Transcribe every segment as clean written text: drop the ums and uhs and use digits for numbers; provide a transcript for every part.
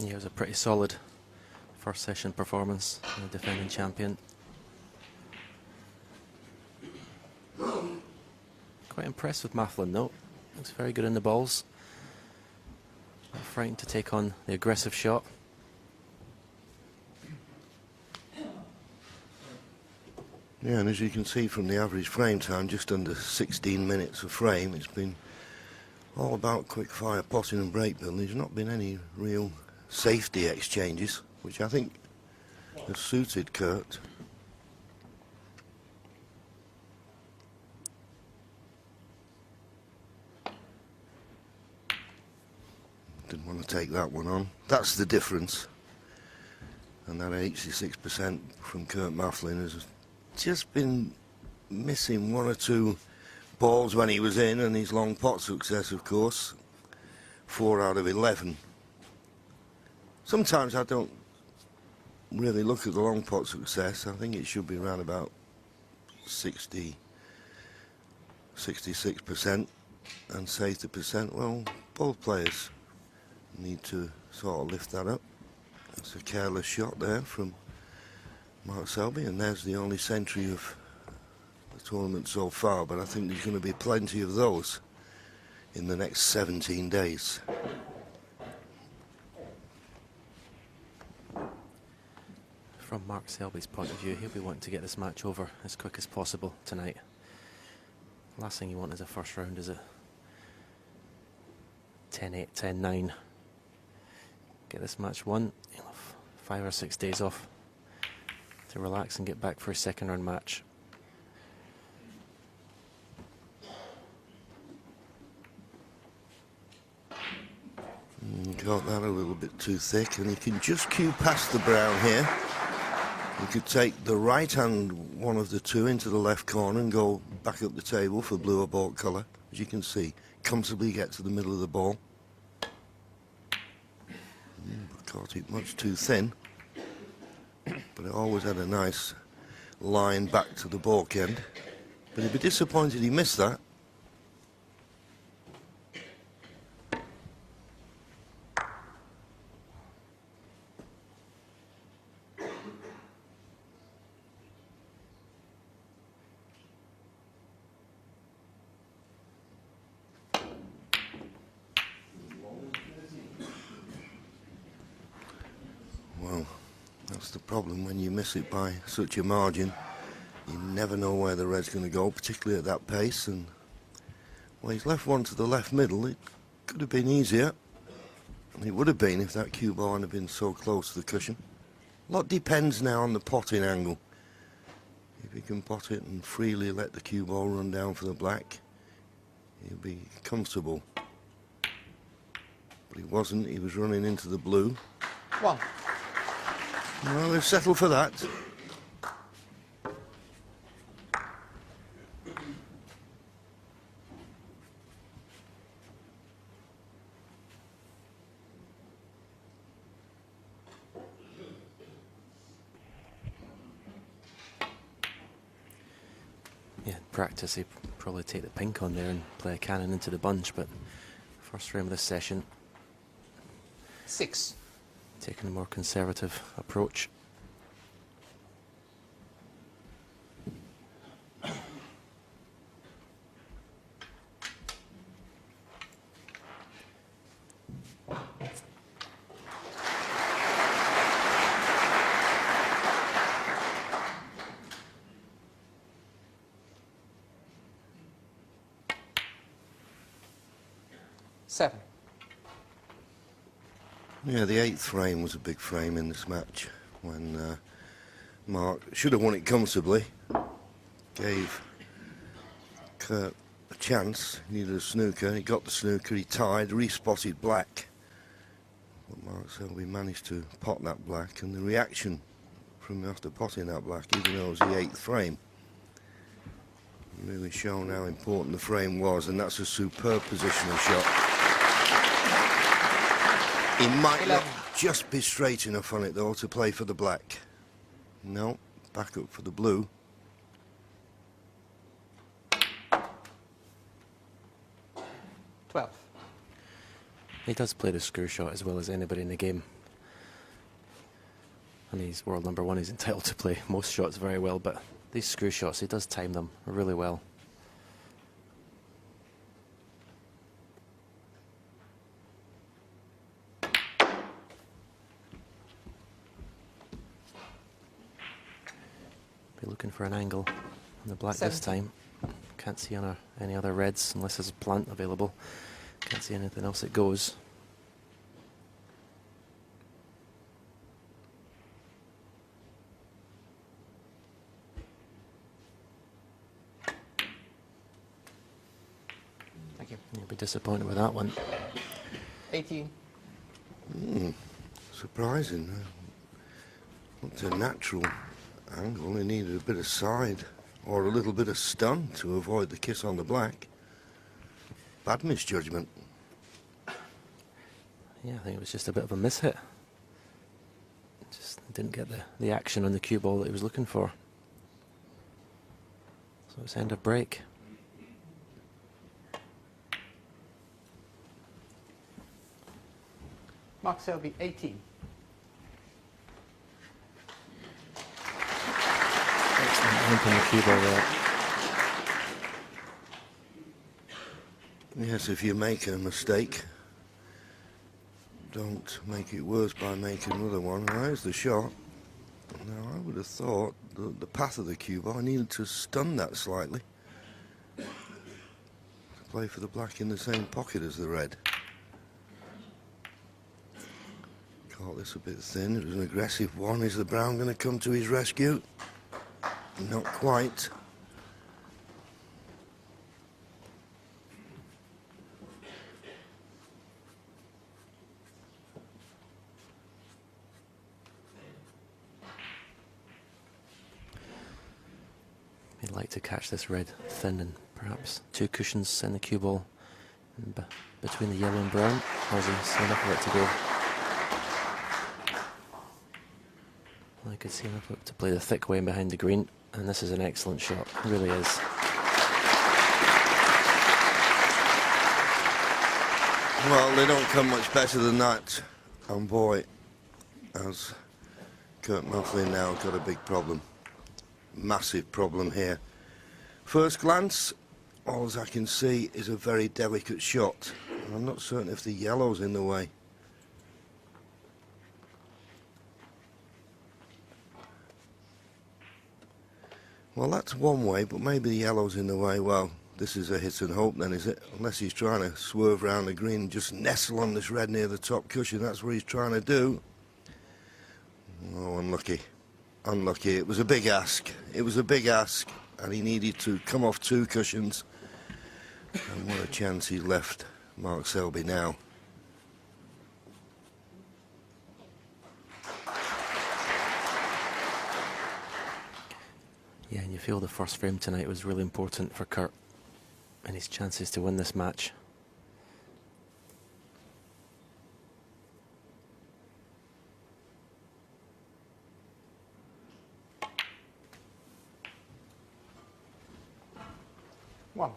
Yeah, it was a pretty solid first session performance from the defending champion. Quite impressed with Maflin though. Looks very good in the balls. Not frightened to take on the aggressive shot. Yeah, and as you can see from the average frame time, just under 16 minutes of frame, it's been all about quick fire potting and break building. There's not been any real safety exchanges, which I think has suited Kurt. Didn't want to take that one on. That's the difference. And that 86% from Kurt Maflin has just been missing one or two balls when he was in, and his long pot success, of course, 4 out of 11. Sometimes I don't really look at the long pot success. I think it should be around about 66%, and safety percent. Well, both players need to sort of lift that up. That's a careless shot there from Mark Selby, and there's the only century of the tournament so far, but I think there's going to be plenty of those in the next 17 days. From Mark Selby's point of view, he'll be wanting to get this match over as quick as possible tonight. Last thing you want is a first round, is it? 10-8, 10-9. Get this match won. He'll have 5 or 6 days off to relax and get back for a second round match. Got that a little bit too thick, and he can just cue past the brown here. He could take the right hand, one of the two, into the left corner and go back up the table for blue or bought colour. As you can see, comfortably get to the middle of the ball. Caught it much too thin, but it always had a nice line back to the balk end. But he'd be disappointed he missed that. Well, that's the problem when you miss it by such a margin. You never know where the red's going to go, particularly at that pace. And well, he's left one to the left middle. It could have been easier. And it would have been if that cue ball hadn't been so close to the cushion. A lot depends now on the potting angle. If he can pot it and freely let the cue ball run down for the black, he'll be comfortable. But he wasn't. He was running into the blue. One. Well, they've settled for that. Yeah, in practice he'd probably take the pink on there and play a cannon into the bunch, but first frame of this session, 6. taking a more conservative approach. Seven. Yeah, the 8th frame was a big frame in this match when Mark should have won it comfortably. Gave Kurt a chance. He needed a snooker. He got the snooker. He tied, respotted black. But Mark Selby managed to pot that black, and the reaction from after potting that black, even though it was the 8th frame, really shown how important the frame was, and that's a superb positional shot. He might not just be straight enough on it, though, to play for the black. No, back up for the blue. Twelve. He does play the screw shot as well as anybody in the game. And he's world number one. He's entitled to play most shots very well, but these screw shots, he does time them really well. Be looking for an angle on the black this time. Can't see any other reds unless there's a plant available. Can't see anything else that goes. Thank you. You'll be disappointed with that one. 18. Surprising. It's a natural angle. He needed a bit of side or a little bit of stun to avoid the kiss on the black. Bad misjudgment. Yeah, I think it was just a bit of a mishit. Just didn't get the action on the cue ball that he was looking for. So it's end of break. Mark Selby, 18. Excellent limp on the cue ball there. Yes, if you make a mistake, don't make it worse by making another one. Now, there's the shot. Now, I would have thought the path of the cue ball, I needed to stun that slightly. To play for the black in the same pocket as the red. Caught this a bit thin. It was an aggressive one. Is the brown going to come to his rescue? Not quite. He'd like to catch this red thin and perhaps two cushions send the cue ball between the yellow and brown. Or is he see enough of it to go? I could see enough of it to play the thick way behind the green, and this is an excellent shot. It really is. Well, they don't come much better than that. And boy, has Kurt Maflin now got a big problem. Massive problem here. First glance, all I can see is a very delicate shot. I'm not certain if the yellow's in the way. Well, that's one way, but maybe the yellow's in the way. Well, this is a hit and hope then, is it? Unless he's trying to swerve round the green and just nestle on this red near the top cushion. That's what he's trying to do. Oh, unlucky. Unlucky. It was a big ask. It was a big ask, and he needed to come off two cushions. And what a chance he's left Mark Selby now. Yeah, and you feel the first frame tonight was really important for Kurt and his chances to win this match. One.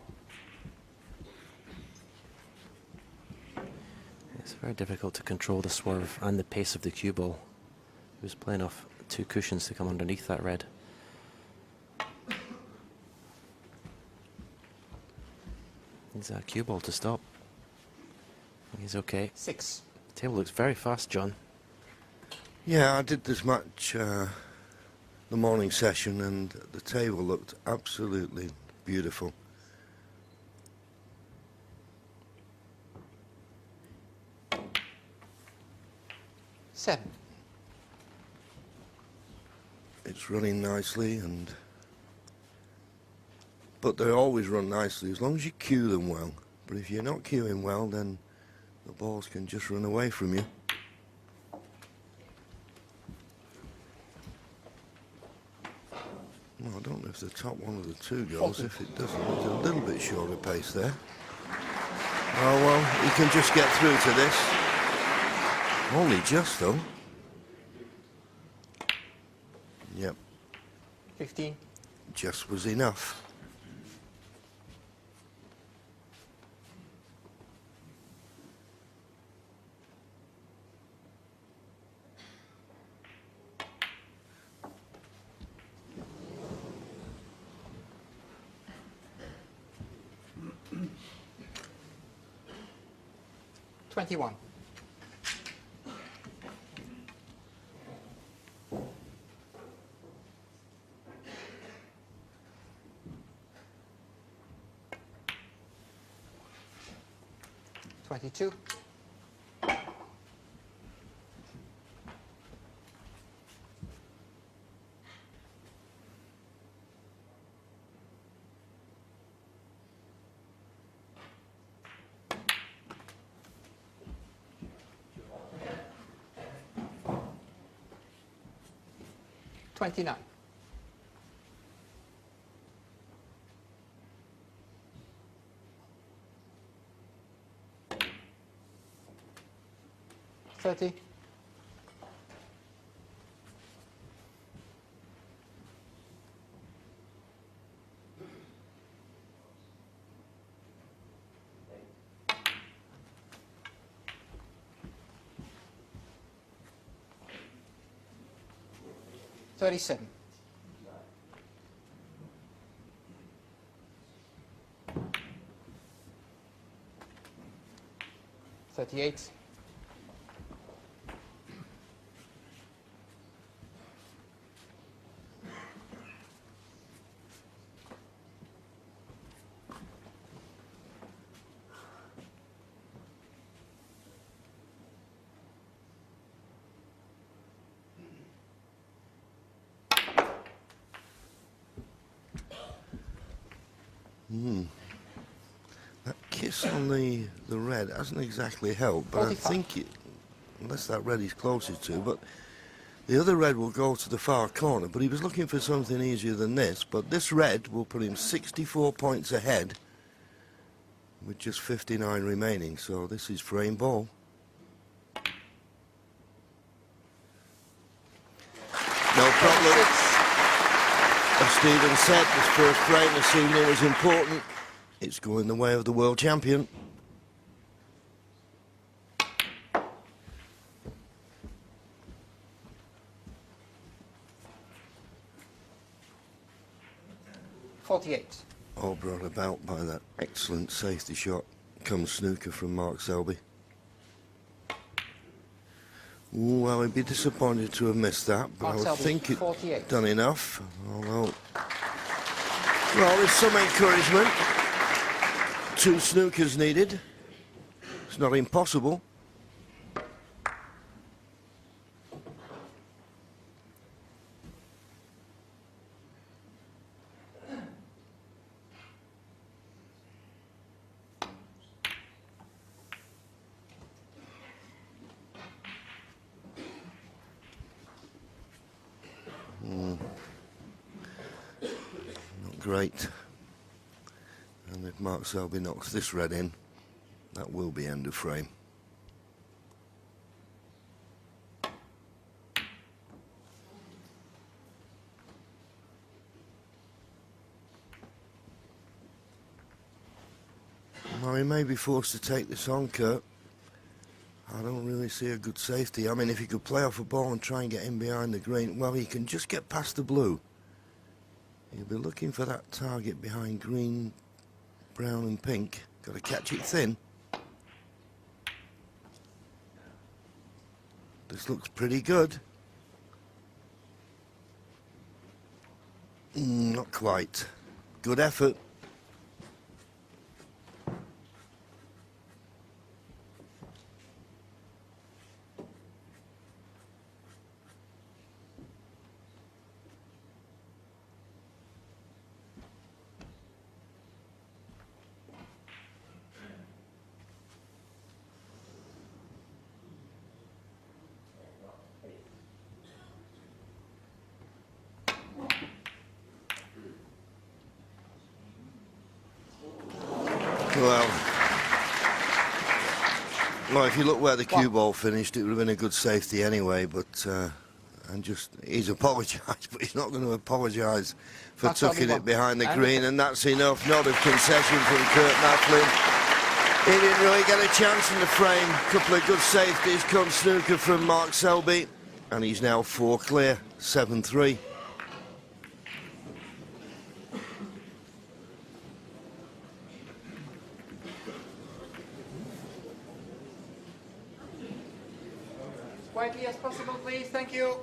It's very difficult to control the swerve and the pace of the cue ball. He was playing off two cushions to come underneath that red. Needs that cue ball to stop. He's okay. 6. The table looks very fast, John. Yeah, I did this match the morning session, and the table looked absolutely beautiful. Seven. It's running nicely, but they always run nicely as long as you cue them well. But if you're not cueing well, then the balls can just run away from you. Well, I don't know if the top one of the two goes. If it doesn't, it's a little bit shorter pace there. Oh well, you can just get through to this. Only just though. Yep. 15. Just was enough. 21. $22. $29. $30. $37. $38. That kiss on the red hasn't exactly helped, but 45. I think it, unless that red he's closest to, but the other red will go to the far corner, but he was looking for something easier than this, but this red will put him 64 points ahead with just 59 remaining, so this is frame ball. No problem. As Stephen said, this first frame this evening was important. It's going the way of the world champion. $48. All brought about by that excellent safety shot comes snooker from Mark Selby. Ooh, I would be disappointed to have missed that, but Mark I would Selby, think it 48. done enough. Although, well, there's some encouragement. 2 snookers needed. It's not impossible. Not great. And if Mark Selby knocks this red in, that will be end of frame. Well, he may be forced to take this on, Kurt. I don't really see a good safety. I mean, if he could play off a ball and try and get in behind the green, well, he can just get past the blue. He'll be looking for that target behind green, brown and pink. Got to catch it thin. This looks pretty good. Not quite. Good effort. Well, if you look where the cue ball finished, it would have been a good safety anyway, but he's apologised, but he's not going to apologise for tucking it behind the green, and that's enough. Not a concession from Kurt Maflin. He didn't really get a chance in the frame. A couple of good safeties come snooker from Mark Selby, and he's now 4 clear, 7-3. Quietly as possible, please. Thank you.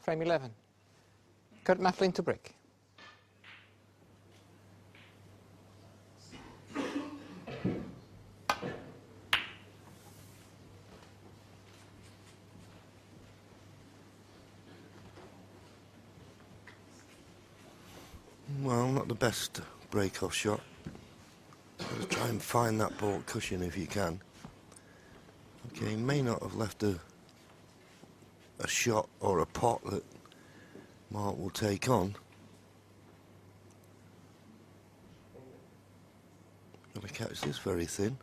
Frame 11. Kurt Maflin to break. Well, not the best break-off shot. Just try and find that baulk cushion if you can. Okay, he may not have left a shot or a pot that Mark will take on. Got to catch this very thin.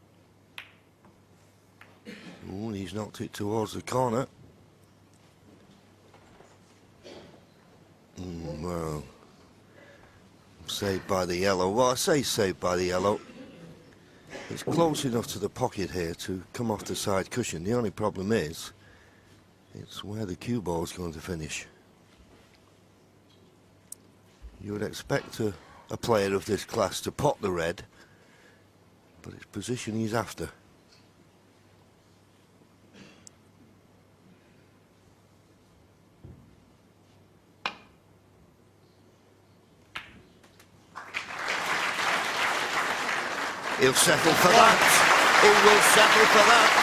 Ooh, he's knocked it towards the corner. Well, saved by the yellow. Well, I say saved by the yellow. It's close enough to the pocket here to come off the side cushion. The only problem is, it's where the cue ball is going to finish. You would expect a player of this class to pot the red, but it's position he's after. He'll settle for that. He will settle for that.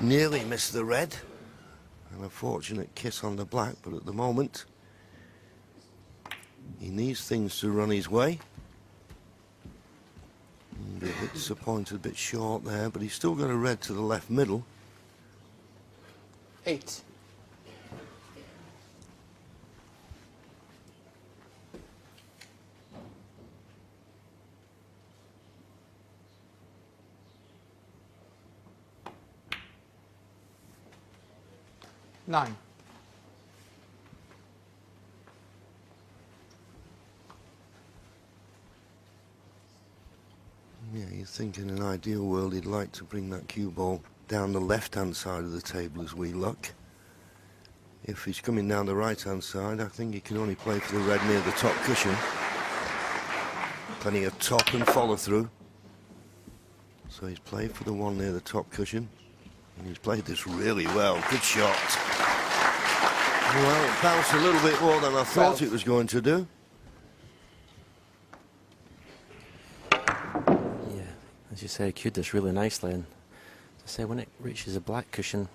Nearly missed the red. An unfortunate kiss on the black, but at the moment, he needs things to run his way. A bit disappointed, a bit short there, but he's still got a red to the left middle. 8. Nine. Yeah, you think in an ideal world he'd like to bring that cue ball down the left-hand side of the table as we look. If he's coming down the right-hand side, I think he can only play for the red near the top cushion. Plenty of top and follow-through. So he's played for the one near the top cushion. And he's played this really well. Good shot. Well, it bounced a little bit more than I thought it was going to do. As you say, cued this really nicely, and as I say, when it reaches a black cushion,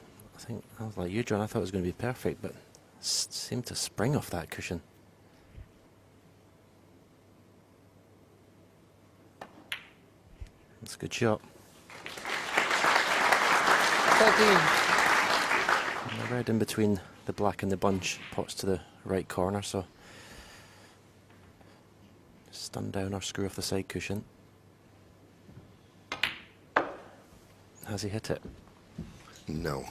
I was like you, John, I thought it was going to be perfect, but it seemed to spring off that cushion. It's a good shot. 13. And the red in between the black and the bunch pots to the right corner, so stun down or screw off the side cushion. Has he hit it? No.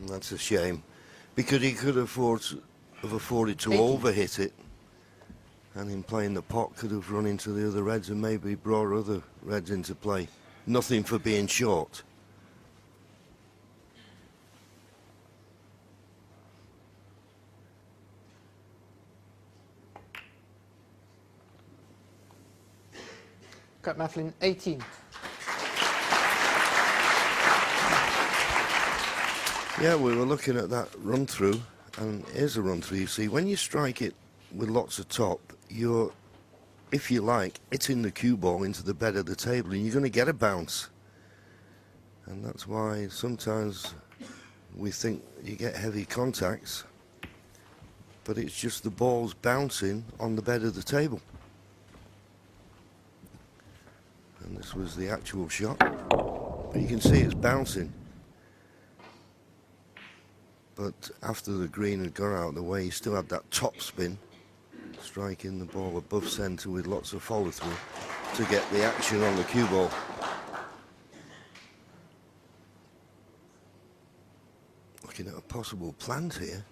That's a shame. Because he could have afforded to 80. overhit it. And in playing the pot could have run into the other reds and maybe brought other reds into play. Nothing for being short. Kurt Maflin, 18. Yeah, we were looking at that run through, and here's a run through. You see, when you strike it with lots of top, you're if you like, hitting the cue ball into the bed of the table, and you're going to get a bounce. And that's why sometimes we think you get heavy contacts, but it's just the ball's bouncing on the bed of the table. And this was the actual shot. But you can see it's bouncing. But after the green had gone out of the way, he still had that top spin, striking the ball above centre with lots of follow through to get the action on the cue ball. Looking at a possible plant here.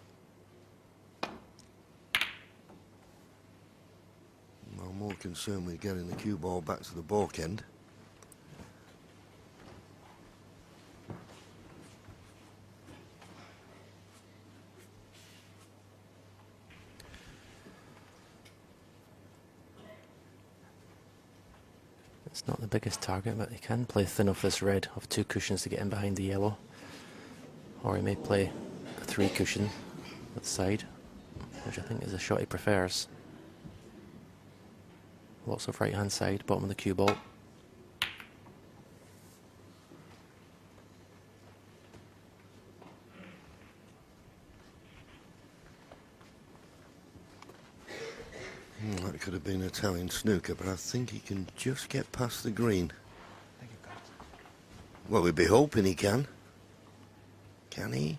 I'm more concerned with getting the cue ball back to the balk end. It's not the biggest target, but he can play thin off this red of 2 cushions to get in behind the yellow. Or he may play a 3 cushion at the side, which I think is a shot he prefers. Lots of right hand side, bottom of the cue ball. That could have been Italian snooker, but I think he can just get past the green. Thank you, Kurt. Well, we'd be hoping he can. Can he?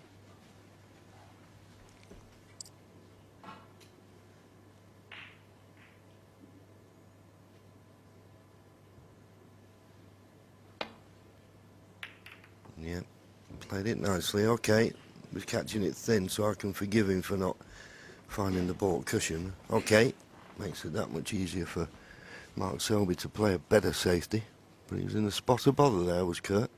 Yeah, played it nicely. Okay, was catching it thin, so I can forgive him for not finding the ball cushion. Okay, makes it that much easier for Mark Selby to play a better safety. But he was in the spot of bother there, was Kurt.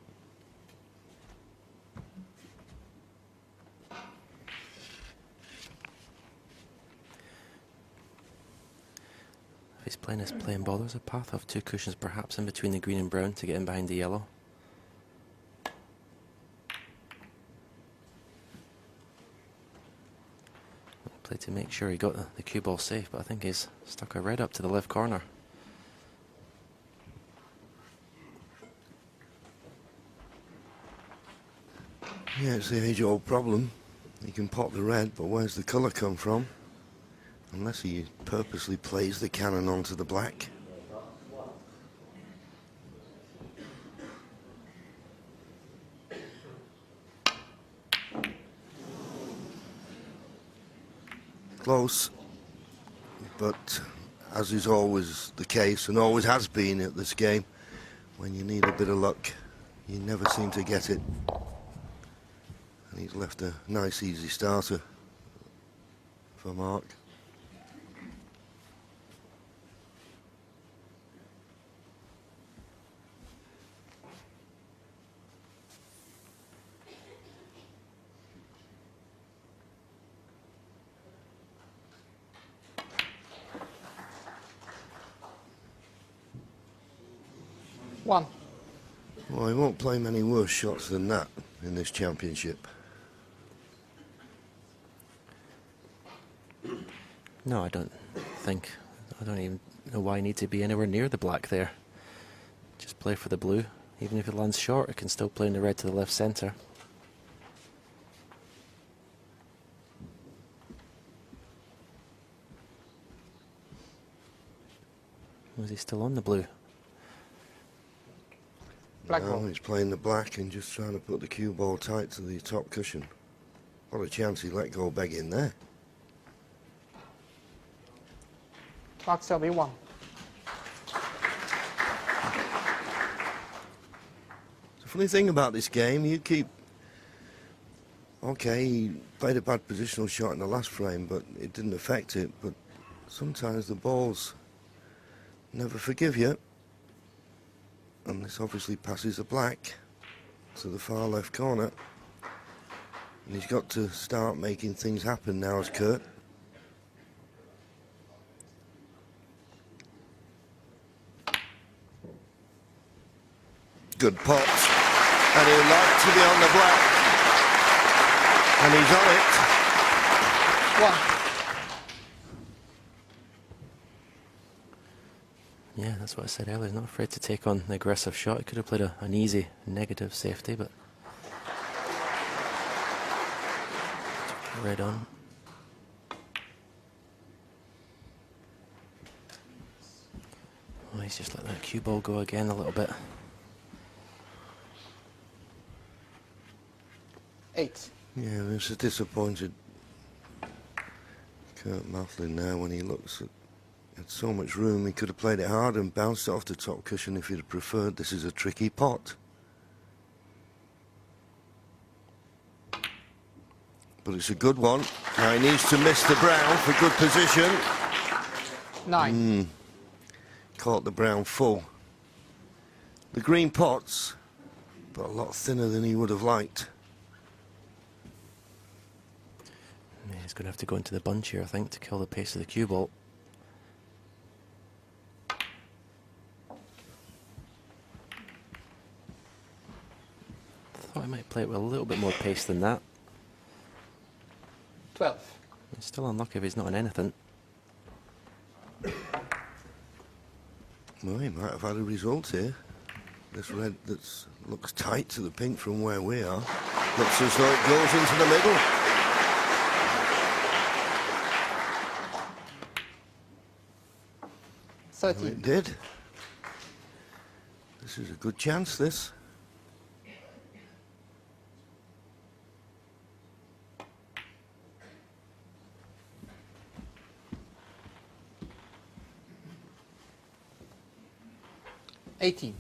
If he's playing his plain ball, there's a path of 2 cushions perhaps in between the green and brown to get in behind the yellow. Played to make sure he got the cue ball safe, but I think he's stuck a red up to the left corner. Yeah, it's the age-old problem. He can pop the red, but where's the colour come from? Unless he purposely plays the cannon onto the black. Close, but as is always the case, and always has been at this game, when you need a bit of luck, you never seem to get it. And he's left a nice easy starter for Mark. One. Well, he won't play many worse shots than that in this championship. No, I don't think. I don't even know why I need to be anywhere near the black there. Just play for the blue. Even if it lands short, it can still play in the red to the left centre. Was he still on the blue? Black No, ball. he's playing the black and just trying to put the cue ball tight to the top cushion. What a chance he let go beg in there. Mark Selby, 1. The funny thing about this game, you keep... Okay, he played a bad positional shot in the last frame, but it didn't affect it. But sometimes the balls never forgive you. And this obviously passes a black to the far left corner. And he's got to start making things happen now as Kurt. Good pot. And he'd like to be on the black. And he's on it. 1. Yeah, that's what I said earlier. He's not afraid to take on the aggressive shot. He could have played an easy negative safety, but took red on. Oh, he's just let that cue ball go again a little bit. 8. Yeah, it's a disappointed Kurt Maflin now when he looks at had so much room. He could have played it hard and bounced it off the top cushion if he'd have preferred. This is a tricky pot. But it's a good one. Now he needs to miss the brown for good position. 9. Caught the brown full. The green pots, but a lot thinner than he would have liked. Yeah, he's going to have to go into the bunch here, I think, to kill the pace of the cue ball. Thought I might play it with a little bit more pace than that. 12. He's still unlucky if he's not on anything. Well, he might have had a result here. This red that looks tight to the pink from where we are. Looks as though it goes into the middle. Well, 13. it did. This is a good chance, this. $18.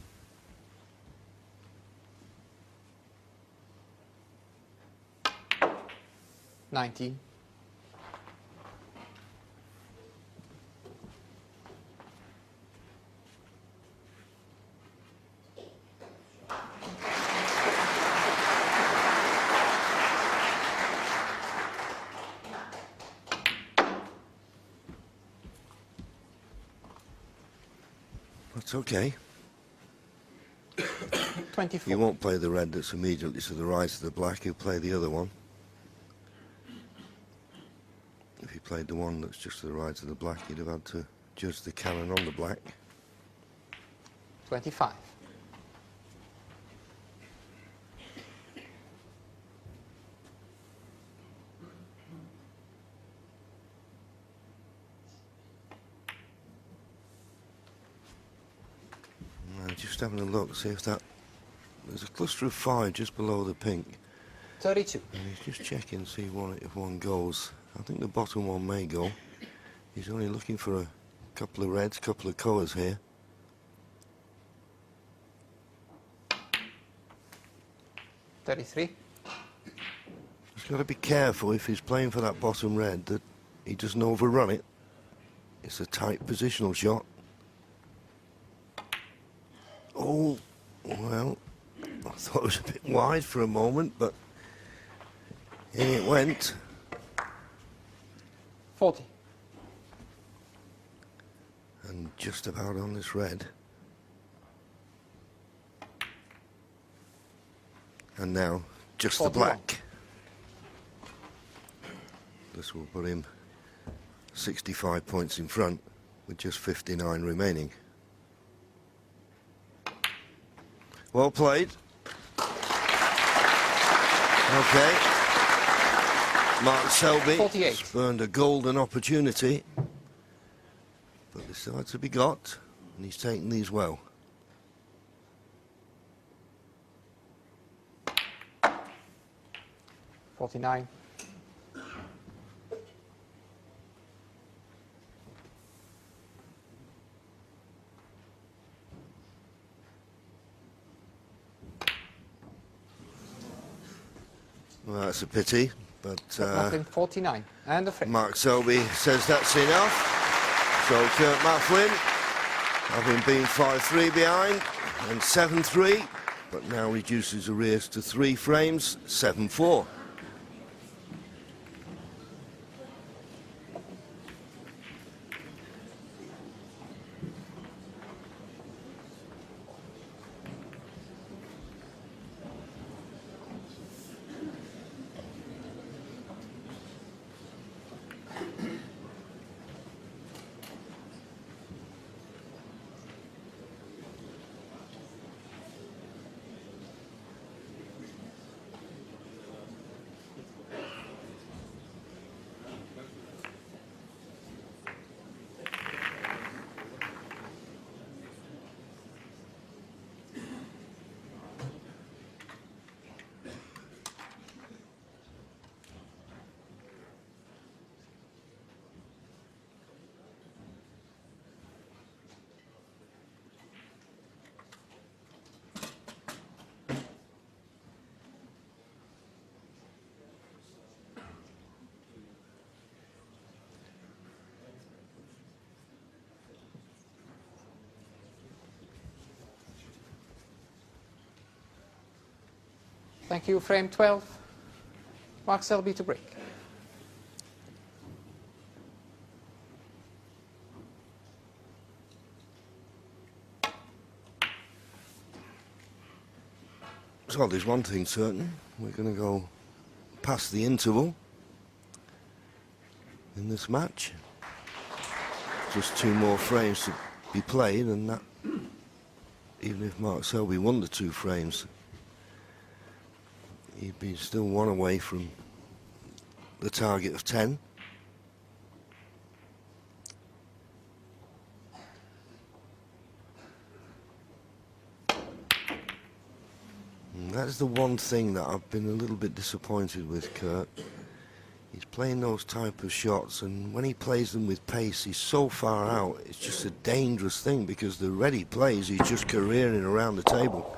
19. That's okay. 24. You won't play the red that's immediately to the right of the black. You'll play the other one. If you played the one that's just to the right of the black, you'd have had to judge the cannon on the black. 25. Just having a look, see if that... There's a cluster of 5 just below the pink. 32. And he's just checking, see if one goes. I think the bottom one may go. He's only looking for a couple of reds, couple of colours here. $33. He's got to be careful if he's playing for that bottom red that he doesn't overrun it. It's a tight positional shot. Oh, well, I thought it was a bit wide for a moment, but in it went. 40. And just about on this red. And now, just 41. the black. This will put him 65 points in front with just 59 remaining. Well played. Okay. Mark Selby 48. spurned a golden opportunity, but there's still to be got, and he's taken these well. $49. Well, that's a pity, but Maflin 49. And a free. Mark Selby says that's enough. So Kurt Maflin, having been 5-3 behind and 7-3, but now reduces arrears to 3 frames, 7-4. Thank you. Frame 12. Mark Selby to break. So there's one thing certain. We're going to go past the interval in this match. Just 2 more frames to be played, and that, even if Mark Selby won the 2 frames, he'd be still 1 away from the target of 10. And that is the one thing that I've been a little bit disappointed with Kurt. He's playing those type of shots, and when he plays them with pace, he's so far out, it's just a dangerous thing, because the red he plays, he's just careering around the table.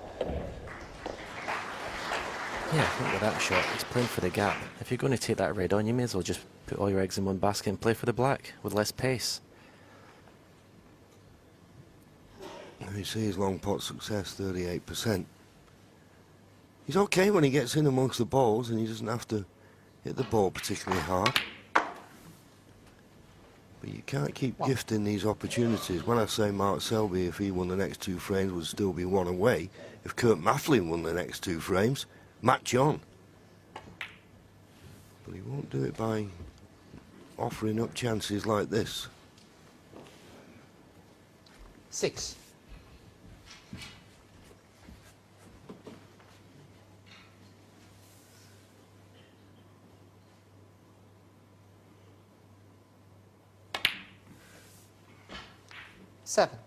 Yeah, I think with that shot, he's playing for the gap. If you're going to take that red on, you may as well just put all your eggs in one basket and play for the black with less pace. You see his long pot success, 38%. He's okay when he gets in amongst the balls and he doesn't have to hit the ball particularly hard. But you can't keep gifting these opportunities. When I say Mark Selby, if he won the next 2 frames, would still be 1 away. If Kurt Maflin won the next 2 frames, match on. But he won't do it by offering up chances like this. 6. Seven.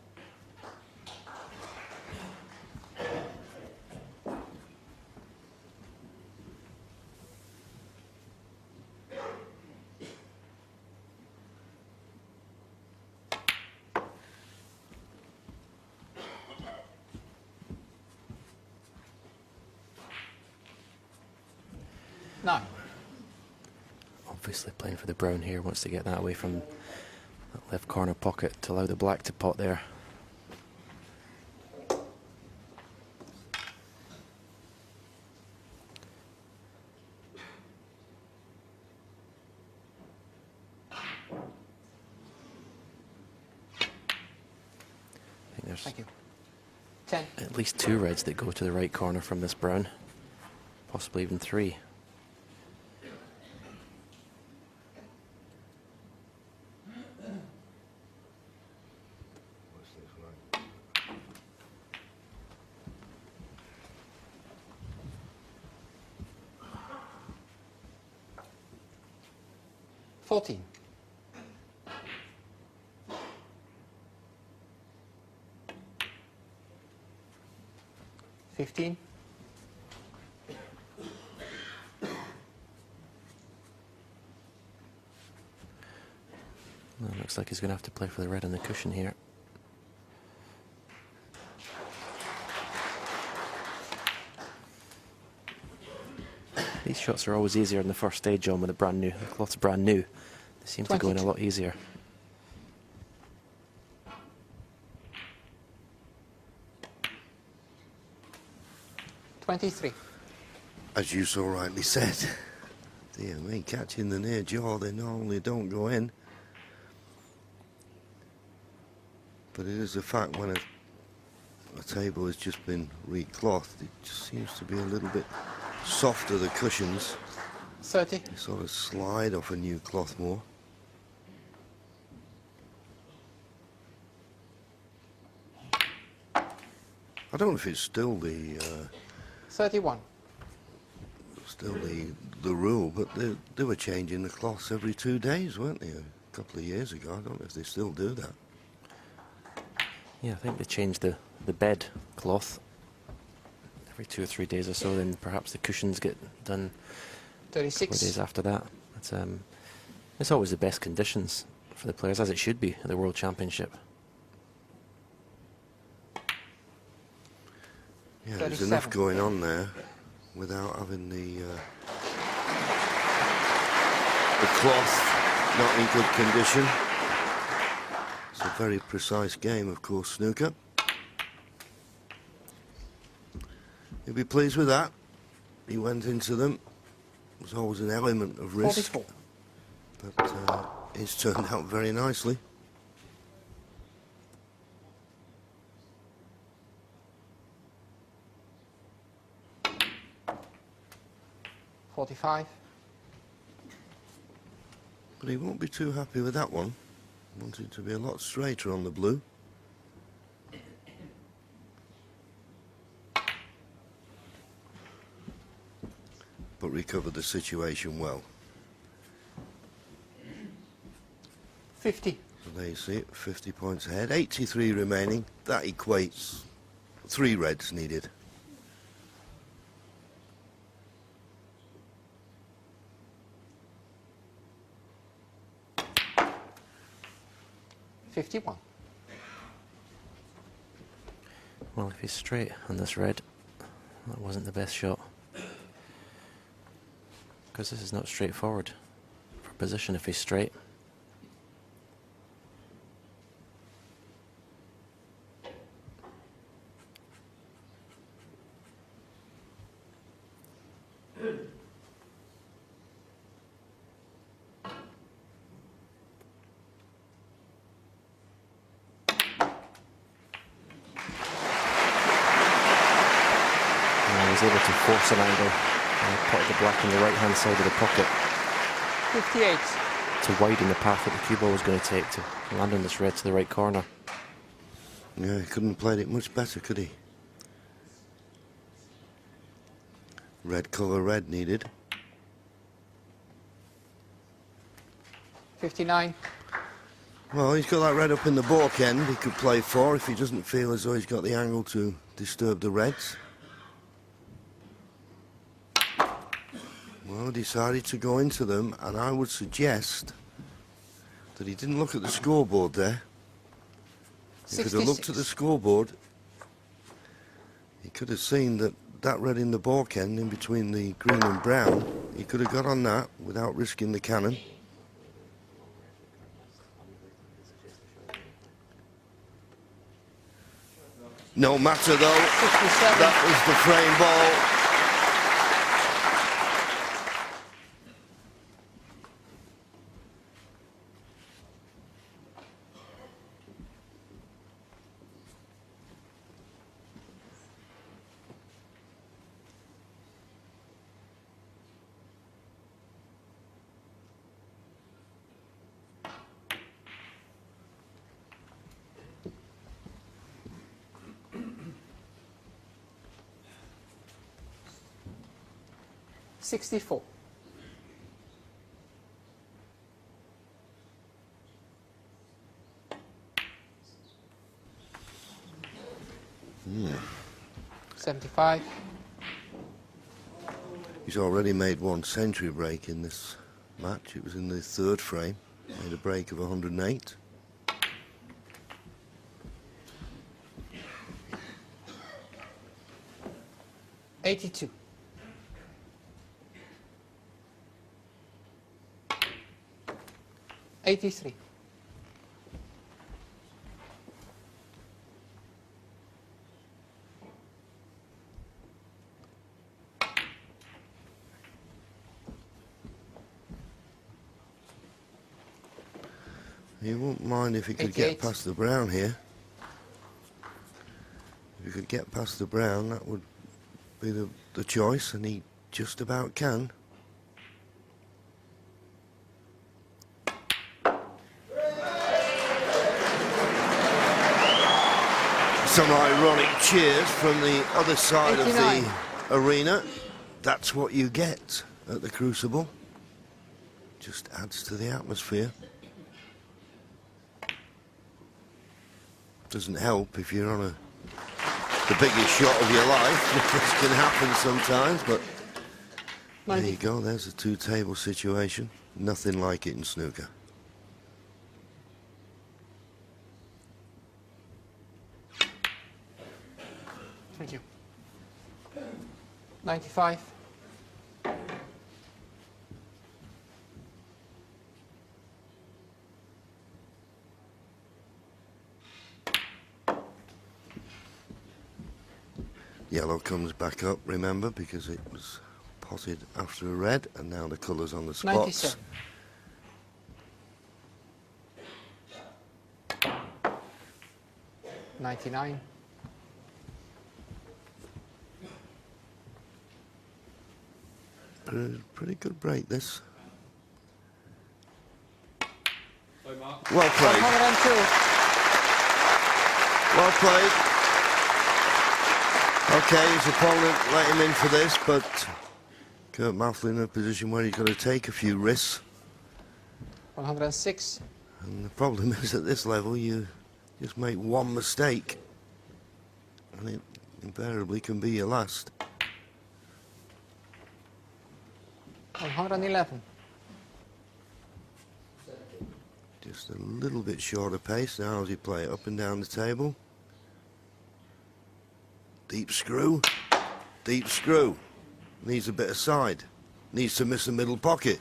Nine. Obviously playing for the brown here, wants to get that away from that left corner pocket to allow the black to pot there. I think there's Thank you. 10. at least 2 reds that go to the right corner from this brown, possibly even 3. Fourteen. 15. Well, looks like he's going to have to play for the red on the cushion here. These shots are always easier in the first stage, John, with the cloth's brand new. They seem to go in a 22. lot easier. $23. As you so rightly said, dear me, catching the near jaw, they normally don't go in. But it is a fact when a table has just been reclothed, it just seems to be a little bit softer, the cushions. 30. They sort of slide off a new cloth more. I don't know if it's still the 31. the rule, but they were changing the cloths every 2 days, weren't they? A couple of years ago. I don't know if they still do that. Yeah, I think they changed the bed cloth every 2 or 3 days or so, then perhaps the cushions get done 36. 4 days after that. It's always the best conditions for the players, as it should be at the World Championship. Yeah, there's 37. enough going on there without having the cloth not in good condition. It's a very precise game, of course, snooker. You'll be pleased with that. he went into them. There's always an element of risk, 44. but it's turned out very nicely. 45. But he won't be too happy with that one. Wants it to be a lot straighter on the blue. But recovered the situation well. 50. So there you see it, 50 points ahead, 83 remaining. That equates 3 reds needed. $51. Well, if he's straight on this red, that wasn't the best shot. Because this is not straightforward for position if he's straight. He was able to force an angle and put the black on the right hand side of the pocket 58. to widen the path that the cue ball was going to take to land on this red to the right corner. Yeah, he couldn't have played it much better, could he? Red colour red needed. 59. Well, he's got that red up in the balk end. He could play 4 if he doesn't feel as though he's got the angle to disturb the reds. Well, decided to go into them, and I would suggest that he didn't look at the scoreboard there. He could have looked at the scoreboard. He could have seen that red in the balk end in between the green and brown. He could have got on that without risking the cannon. No matter though, 57. that was the frame ball. $64. $75. He's already made 1 century break in this match. It was in the 3rd frame. Made a break of 108. $82. $83. He wouldn't mind if he could 88. get past the brown here. If he could get past the brown, that would be the choice, and he just about can. Some ironic cheers from the other side 89. of the arena. That's what you get at the Crucible. Just adds to the atmosphere. Doesn't help if you're on the biggest shot of your life. This can happen sometimes, but there you go. There's a 2-table situation. Nothing like it in snooker. Thank you. 95. Yellow comes back up, remember, because it was potted after a red, and now the colours on the spots. 97. $99. Pretty good break, this. Mark. Well played. 102. Well played. Okay, his opponent let him in for this, but Kurt Maflin in a position where he's got to take a few risks. 106. And the problem is, at this level, you just make one mistake, and it invariably can be your last. 111. Just a little bit shorter pace now as he play it up and down the table. Deep screw. Deep screw. Needs a bit of side. Needs to miss the middle pocket.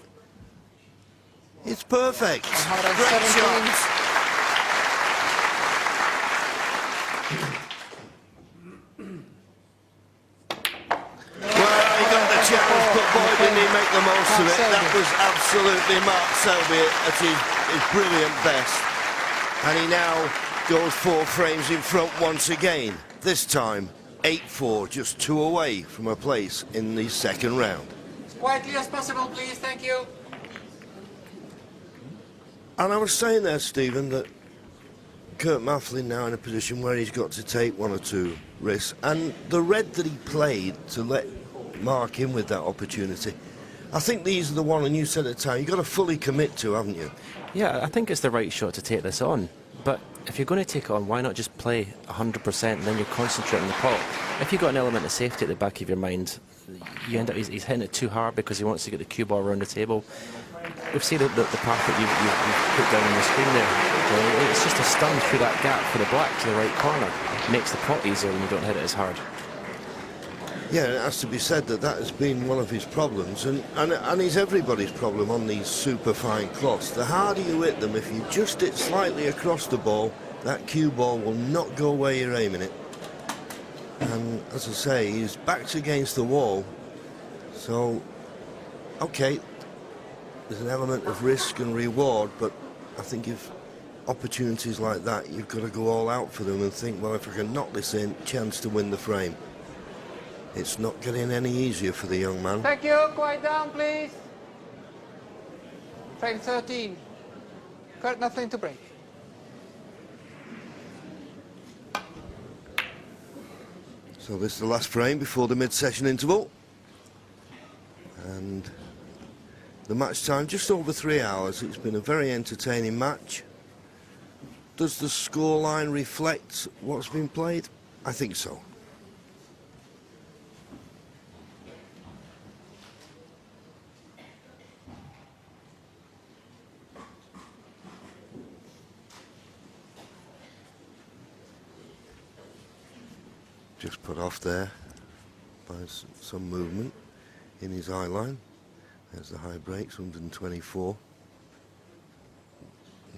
It's perfect. Great 117. shot. Well, he got the challenge, but boy, didn't he make the most of it. That was absolutely Mark Selby at his brilliant best. And he now goes 4 frames in front once again. This time, 8-4, just 2 away from a place in the second round. As quietly as possible, please. Thank you. And I was saying there, Stephen, that Kurt Maflin now in a position where he's got to take 1 or 2 risks. And the red that he played to let Mark in with that opportunity, I think these are the one, and you said at the time, you've got to fully commit to, haven't you? Yeah, I think it's the right shot to take this on. But if you're going to take it on, why not just play 100% and then you concentrate on the pot? If you've got an element of safety at the back of your mind, you end up, he's hitting it too hard because he wants to get the cue ball around the table. We've seen the path that you've put down on the screen there. It's just a stun through that gap for the black to the right corner. It makes the pot easier when you don't hit it as hard. Yeah, it has to be said that that has been one of his problems, and it's everybody's problem on these super fine cloths. The harder you hit them, if you just hit slightly across the ball, that cue ball will not go where you're aiming it. And as I say, his back's against the wall, so okay, there's an element of risk and reward, but I think if opportunities like that, you've got to go all out for them and think, well, if I can knock this in, chance to win the frame. It's not getting any easier for the young man. Thank you. Quiet down, please. Frame 13. Kurt Maflin to break. So this is the last frame before the mid-session interval. And the match time just over 3 hours. It's been a very entertaining match. Does the scoreline reflect what's been played? I think so. Just put off there by some movement in his eye line. There's the high breaks, 124.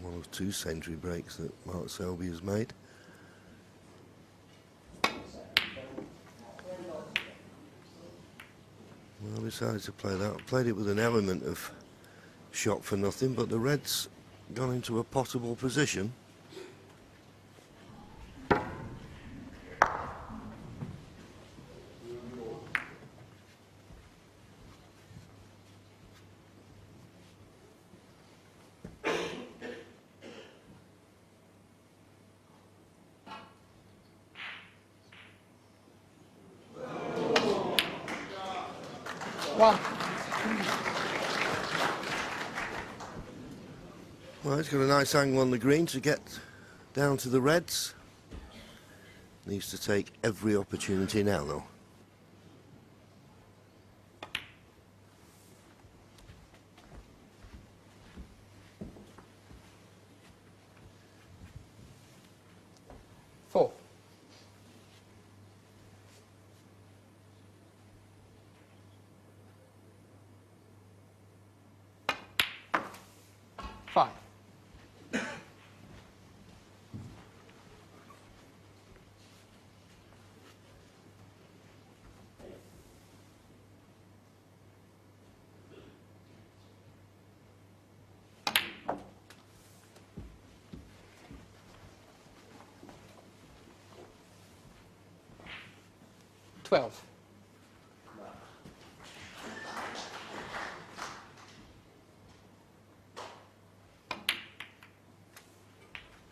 One of 2 century breaks that Mark Selby has made. Well, I decided to play that. I played it with an element of shot for nothing, but the red's gone into a potable position. Well, he's got a nice angle on the green to get down to the reds. Needs to take every opportunity now, though. Four. Five. 12.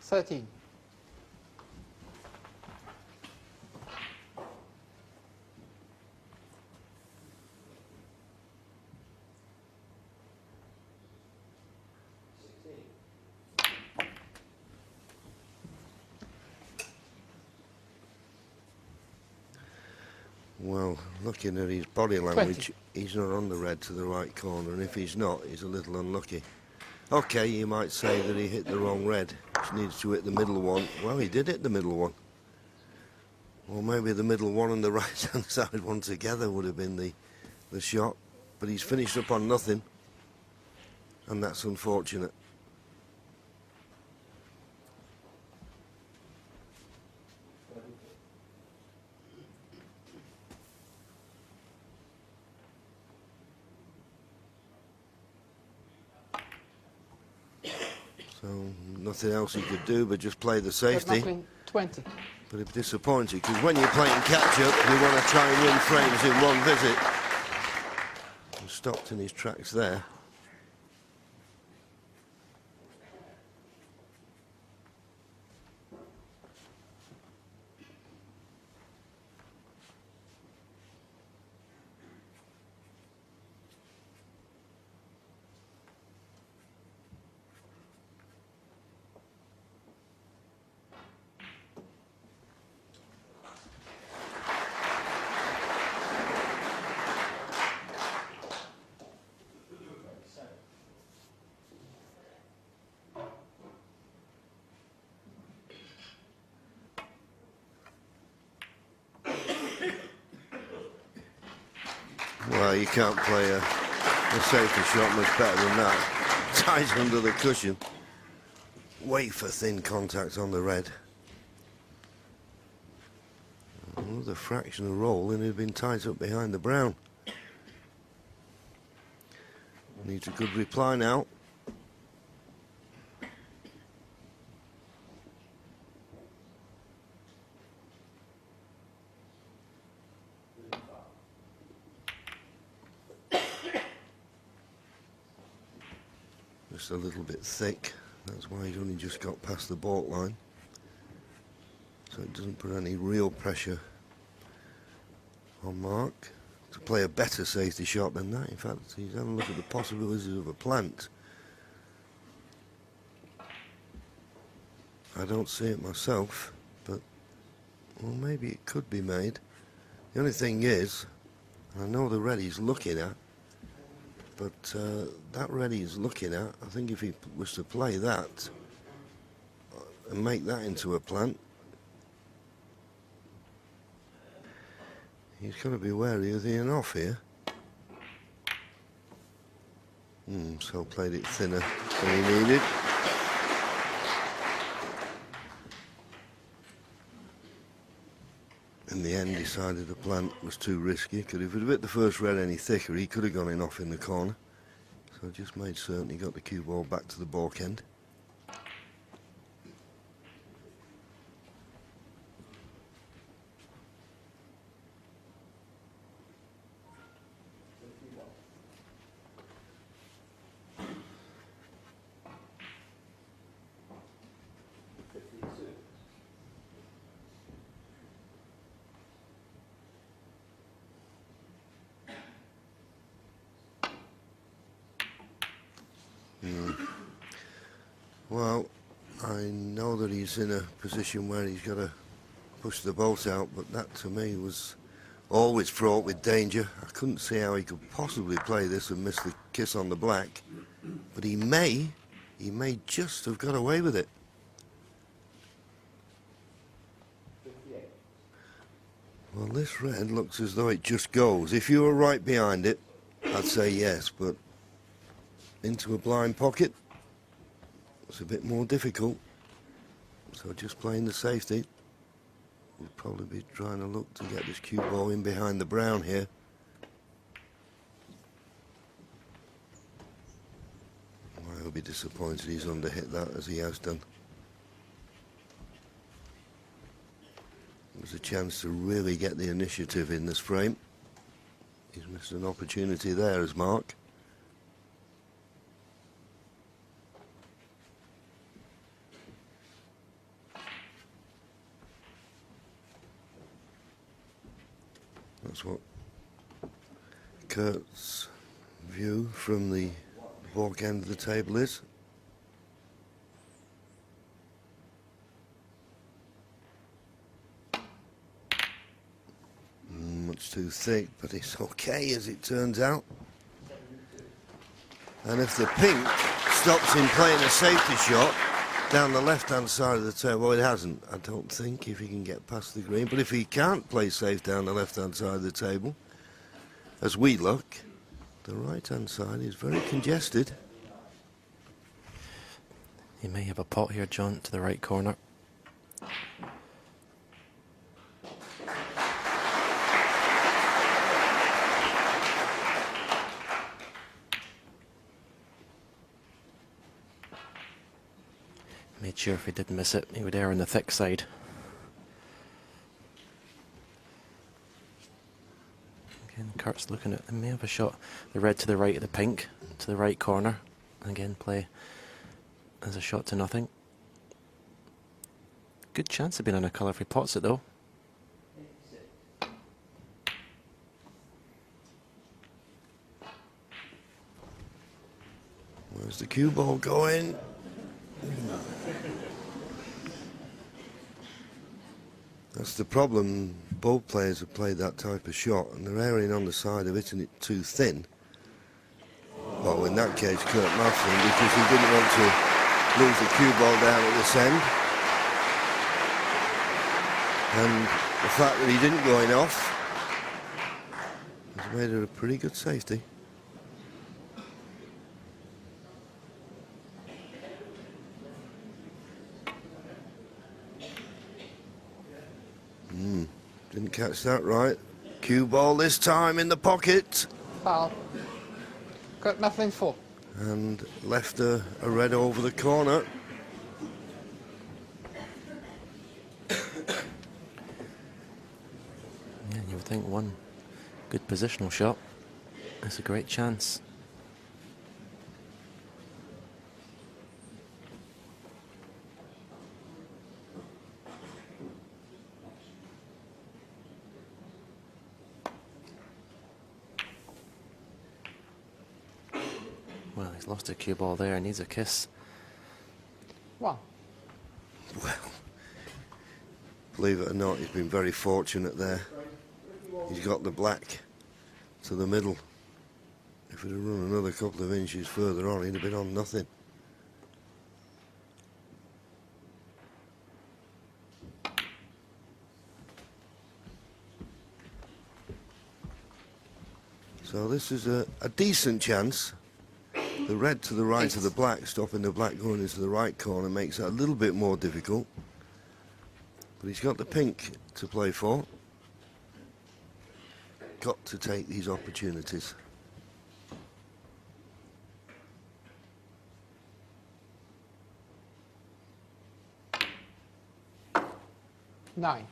13. Well, looking at his body language, he's not on the red to the right corner, and if he's not, he's a little unlucky. Okay, you might say that he hit the wrong red. He needs to hit the middle one. Well, he did hit the middle one. Or maybe the middle one and the right-hand side one together would have been the shot. But he's finished up on nothing, and that's unfortunate. So nothing else he could do but just play the Kurt safety. Maflin, 20. But it's disappointing, because when you're playing catch-up, you want to try and win frames in one visit. He stopped in his tracks there. Well, you can't play a safety shot much better than that. Ties under the cushion. Wafer thin contact on the red. Another fraction of roll and he'd been tied up behind the brown. Needs a good reply now. Just a little bit thick. That's why he's only just got past the baulk line. So it doesn't put any real pressure on Mark to play a better safety shot than that. In fact, he's having a look at the possibilities of a plant. I don't see it myself, but well, maybe it could be made. The only thing is, I know the red he's looking at, but that red he's looking at, I think if he was to play that and make that into a plant, he's got to be wary of the off here. So played it thinner than he needed. In the end, decided the plant was too risky, because if it had hit the first red any thicker, he could have gone in off in the corner. So just made certain he got the cue ball back to the baulk end. Well, I know that he's in a position where he's got to push the bolt out, but that to me was always fraught with danger. I couldn't see how he could possibly play this and miss the kiss on the black, but he may just have got away with it. Well, this red looks as though it just goes. If you were right behind it, I'd say yes, but into a blind pocket, it's a bit more difficult. So just playing the safety. We'll probably be trying to look to get this cue ball in behind the brown here. I'll be disappointed he's underhit that as he has done. There's a chance to really get the initiative in this frame. He's missed an opportunity there as Mark. That's what Kurt's view from the baulk end of the table is. Much too thick, but it's okay as it turns out. And if the pink stops him playing a safety shot down the left-hand side of the table, well, it hasn't, I don't think, if he can get past the green. But if he can't play safe down the left-hand side of the table, as we look, the right-hand side is very congested. He may have a pot here, John, to the right corner. Made sure if he did miss it, he would err on the thick side. Again, Kurt's looking at, he may have a shot, the red to the right of the pink, to the right corner. Again, play as a shot to nothing. Good chance of being on a colour if he pots it though. Where's the cue ball going? That's the problem. Both players have played that type of shot and they're erring on the side of hitting it too thin. Well, in that case, Kurt Maflin, because he didn't want to lose the cue ball down at this end. And the fact that he didn't go in off has made it a pretty good safety. Didn't catch that right. Cue ball this time in the pocket. Foul. Kurt Maflin 4. And left a red over the corner. Yeah, you would think one good positional shot is a great chance. Well, he's lost a cue ball there, needs a kiss. 1. Well, believe it or not, he's been very fortunate there. He's got the black to the middle. If he'd have run another couple of inches further on, he'd have been on nothing. So this is a decent chance. The red to the right of the black, stopping the black going into the right corner, makes it a little bit more difficult. But he's got the pink to play for. Got to take these opportunities. Nine.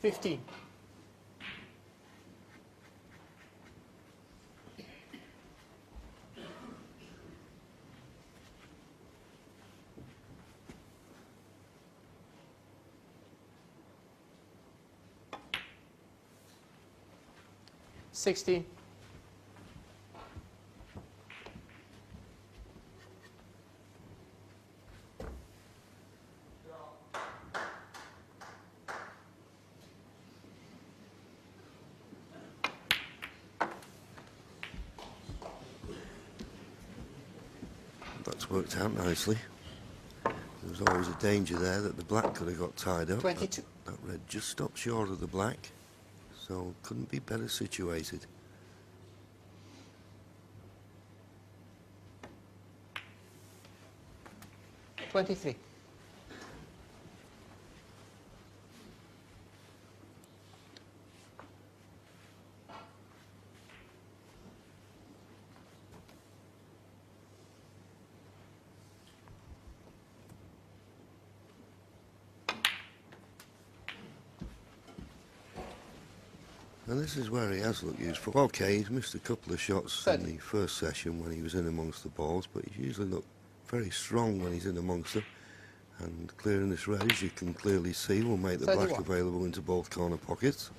$15. $16. That's worked out nicely. There was always a danger there that the black could have got tied up. 22. That red just stopped short of the black, so couldn't be better situated. 23. And this is where he has looked useful. Okay, he's missed a couple of shots in the first session when he was in amongst the balls, but he's usually looked very strong when he's in amongst them. And clearing this red, as you can clearly see, will make the black 31. available into both corner pockets.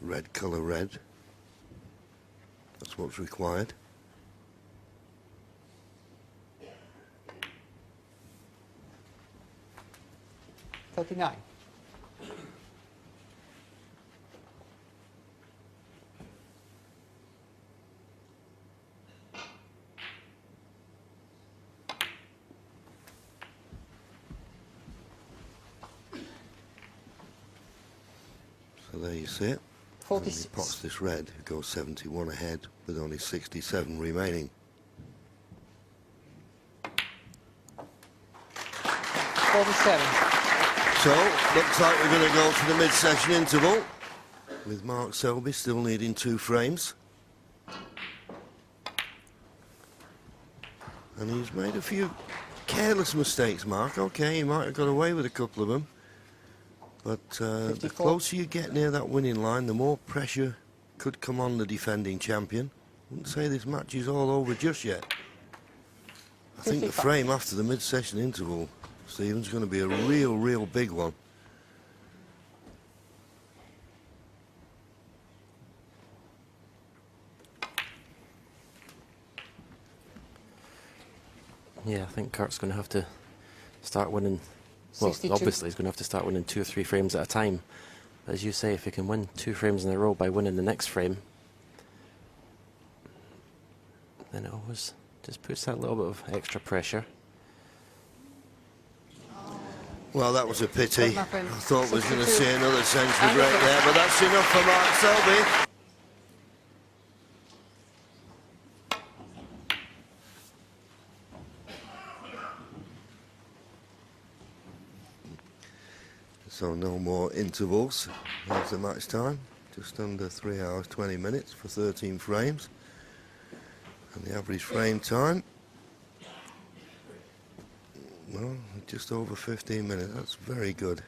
Red colour red. That's what's required. $39. So there you see it. And he 46. pots this red, who goes 71 ahead with only 67 remaining. 47. So, looks like we're going to go for the mid-session interval, with Mark Selby still needing 2 frames. And he's made a few careless mistakes, Mark. Okay, he might have got away with a couple of them. But the 54. closer you get near that winning line, the more pressure could come on the defending champion. Wouldn't say this match is all over just yet. I think the 55. frame after the mid-session interval, Stephen's going to be a real big one. Yeah, I think Kurt's going to have to start winning. Well, 62. obviously he's going to have to start winning 2 or 3 frames at a time. But as you say, if he can win 2 frames in a row by winning the next frame, then it always just puts that little bit of extra pressure. Well, that was a pity. I Kurt Maflin, thought we was going to 62. see another century And break the- there, but that's enough for Mark Selby. So no more intervals. Here's the match time. Just under 3 hours, 20 minutes for 13 frames. And the average frame time, well, just over 15 minutes. That's very good.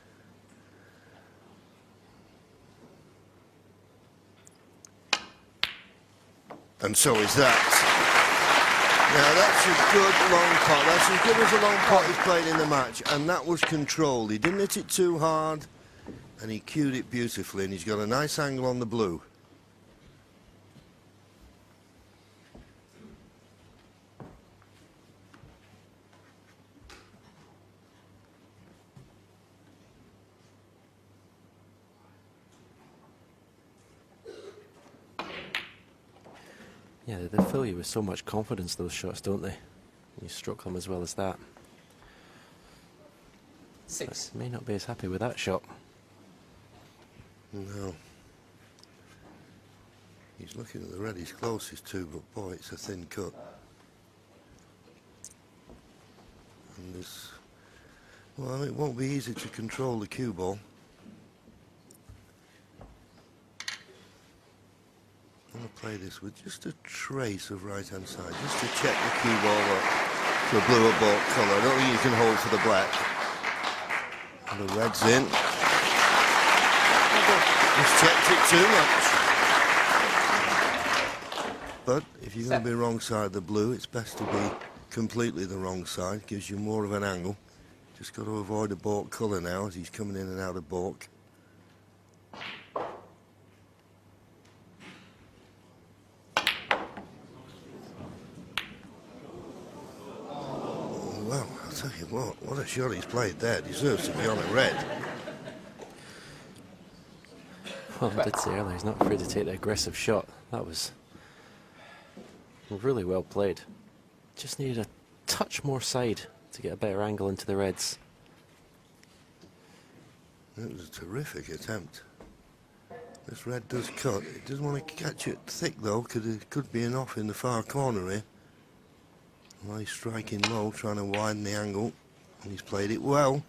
And so is that. Now that's a good long pot. That's as good as a long pot he's played in the match. And that was controlled. He didn't hit it too hard. And he cued it beautifully. And he's got a nice angle on the blue. Yeah, they fill you with so much confidence, those shots, don't they? You struck them as well as that. 6. But may not be as happy with that shot. No. He's looking at the red he's closest to, but boy, it's a thin cut. And this, well, it won't be easy to control the cue ball. I'm going to play this with just a trace of right-hand side, just to check the cue ball up to a blue or bought colour. I don't think you can hold for the black. And the red's in. Just checked it too much. But if you're going to be wrong side the blue, it's best to be completely the wrong side. Gives you more of an angle. Just got to avoid a balk colour now as he's coming in and out of balk. Well, I'll tell you what a shot he's played there. Deserves to be on a red. Well, I did say earlier, he's not afraid to take the aggressive shot. That was really well played. Just needed a touch more side to get a better angle into the reds. It was a terrific attempt. This red does cut. It doesn't want to catch it thick though, because it could be an off in the far corner here. Well, he's striking low, trying to widen the angle, and he's played it well.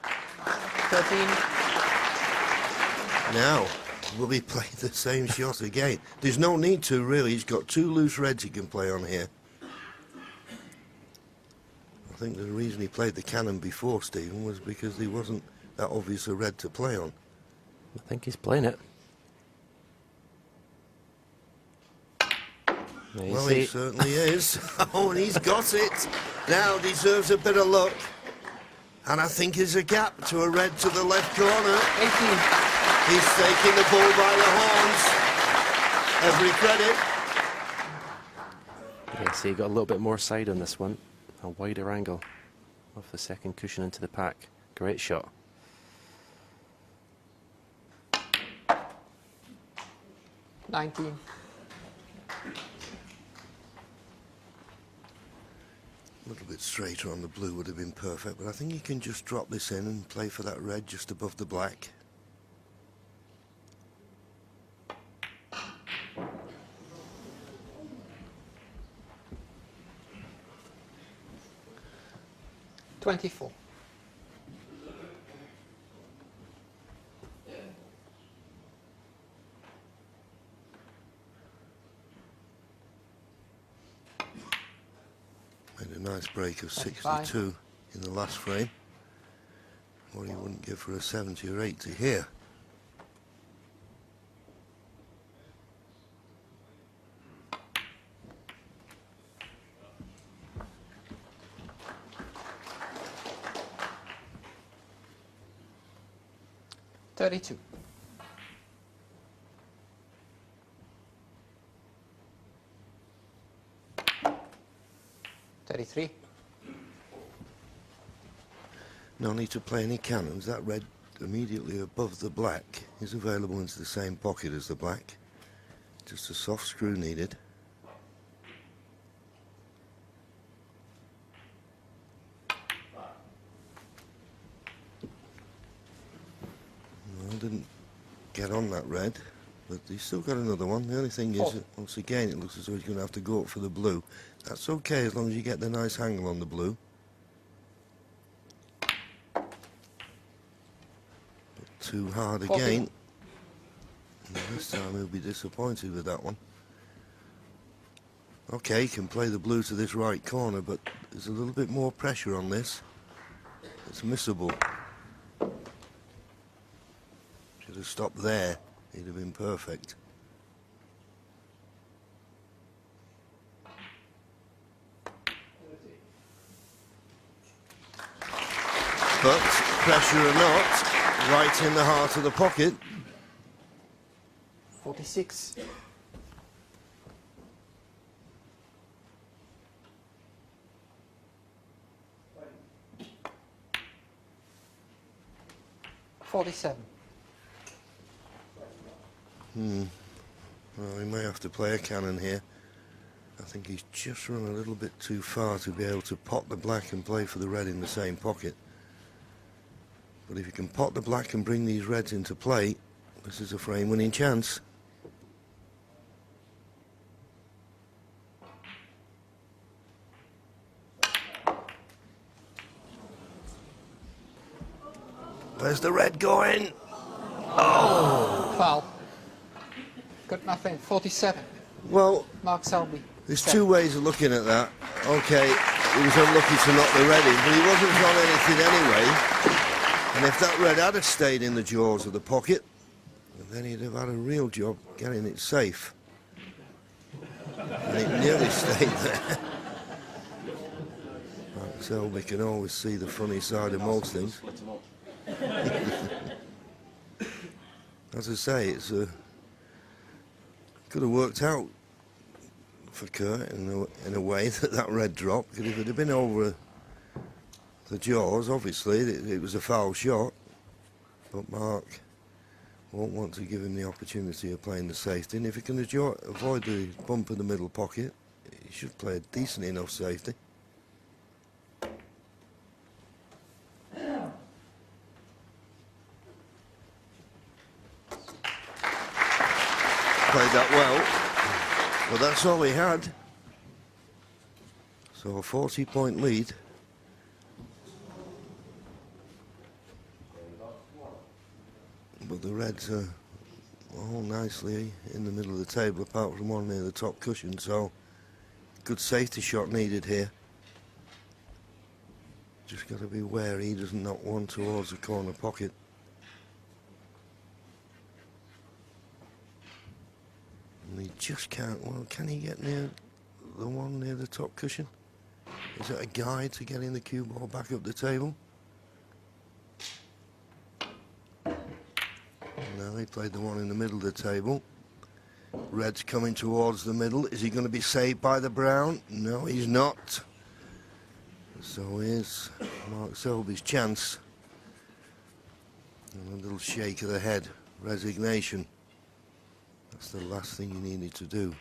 13. Now, will he play the same shot again? There's no need to, really. He's got 2 loose reds he can play on here. I think the reason he played the cannon before, Stephen, was because he wasn't that obvious a red to play on. I think he's playing it. There you Well, see. he certainly is. Oh, and he's got it. Now deserves a bit of luck. And I think there's a gap to a red to the left corner. 18. He's taking the bull by the horns. Every credit. Yeah, see, he got a little bit more side on this one. A wider angle off the second cushion into the pack. Great shot. $19. A little bit straighter on the blue would have been perfect, but I think you can just drop this in and play for that red just above the black. $24. Made a nice break of 25. 62 in the last frame. What he wouldn't give for a 70 or 80 here. $32. $33. No need to play any cannons. That red immediately above the black is available into the same pocket as the black. Just a soft screw needed. Well, didn't get on that red, but he's still got another one. The only thing is, that once again, it looks as though he's going to have to go up for the blue. That's okay as long as you get the nice angle on the blue. But too hard 14. again. And this time he'll be disappointed with that one. Okay, he can play the blue to this right corner, but there's a little bit more pressure on this. It's missable. Should have stopped there. He'd have been perfect. But, pressure or not, right in the heart of the pocket. 46. $47. Well, he may have to play a cannon here. I think he's just run a little bit too far to be able to pot the black and play for the red in the same pocket. But if you can pot the black and bring these reds into play, this is a frame-winning chance. Where's the red going? Foul. Kurt Maflin, 47. Well, Mark Selby. there's 7. 2 ways of looking at that. Okay, he was unlucky to knock the red in, but he wasn't on anything anyway. And if that red had stayed in the jaws of the pocket, then he'd have had a real job getting it safe. And it nearly stayed there. Mark Selby can always see the funny side of most things. As I say, it's could have worked out for Kurt in a way that red dropped. Because if it had been over the jaws, obviously it was a foul shot. But Mark won't want to give him the opportunity of playing the safety. And if he can avoid the bump in the middle pocket, he should play a decent enough safety. played that well, but that's all he had. So a 40-point lead. But the Reds are all nicely in the middle of the table, apart from one near the top cushion, so good safety shot needed here. Just got to be wary he doesn't knock one towards the corner pocket. And he just can't, well, can he get near the one near the top cushion? Is that a guide to getting the cue ball back up the table? No, he played the one in the middle of the table. Red's coming towards the middle. Is he going to be saved by the brown? No, he's not. So here's Mark Selby's chance. And a little shake of the head, resignation. That's the last thing you needed to do,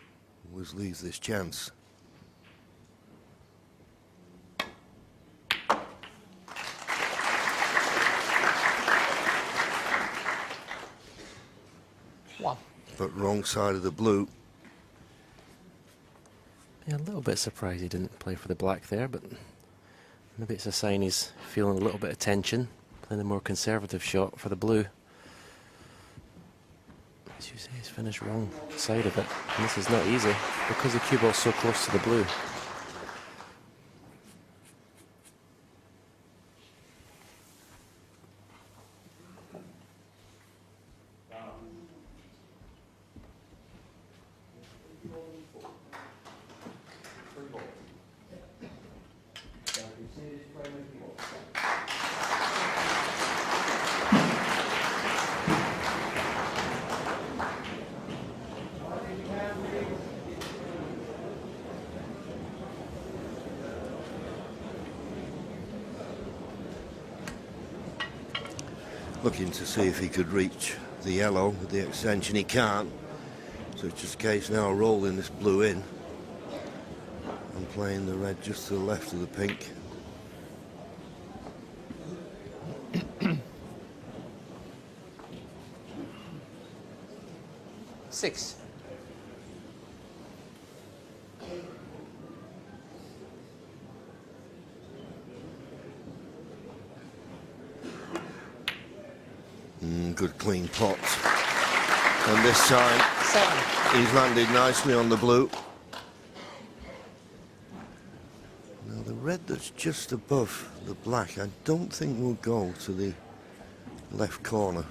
was lose this chance. One. But wrong side of the blue. Yeah, a little bit surprised he didn't play for the black there, but maybe it's a sign he's feeling a little bit of tension, playing a more conservative shot for the blue. As you say, he's finished wrong side of it, and this is not easy because the cue ball's so close to the blue. Looking to see if he could reach the yellow with the extension. He can't. So it's just a case now of rolling this blue in and playing the red just to the left of the pink. Six. Good clean pot. And this time Seven. he's landed nicely on the blue. Now the red that's just above the black I don't think will go to the left corner.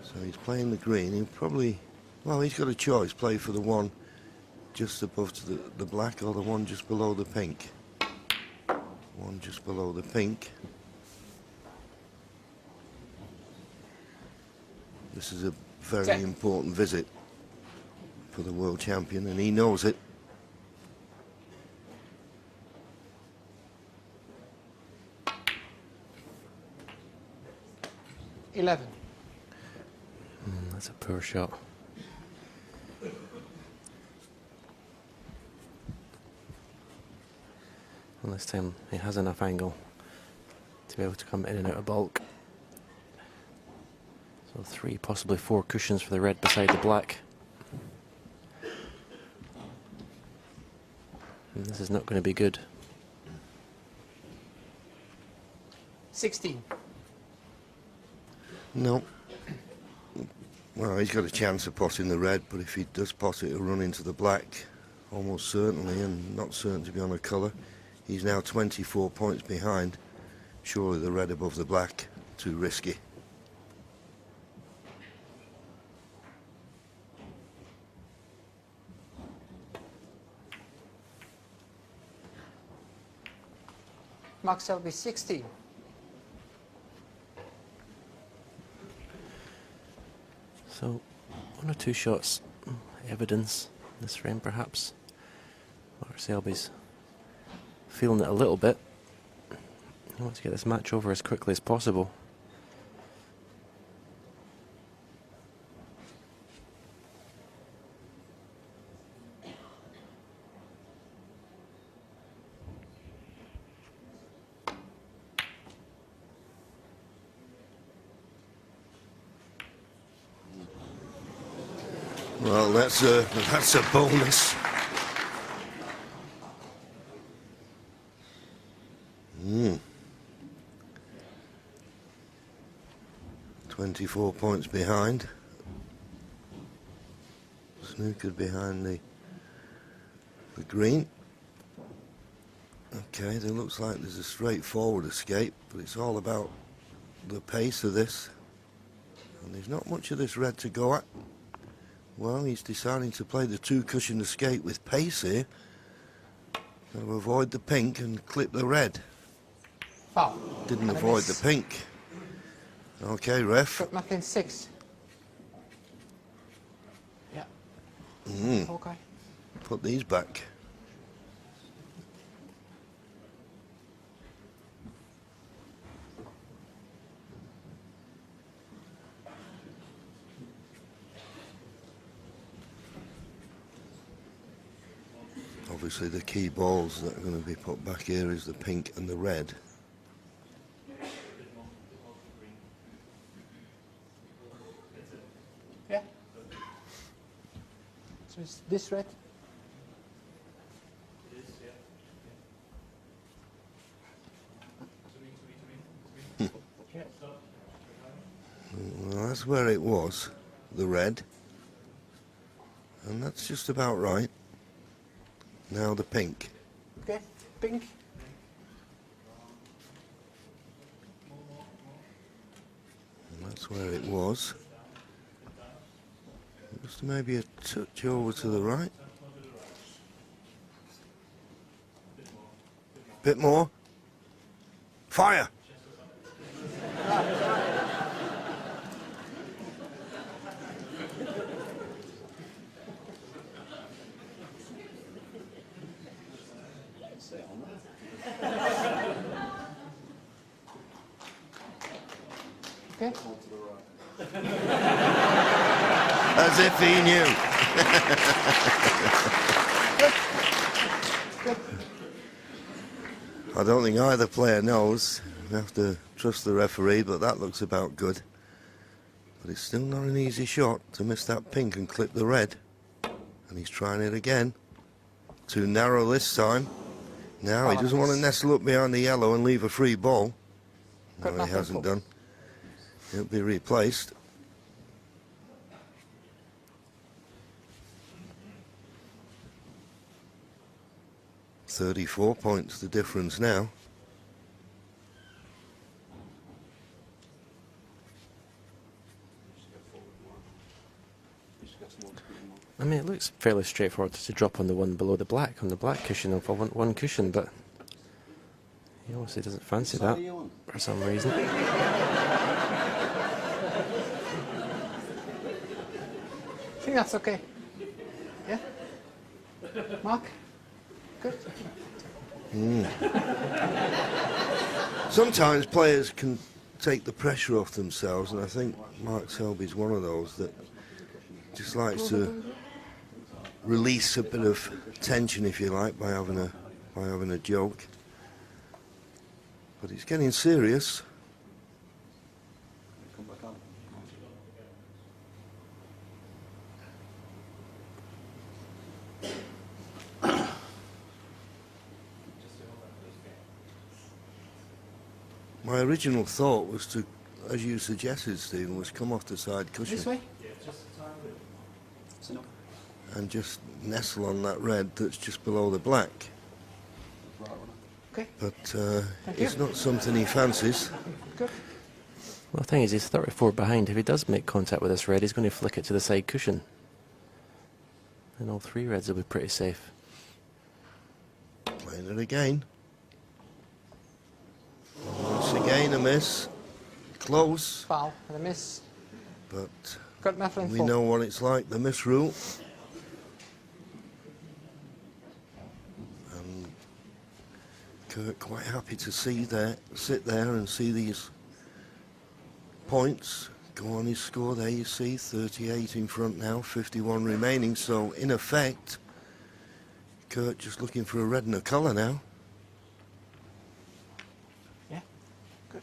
So he's playing the green. He'll probably, well, he's got a choice. Play for the one just above to the black or the one just below the pink. One just below the pink. This is a very 10. important visit for the world champion, and he knows it. $11. That's a poor shot. Well, this time he has enough angle to be able to come in and out of bulk. So 3, possibly 4 cushions for the red beside the black. And this is not going to be good. 16. No. Well, he's got a chance of potting the red, but if he does pot it, he'll run into the black, almost certainly, and not certain to be on a colour. He's now 24 points behind. Surely the red above the black, too risky. Mark Selby, 16. So 1 or 2 shots, evidence in this frame perhaps. Mark Selby's feeling it a little bit. He wants to get this match over as quickly as possible. Well, that's a bonus. 24 points behind. Snookered behind the green. Okay, there looks like there's a straightforward escape, but it's all about the pace of this. And there's not much of this red to go at. Well, he's deciding to play the two-cushion escape with pace here. Got to avoid the pink and clip the red. Foul. Didn't And a avoid the miss. pink. Okay, ref. Kurt Maflin 6. Yeah. Okay. Put these back. Obviously the key balls that are going to be put back here is the pink and the red. Yeah. So it's this red. Yeah. Well, that's where it was, the red. And that's just about right. Now the pink. Okay. Pink. And that's where it was. Just maybe a touch over to the right. Bit more. Fire! Okay. As if he knew. Good. I don't think either player knows. We have to trust the referee, but that looks about good. But it's still not an easy shot to miss that pink and clip the red. And he's trying it again. Too narrow this time. Now he doesn't want to nestle up behind the yellow and leave a free ball. Got No, he nothing hasn't for- done. He'll be replaced. "34 points the difference now. I mean, it looks fairly straightforward to drop on the one below the black, on the black cushion of one cushion, but he obviously doesn't fancy that for some reason. I think that's okay. Yeah? Mark? Good? Sometimes players can take the pressure off themselves, and I think Mark Selby's one of those that just likes to release a bit of tension, if you like, by having a joke. But it's getting serious. My original thought was to, as you suggested, Stephen, was come off the side cushion This way? and just nestle on that red that's just below the black. Okay. But Thank it's you. not something he fancies. Good. Well, the thing is, he's 34 behind. If he does make contact with this red, he's going to flick it to the side cushion. And all three reds will be pretty safe. Playing it again. Once again a miss. Close, Foul and a miss. but Kurt Maflin we 4. know what it's like, the miss rule. And Kurt quite happy to sit there and see these points go on his score. There you see, 38 in front now, 51 remaining. So in effect, Kurt just looking for a red and a colour now. Yeah. Good.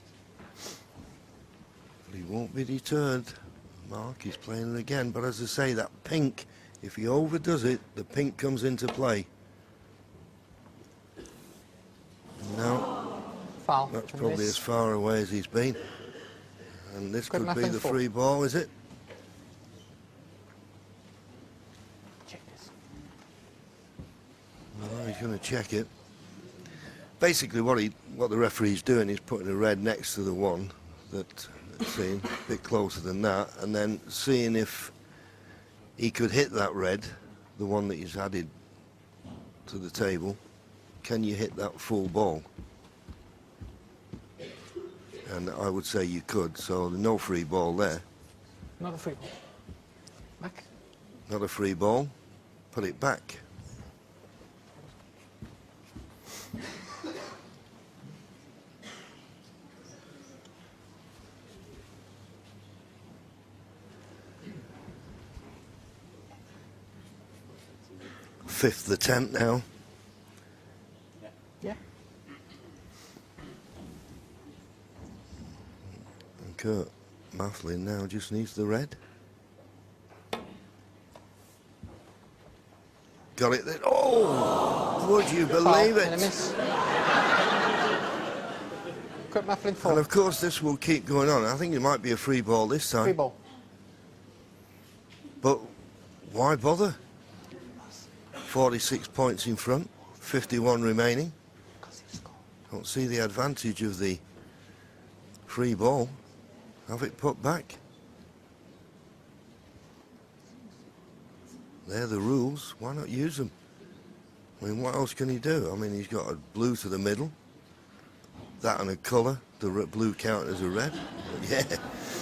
But he won't be deterred. Mark is playing it again, but as I say, that pink, if he overdoes it, the pink comes into play. No, Foul. that's And probably miss. as far away as he's been. And this Kurt could be Maflin, the 4. free ball, is it? Check this. Well, he's going to check it. Basically, what the referee's doing is putting a red next to the one that, let's see, a bit closer than that, and then seeing if he could hit that red, the one that he's added to the table. Can you hit that full ball? And I would say you could, so no free ball there. Not a free ball. Back. Not a free ball. Put it back. Fifth attempt now. Yeah. And Kurt Maflin now just needs the red. Got it then. Oh! Would you believe Foul. And a it? miss. Kurt Maflin, 4. And of course this will keep going on. I think it might be a free ball this time. Free ball. But why bother? 46 points in front, 51 remaining. Don't see the advantage of the free ball. Have it put back. They're the rules. Why not use them? I mean, what else can he do? I mean, he's got a blue to the middle. That and a colour. The blue count as a red. Yeah,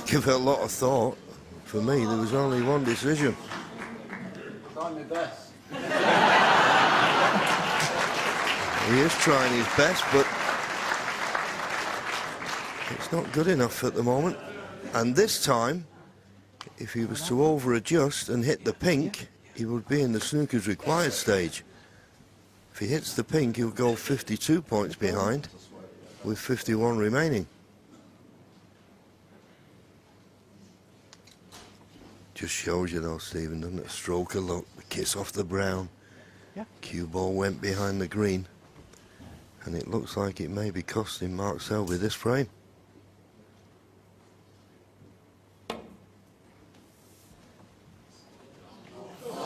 give it a lot of thought. For me, there was only one decision. Trying my best. He is trying his best, but it's not good enough at the moment. And this time, if he was to over-adjust and hit the pink, he would be in the snooker's required stage. If he hits the pink, he'll go 52 points behind, with 51 remaining. Just shows you though, Stephen, doesn't it? Stroke of luck, the kiss off the brown. Yeah. Cue ball went behind the green. And it looks like it may be costing Mark Selby this frame.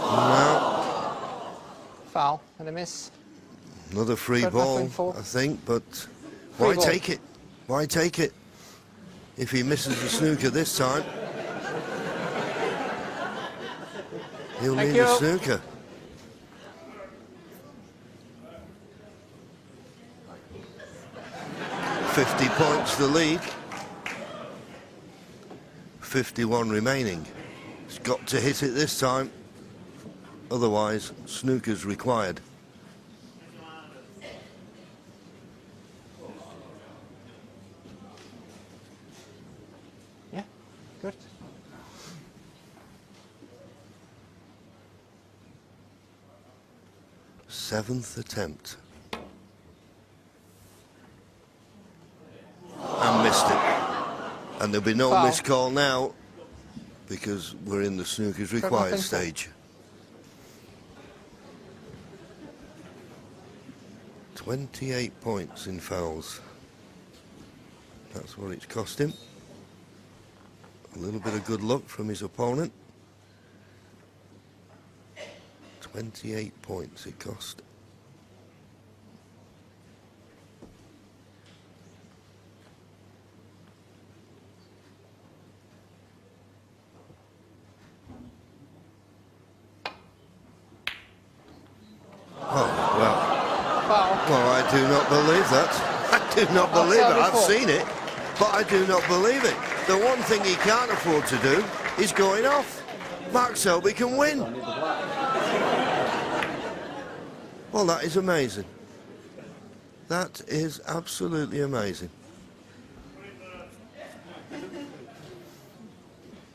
No, Foul. And a miss. another free Kurt ball, Maflin, 4. I think, but why ball. take it? Why take it? If he misses the snooker this time, he'll Thank need you. a snooker. $50 points the lead. 51 remaining. He's got to hit it this time. Otherwise, snooker's required. Yeah. Good. Seventh attempt. And missed it. And there'll be no Foul. missed call now because we're in the snooker's required Maflin, 4. stage. 28 points in fouls. That's what it's cost him. A little bit of good luck from his opponent. 28 points it cost. Oh, well. Foul. Well, I do not believe that. I do not believe it. I've seen it, but I do not believe it. The one thing he can't afford to do is going off. Mark Selby can win. Well, that is amazing. That is absolutely amazing.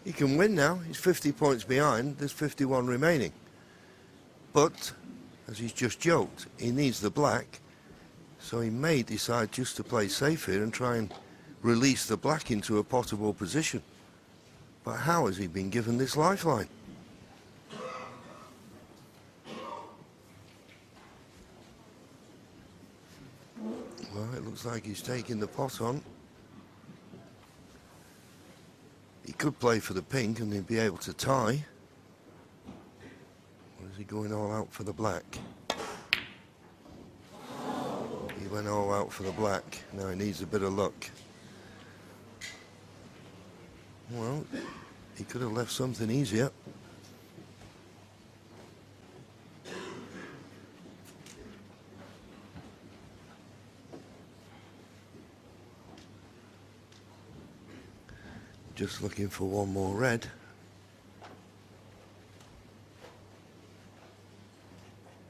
He can win now. He's 50 points behind. There's 51 remaining. But, as he's just joked, he needs the black. So he may decide just to play safe here and try and release the black into a potable position. But how has he been given this lifeline? Well, it looks like he's taking the pot on. He could play for the pink and he'd be able to tie. Or is he going all out for the black? He went all out for the black. Now he needs a bit of luck. Well, he could have left something easier. Just looking for one more red.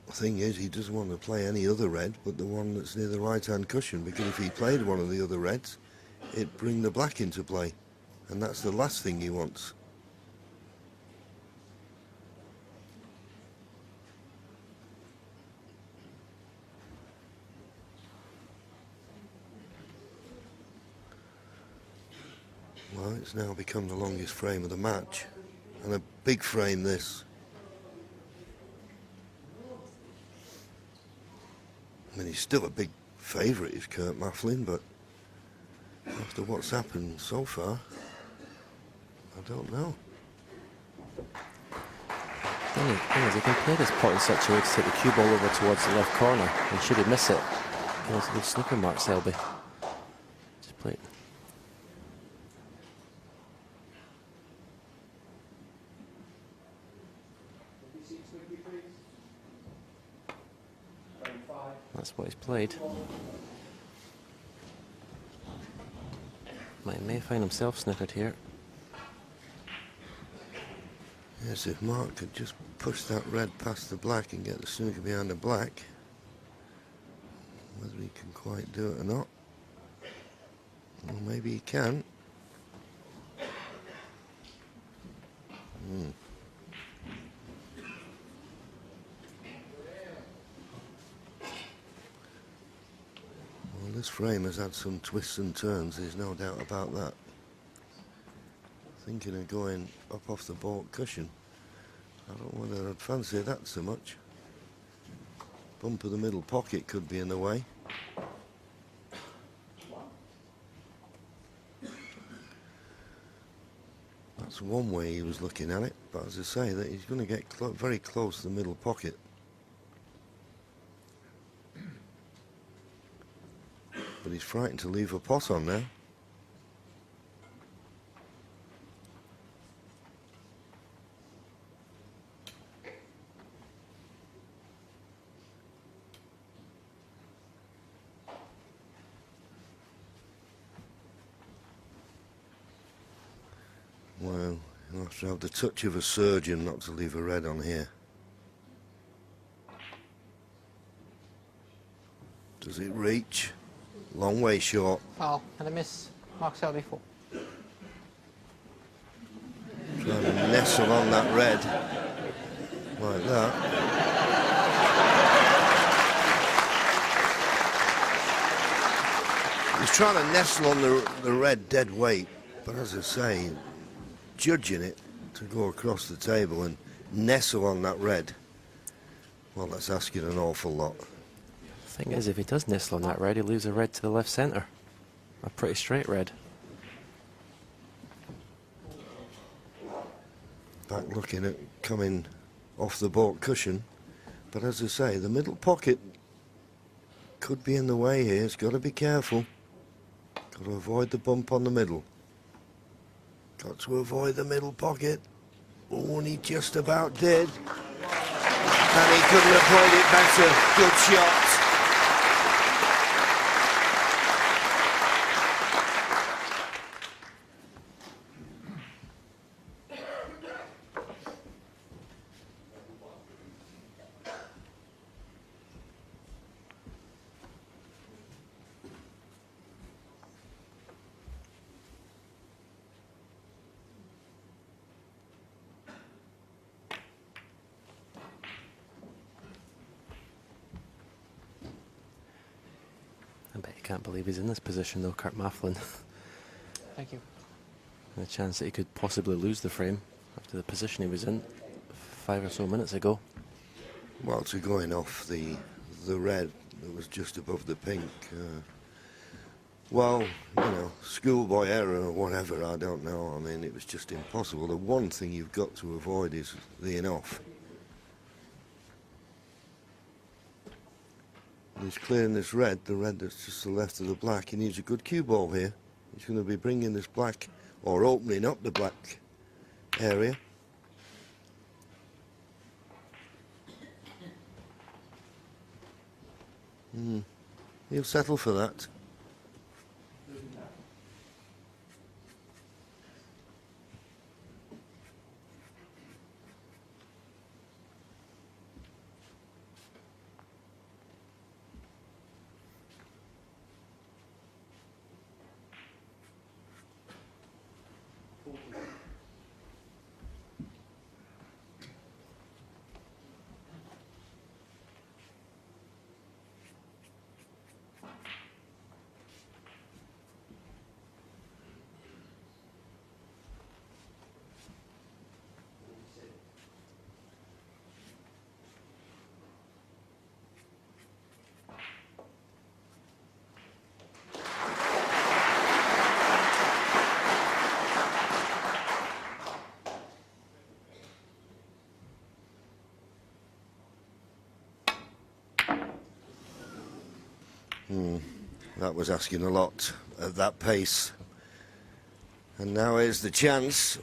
The thing is, he doesn't want to play any other red but the one that's near the right-hand cushion, because if he played one of the other reds, it'd bring the black into play, and that's the last thing he wants. Well, it's now become the longest frame of the match, and a big frame this. I mean, he's still a big favourite, is Kurt Maflin, but after what's happened so far, I don't know. Thing is, he can play this pot in such a way to take the cue ball over towards the left corner, and should he miss it, he was a good snooker Mark Selby. Just play it. That's what he's played. May find himself snookered here. Yes, if Mark could just push that red past the black and get the snooker behind the black, whether he can quite do it or not. Well, maybe he can. Well, this frame has had some twists and turns, there's no doubt about that. Thinking of going up off the baulk cushion. I don't know whether I'd fancy that so much. Bump of the middle pocket could be in the way. That's one way he was looking at it, but as I say, that he's going to get very close to the middle pocket. But he's frightened to leave a pot on now. Well, you'll have to have the touch of a surgeon not to leave a red on here. Does it reach? Long way short. Foul and a miss. Mark Selby 4. Trying to nestle on that red. Like that. He's trying to nestle on the red dead weight, but as I say, judging it to go across the table and nestle on that red, well, that's asking an awful lot. Thing is, if he does nestle on that red, he leaves a red to the left centre. A pretty straight red. Back looking at coming off the baulk cushion, but as I say, the middle pocket could be in the way here. It's got to be careful. Got to avoid the bump on the middle. Got to avoid the middle pocket. Oh, and he just about did. And he couldn't have played it better. Good shot. I bet you can't believe he's in this position though, Kurt Maflin. Thank you. And a chance that he could possibly lose the frame after the position he was in 5 or so minutes ago. Well, to going off the red that was just above the pink, well, you know, schoolboy error or whatever, I don't know. I mean, it was just impossible. The one thing you've got to avoid is laying off. He's clearing this red, the red that's just to the left of the black. He needs a good cue ball here. He's going to be bringing this black, or opening up the black area. He'll settle for that. That was asking a lot at that pace. And now here's the chance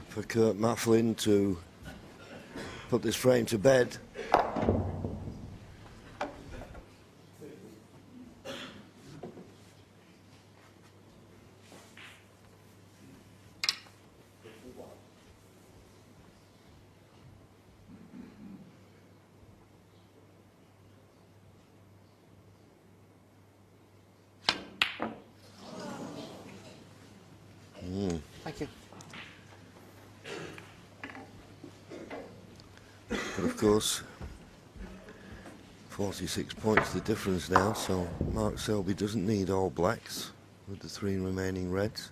for Kurt Maflin to put this frame to bed. Thank you. But of course, 46 points the difference now, so Mark Selby doesn't need all blacks with the 3 remaining reds.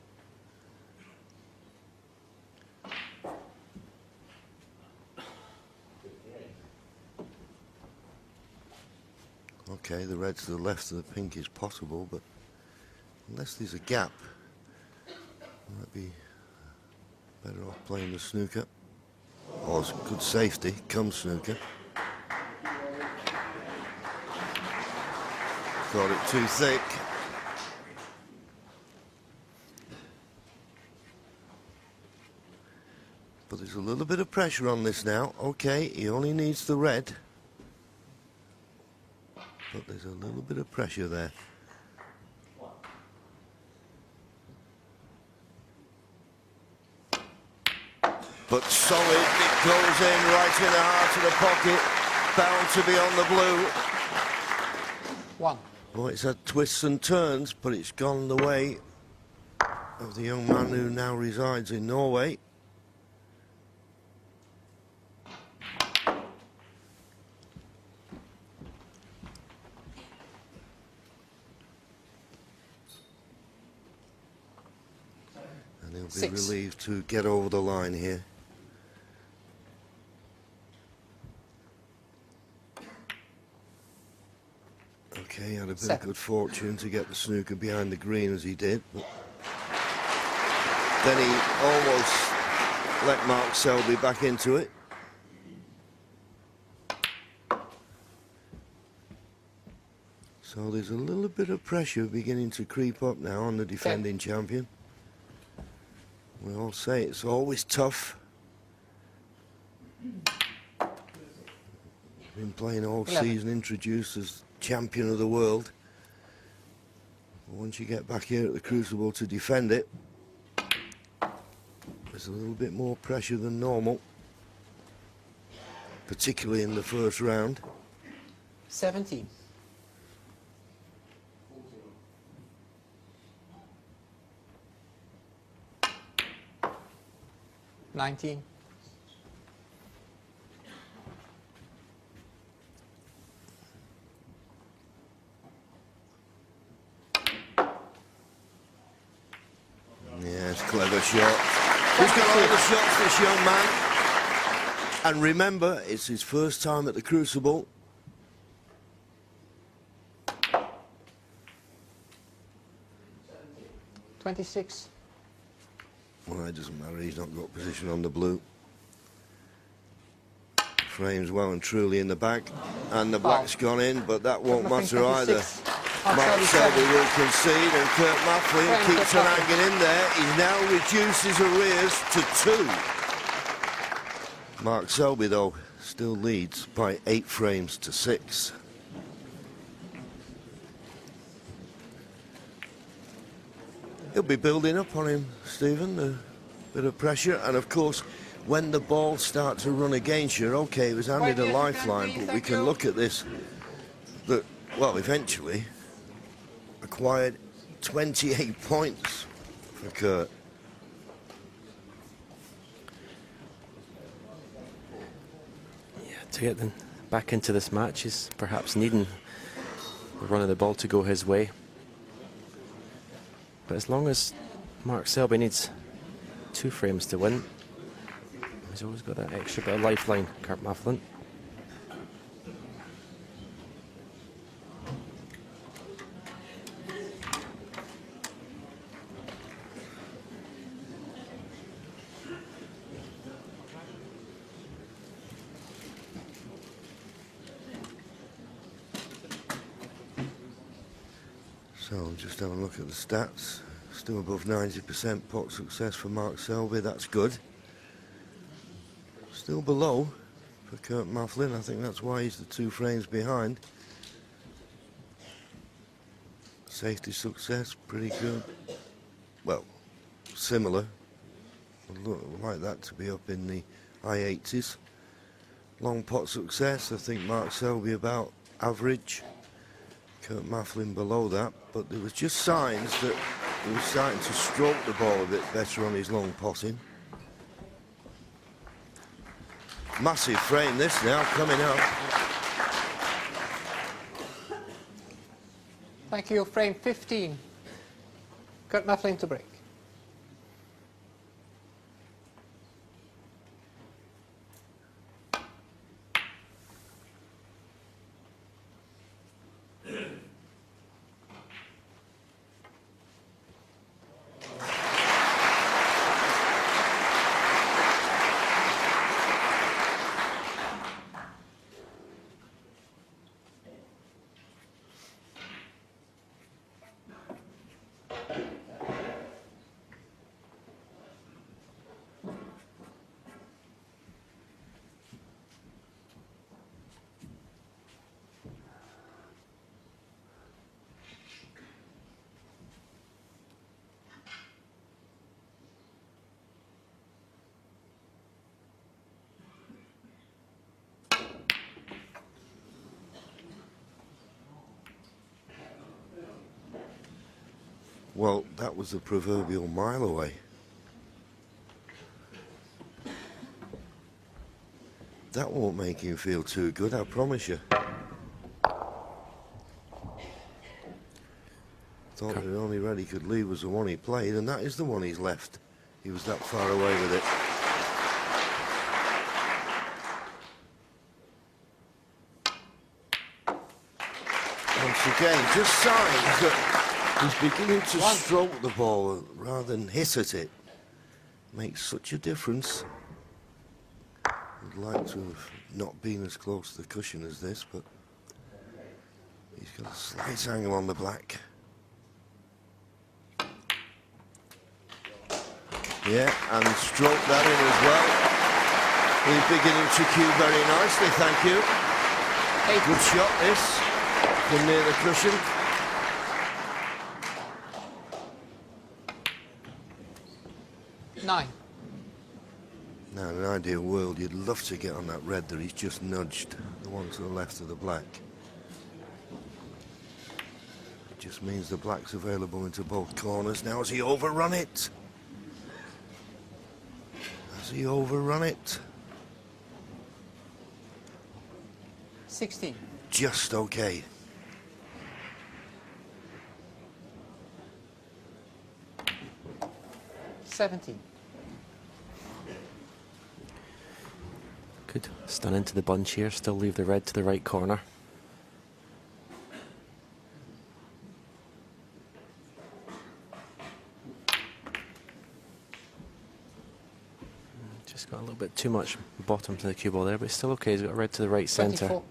Okay, the red to the left of the pink is possible, but unless there's a gap, might be better off playing the snooker. Or it's good safety, come snooker. Got it too thick. But there's a little bit of pressure on this now. Okay, he only needs the red. But there's a little bit of pressure there. But solid, it goes in right in the heart of the pocket, bound to be on the blue. 1. Well, it's had twists and turns, but it's gone the way of the young man who now resides in Norway. And he'll be 6. relieved to get over the line here. Okay, he had a bit 7. of good fortune to get the snooker behind the green as he did, but then he almost let Mark Selby back into it. So there's a little bit of pressure beginning to creep up now on the defending champion. We all say it's always tough. Been playing all 11. season, introduced as champion of the world. But once you get back here at the Crucible to defend it, there's a little bit more pressure than normal, particularly in the first round. 17. 19. Yeah, it's clever shot. He's got all the shots, this young man. And remember, it's his first time at the Crucible. $26. Well, it doesn't matter, he's not got position on the blue. Frames well and truly in the back, and the black's gone in, but that won't matter either. Mark Selby will concede, and Kurt Maflin keeps on hanging in there. He now reduces arrears to 2. Mark Selby, though, still leads by 8 frames to 6. He'll be building up on him, Stephen, a bit of pressure, and of course, when the balls start to run against you, okay, it was handed a lifeline, but we can look at this, that, well, eventually acquired 28 points for Kurt. Yeah, to get them back into this match is perhaps needing the run of the ball to go his way. But as long as Mark Selby needs 2 frames to win, he's always got that extra bit of lifeline, Kurt Maflin. So just have a look at the stats. Still above 90% pot success for Mark Selby, that's good. Still below for Kurt Maflin, I think that's why he's the 2 frames behind. Safety success, pretty good. Well, similar. I'd like that to be up in the high 80s. Long pot success, I think Mark Selby about average. Kurt Maflin below that, but there was just signs that he was starting to stroke the ball a bit better on his long potting. Massive frame this now, coming up. Thank you. Frame 15. Kurt Maflin to break. Well, that was the proverbial mile away. That won't make him feel too good, I promise you. Thought the only red he could leave was the one he played, and that is the one he's left. He was that far away with it. Once again, just signs that he's beginning to stroke the ball rather than hit at it. Makes such a difference. I'd like to have not been as close to the cushion as this, but he's got a slight angle on the black. Yeah, and stroke that in as well. He's beginning to cue very nicely, thank you. Good shot this, from near the cushion. Nine. Now, in an ideal world, you'd love to get on that red that he's just nudged, the one to the left of the black. It just means the black's available into both corners. Now, has he overrun it? Has he overrun it? 16. Just okay. 17. Could stun into the bunch here, still leave the red to the right corner. Just got a little bit too much bottom to the cue ball there, but it's still okay. He's got red to the right centre. 24.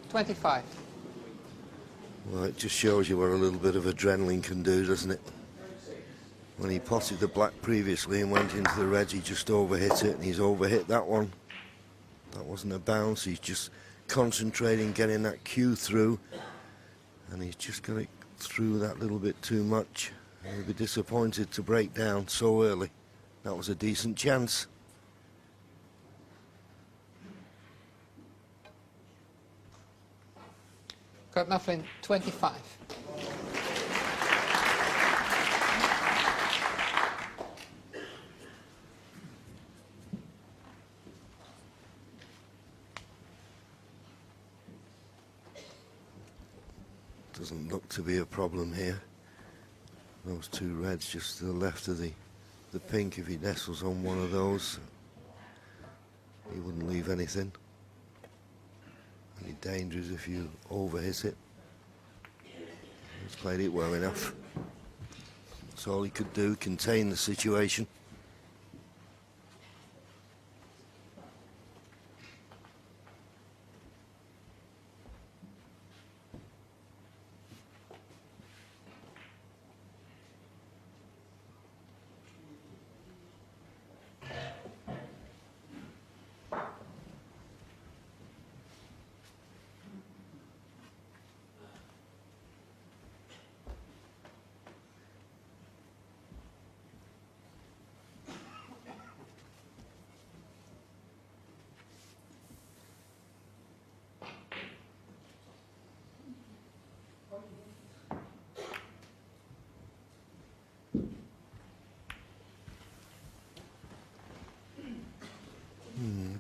$25. Well, it just shows you what a little bit of adrenaline can do, doesn't it? When he potted the black previously and went into the reds, he just overhit it, and he's overhit that one. That wasn't a bounce. He's just concentrating, getting that cue through, and he's just got it through that little bit too much. He'll be disappointed to break down so early. That was a decent chance. Kurt Maflin, 25. Doesn't look to be a problem here. Those two reds just to the left of the pink. If he nestles on one of those, he wouldn't leave anything. Any dangers if you overhit it. He's played it well enough. That's all he could do, contain the situation.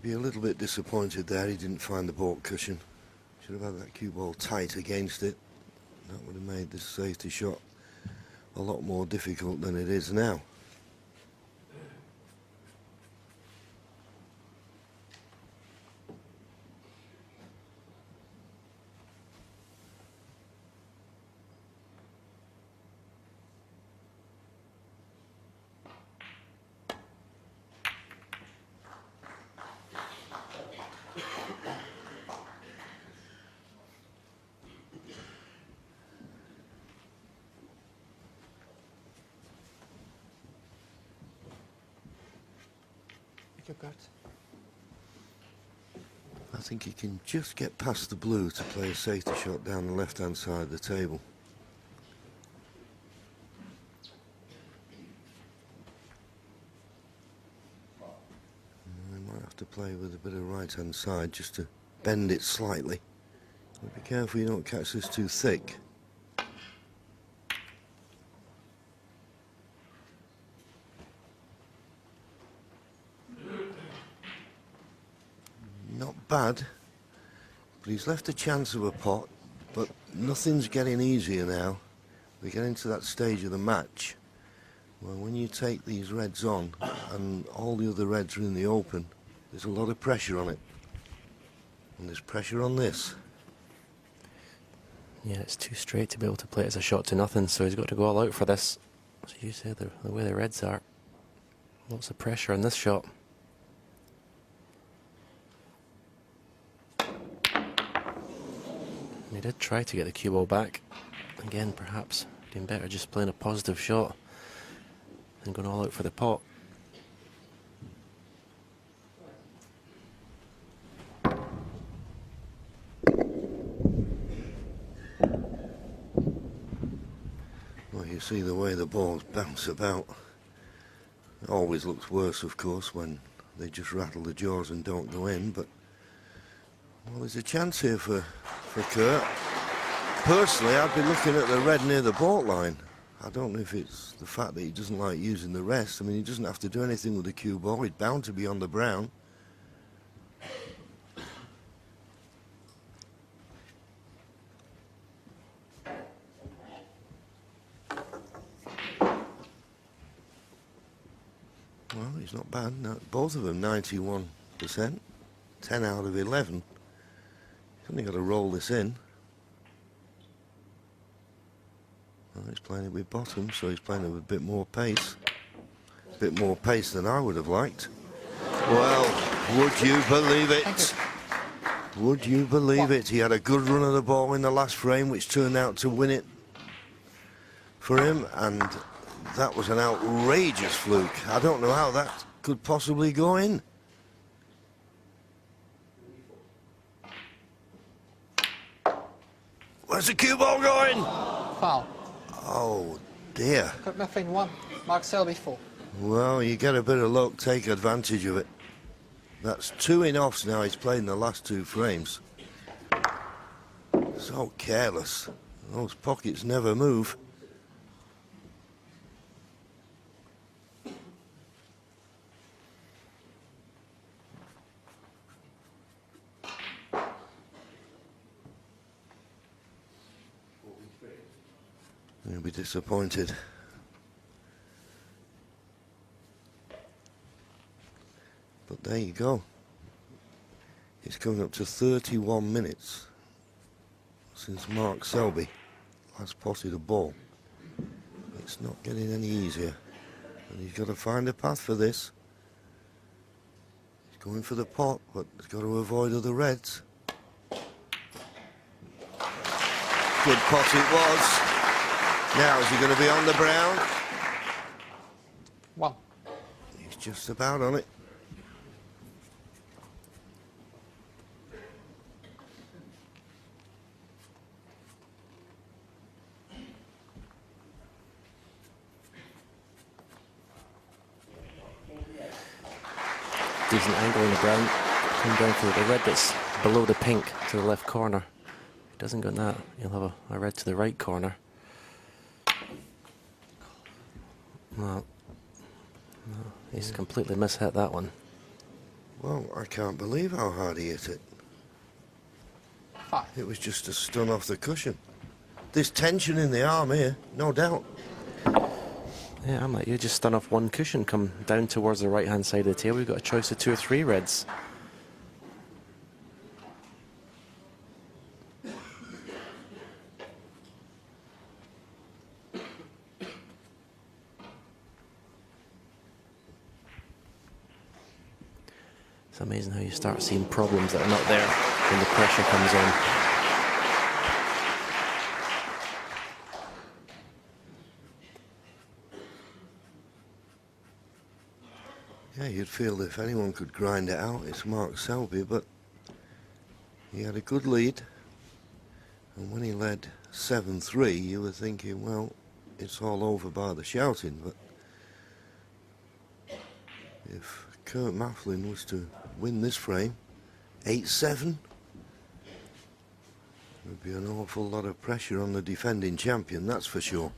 Be a little bit disappointed there. He didn't find the baulk cushion. Should have had that cue ball tight against it. That would have made this safety shot a lot more difficult than it is now. I think he can just get past the blue to play a safety shot down the left-hand side of the table. He might have to play with a bit of right-hand side just to bend it slightly. But be careful you don't catch this too thick. Not bad, but he's left a chance of a pot, but nothing's getting easier now. We're getting to that stage of the match where when you take these reds on and all the other reds are in the open, there's a lot of pressure on it. And there's pressure on this. Yeah, it's too straight to be able to play it as a shot to nothing, so he's got to go all out for this. As you say, the way the reds are, lots of pressure on this shot. He did try to get the cue ball back. Again, perhaps doing better just playing a positive shot than going all out for the pot. Well, you see the way the balls bounce about. It always looks worse, of course, when they just rattle the jaws and don't go in, but well, there's a chance here for Kurt. Personally, I'd be looking at the red near the baulk line. I don't know if it's the fact that he doesn't like using the rest. I mean, he doesn't have to do anything with the cue ball. He's bound to be on the brown. He's not bad. No, both of them 91%. 10 out of 11. He's only got to roll this in. Well, he's playing it with bottom, so he's playing it with a bit more pace. A bit more pace than I would have liked. Well, would you believe it? Would you believe it? He had a good run of the ball in the last frame, which turned out to win it for him, and that was an outrageous fluke. I don't know how that could possibly go in. Where's the cue ball going? Foul. Oh, dear. Kurt Maflin 1, Mark Selby 4. Well, you get a bit of luck, take advantage of it. That's 2 in offs now. He's played in the last 2 frames. So careless. Those pockets never move. You'll be disappointed. But there you go. It's coming up to 31 minutes since Mark Selby last potted a ball. It's not getting any easier. And he's got to find a path for this. He's going for the pot, but he's got to avoid other reds. Good pot it was. Now, is he going to be on the brown? 1. He's just about on it. Decent angle in the brown. Come down for the red that's below the pink to the left corner. If he doesn't go in that, you'll have a red to the right corner. No, he's completely mishit that one. Well, I can't believe how hard he hit it. 5. It was just a stun off the cushion. There's tension in the arm here, no doubt. Yeah, I'm like, you just stun off one cushion, come down towards the right-hand side of the table. We've got a choice of 2 or 3 reds. It's amazing how you start seeing problems that are not there when the pressure comes on. Yeah, you'd feel if anyone could grind it out, it's Mark Selby, but he had a good lead. And when he led 7-3, you were thinking, well, it's all over by the shouting. But if Kurt Maflin was to win this frame, 8-7, there'd be an awful lot of pressure on the defending champion, that's for sure.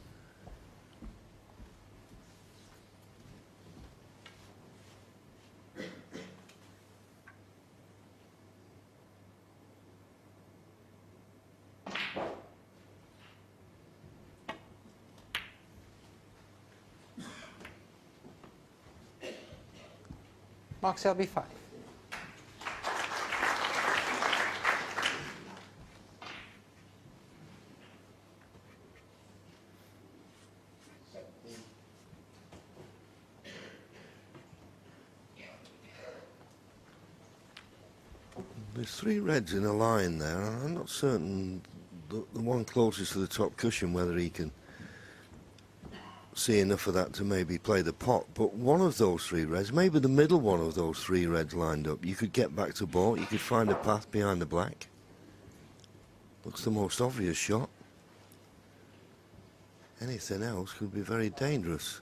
Mark Selby 5. There's 3 reds in a line there, and I'm not certain the one closest to the top cushion whether he can see enough of that to maybe play the pot, but one of those 3 reds, maybe the middle one of those 3 reds lined up, you could get back to ball, you could find a path behind the black. Looks the most obvious shot. Anything else could be very dangerous.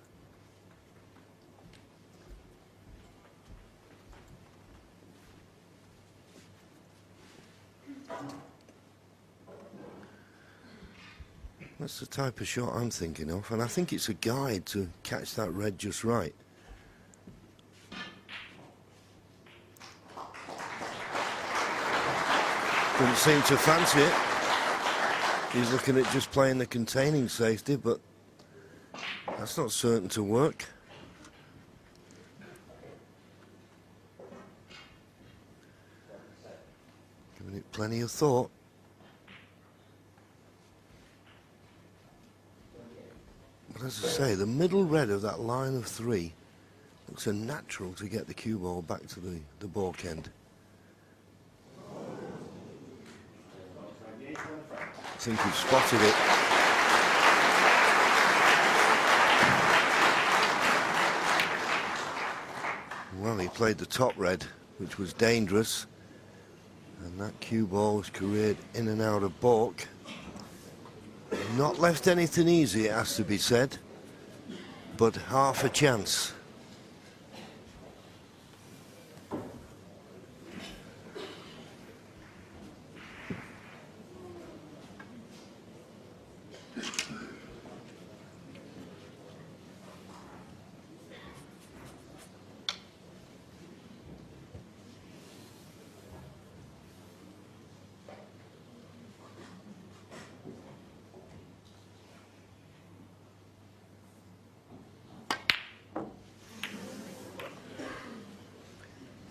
That's the type of shot I'm thinking of, and I think it's a guide to catch that red just right. Doesn't seem to fancy it. He's looking at just playing the containing safety, but that's not certain to work. plenty of thought. But as I say, the middle red of that line of 3 looks a natural to get the cue ball back to the balk end. I think he spotted it. Well, he played the top red, which was dangerous, and that cue ball was careered in and out of balk. Not left anything easy, it has to be said, but half a chance.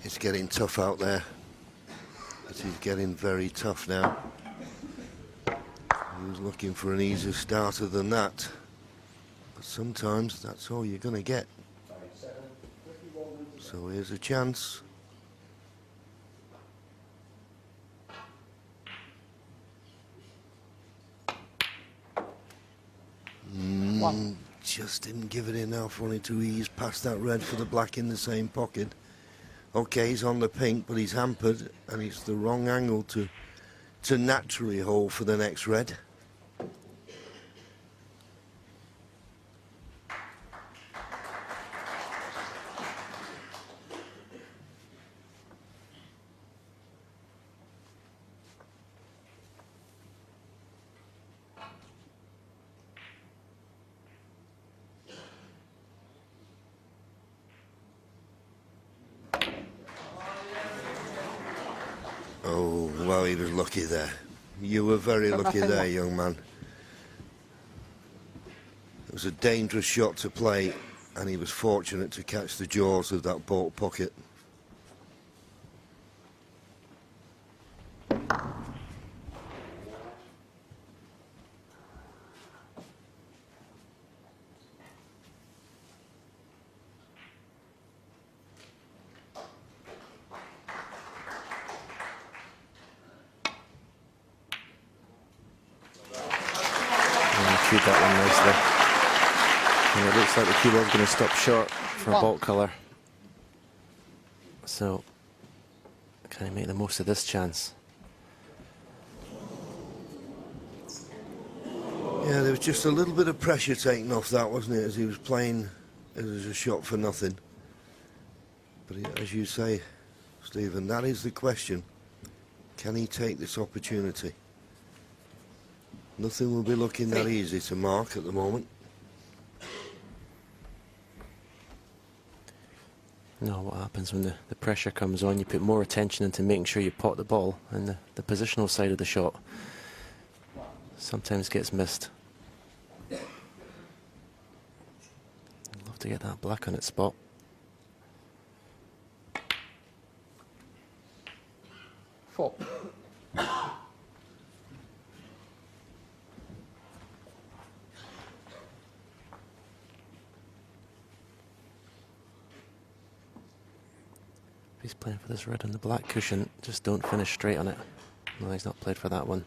It's getting tough out there. It is getting very tough now. He was looking for an easier starter than that. But sometimes that's all you're going to get. So here's a chance. Just didn't give it enough. Wanted to ease past that red for the black in the same pocket. Okay, he's on the pink, but he's hampered, and it's the wrong angle to naturally hold for the next red. Oh, well, he was lucky there. You were very lucky there, young man. It was a dangerous shot to play, and he was fortunate to catch the jaws of that balk pocket. Cued that one nicely. And it looks like the cue ball's going to stop short for balk colour. So, can he make the most of this chance? Yeah, there was just a little bit of pressure taken off that, wasn't it, as he was playing as a shot for nothing. But as you say, Stephen, that is the question. Can he take this opportunity? Nothing will be looking that easy to mark at the moment. No, what happens when the pressure comes on, you put more attention into making sure you pot the ball, and the positional side of the shot sometimes gets missed. I'd love to get that black on its spot. Four. He's playing for this red and the black cushion. Just don't finish straight on it. No, he's not played for that one.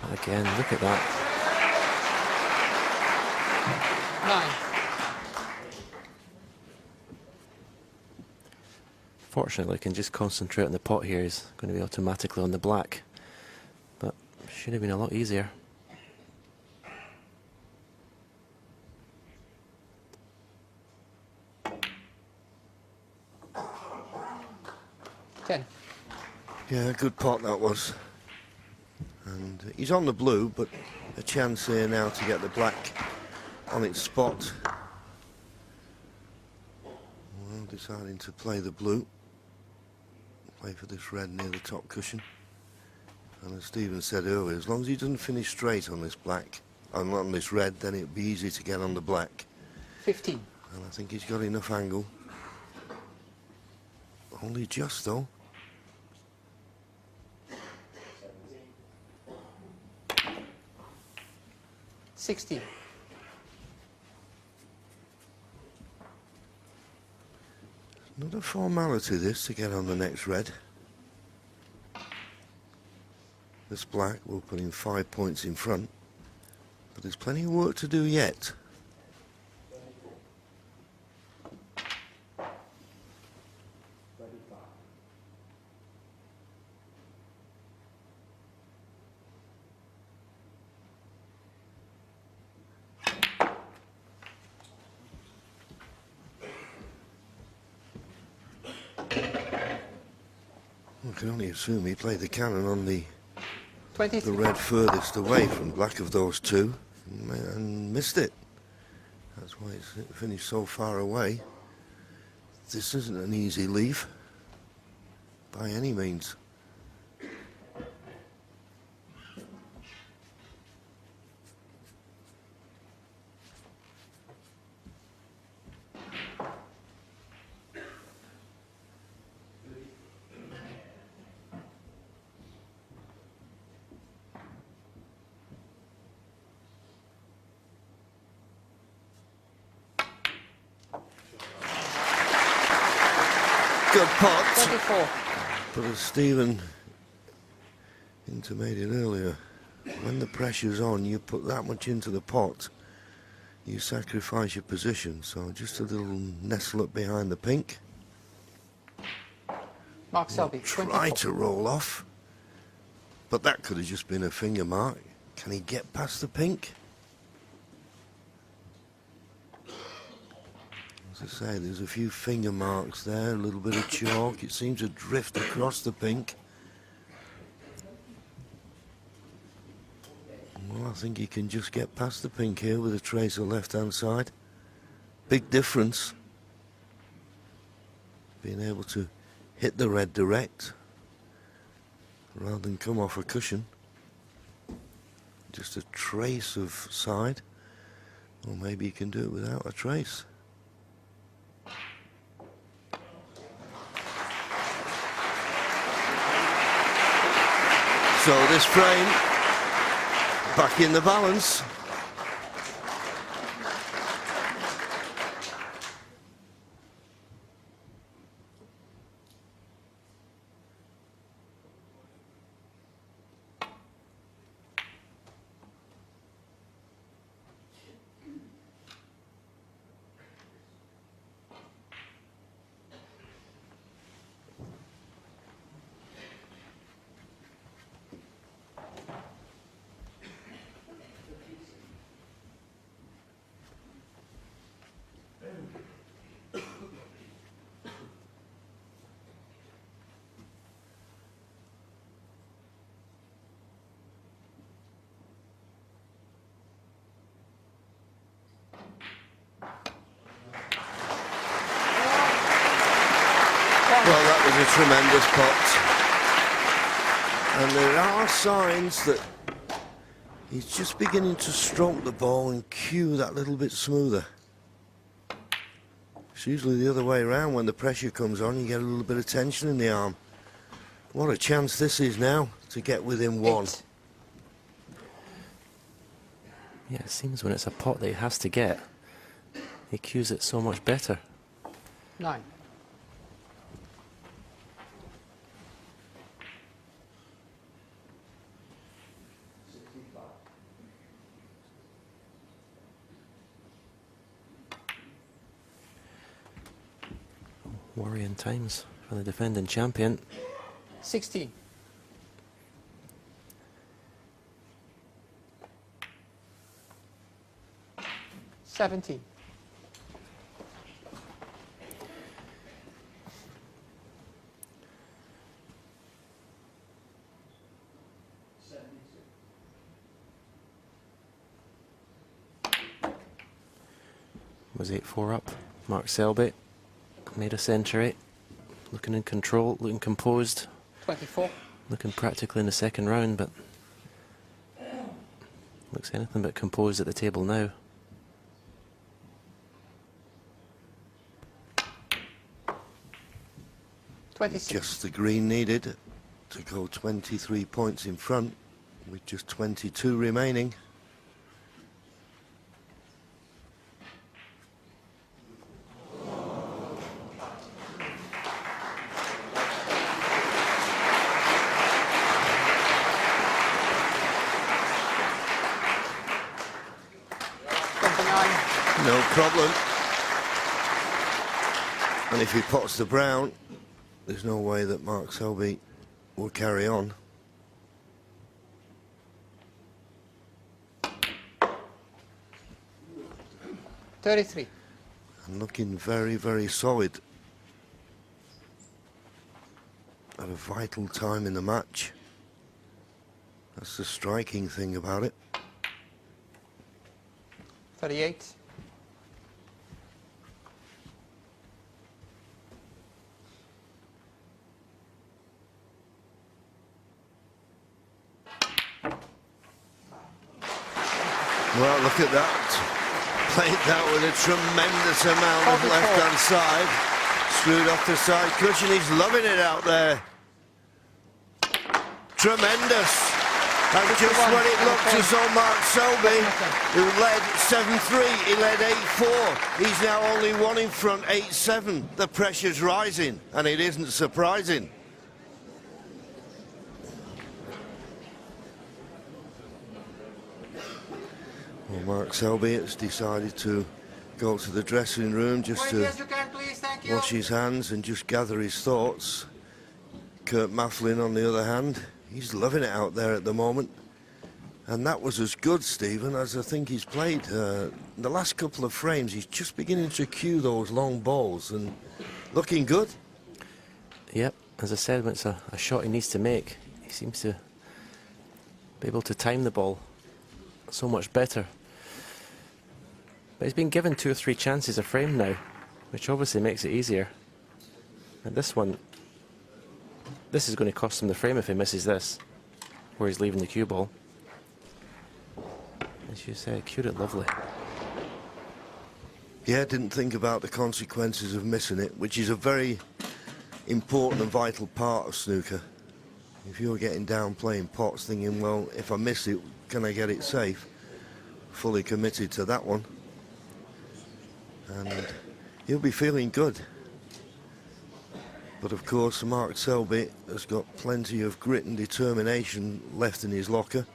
And again, look at that. 9. Fortunately, can just concentrate on the pot here. He's going to be automatically on the black. But should have been a lot easier. Yeah, good pot that was. And he's on the blue, but a chance here now to get the black on its spot. Well, deciding to play the blue. Play for this red near the top cushion. And as Stephen said earlier, as long as he doesn't finish straight on this black, on this red, then it'll be easy to get on the black. 15. And I think he's got enough angle. Only just, though. 16. Not a formality this to get on the next red. This black will put him 5 points in front, but there's plenty of work to do yet. I can only assume he played the cannon on the 23. red furthest away from black of those two and missed it. That's why it's finished so far away. This isn't an easy leave by any means. Good pot. 24. But as Stephen intimated earlier, when the pressure's on, you put that much into the pot, you sacrifice your position. So just a little nestle up behind the pink. Mark Selby, Try 24. to roll off. But that could have just been a finger mark. Can he get past the pink? As I say, there's a few finger marks there, a little bit of chalk. It seems to drift across the pink. Well, I think he can just get past the pink here with a trace of left-hand side. Big difference. Being able to hit the red direct rather than come off a cushion. Just a trace of side. Or maybe he can do it without a trace. So this frame back in the balance. Well, that was a tremendous pot. And there are signs that he's just beginning to stroke the ball and cue that little bit smoother. It's usually the other way around. When the pressure comes on, you get a little bit of tension in the arm. What a chance this is now to get within one. 8. Yeah, it seems when it's a pot that he has to get, he cues it so much better. 9. Worrying times for the defending champion. 16. $17. Was 8-4 up. Mark Selby made a century. Looking in control, looking composed. 24. Looking practically in the second round, but looks anything but composed at the table now. Just the green needed to go 23 points in front with just 22 remaining. No problem. And if he pots the brown, there's no way that Mark Selby will carry on. $33. And looking very, very solid at a vital time in the match. That's the striking thing about it. 38. Well, look at that. Played that with a tremendous amount of 44. left-hand side. Screwed off the side cushion. He's loving it out there. Tremendous. And just when it looked as though Mark Selby, who led 7-3, he led 8-4. He's now only one in front, 8-7. The pressure's rising, and it isn't surprising. Well, Mark Selby has decided to go to the dressing room just to wash his hands and just gather his thoughts. Kurt Maflin, on the other hand, he's loving it out there at the moment. And that was as good, Stephen, as I think he's played. The last couple of frames, he's just beginning to cue those long balls and looking good. Yep, as I said, when it's a shot he needs to make, he seems to be able to time the ball so much better. But he's been given 2 or 3 chances a frame now, which obviously makes it easier. And this one, this is going to cost him the frame if he misses this, where he's leaving the cue ball. As you say, cued it lovely. Yeah, didn't think about the consequences of missing it, which is a very important and vital part of snooker. If you're getting down playing pots thinking, well, if I miss it, can I get it safe? Fully committed to that one. And he'll be feeling good. But of course, Mark Selby has got plenty of grit and determination left in his locker.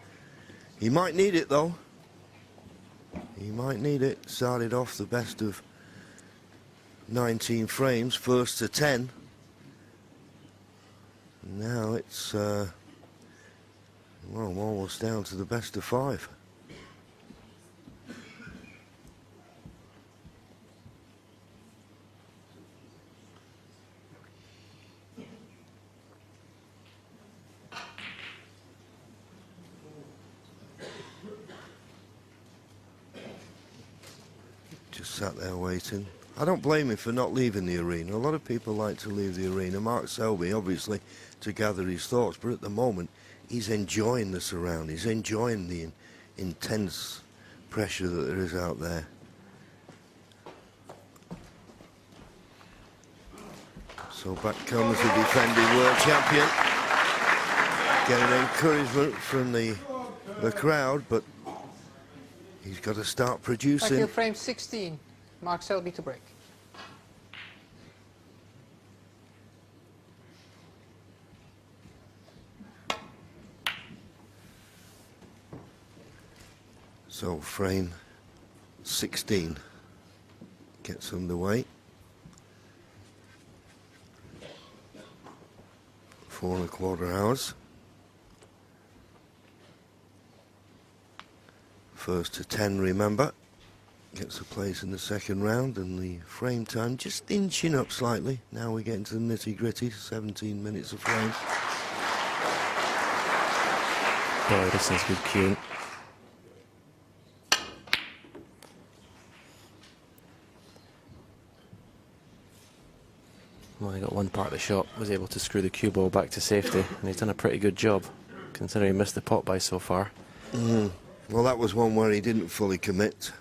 He might need it, though. He might need it. Started off the best of 19 frames, first to 10. Now it's, well, almost down to the best of 5. Just sat there waiting. I don't blame him for not leaving the arena. A lot of people like to leave the arena. Mark Selby, obviously, to gather his thoughts, but at the moment, he's enjoying the surround. He's enjoying the intense pressure that there is out there. So back comes the defending world champion. Getting encouragement from the crowd, but he's got to start producing. Thank you, frame 16. Mark Selby to break. So frame 16 gets underway. 4 1/4 hours. First to 10, remember. Gets a place in the second round, and the frame time just inching up slightly. Now we get into the nitty-gritty, 17 minutes of frame. Oh, this is good cueing. Well, he got one part of the shot, was able to screw the cue ball back to safety, and he's done a pretty good job, considering he missed the pot by so far. Well, that was one where he didn't fully commit.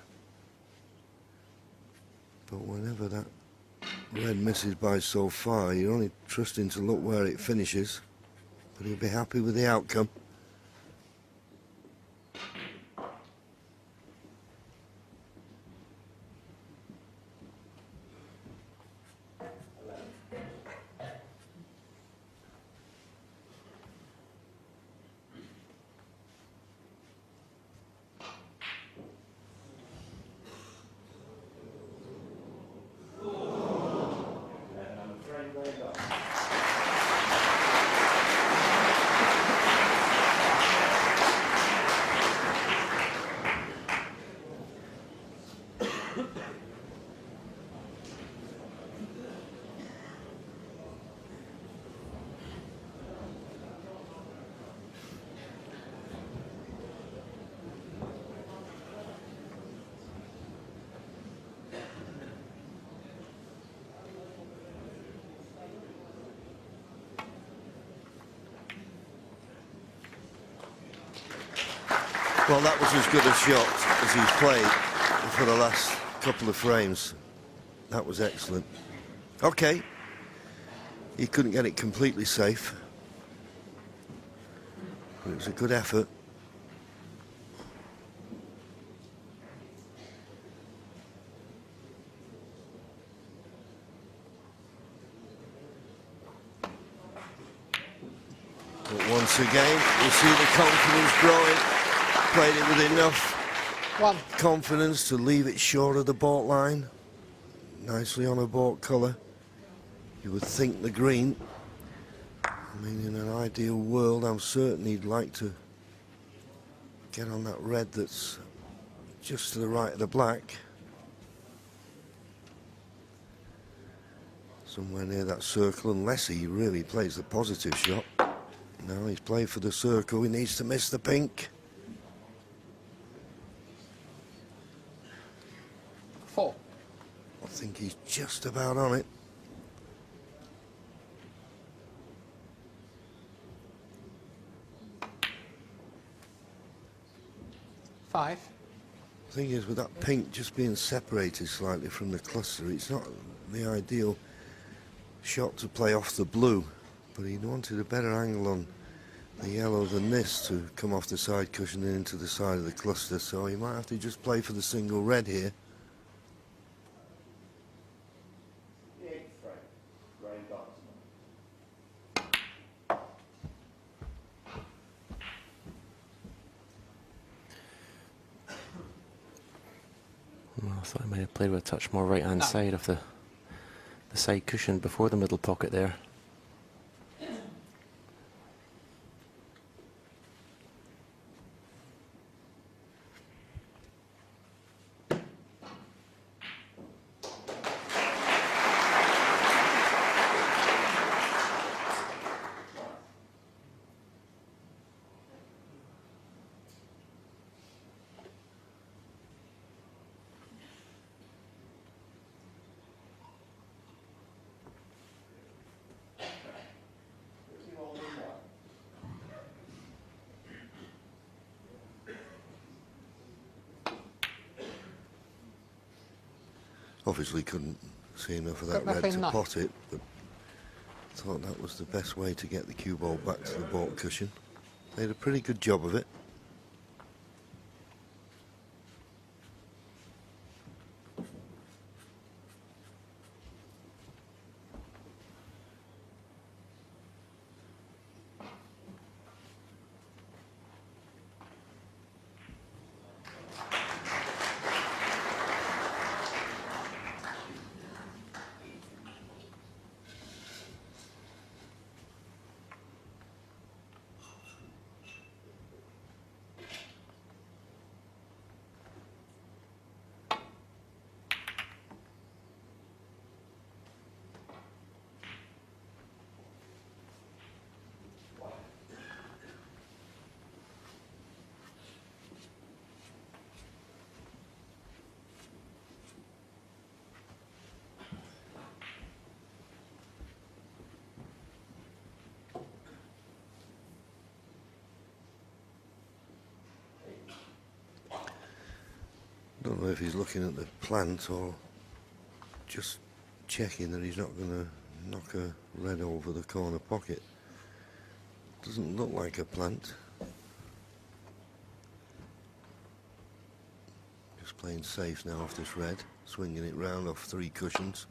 But whenever that red misses by so far, you're only trusting to look where it finishes. But he'll be happy with the outcome. Well, that was as good a shot as he's played for the last couple of frames. That was excellent. Okay. He couldn't get it completely safe, but it was a good effort. But once again, you see the confidence growing. Played it with enough confidence to leave it short of the baulk line. Nicely on a baulk colour. You would think the green. I mean, in an ideal world, I'm certain he'd like to get on that red that's just to the right of the black. Somewhere near that circle, unless he really plays the positive shot. No, he's played for the circle. He needs to miss the pink. 4. I think he's just about on it. Five. The thing is, with that pink just being separated slightly from the cluster, it's not the ideal shot to play off the blue, but he wanted a better angle on the yellow than this to come off the side cushion and into the side of the cluster, so he might have to just play for the single red here. Well, I thought I might have played with a touch more right-hand side of the side cushion before the middle pocket there. Obviously couldn't see enough of that Kurt red Maflin, to no. pot it, but thought that was the best way to get the cue ball back to the baulk cushion. They did a pretty good job of it. Don't know if he's looking at the plant or just checking that he's not going to knock a red over the corner pocket. Doesn't look like a plant. Just playing safe now off this red, swinging it round off 3 cushions.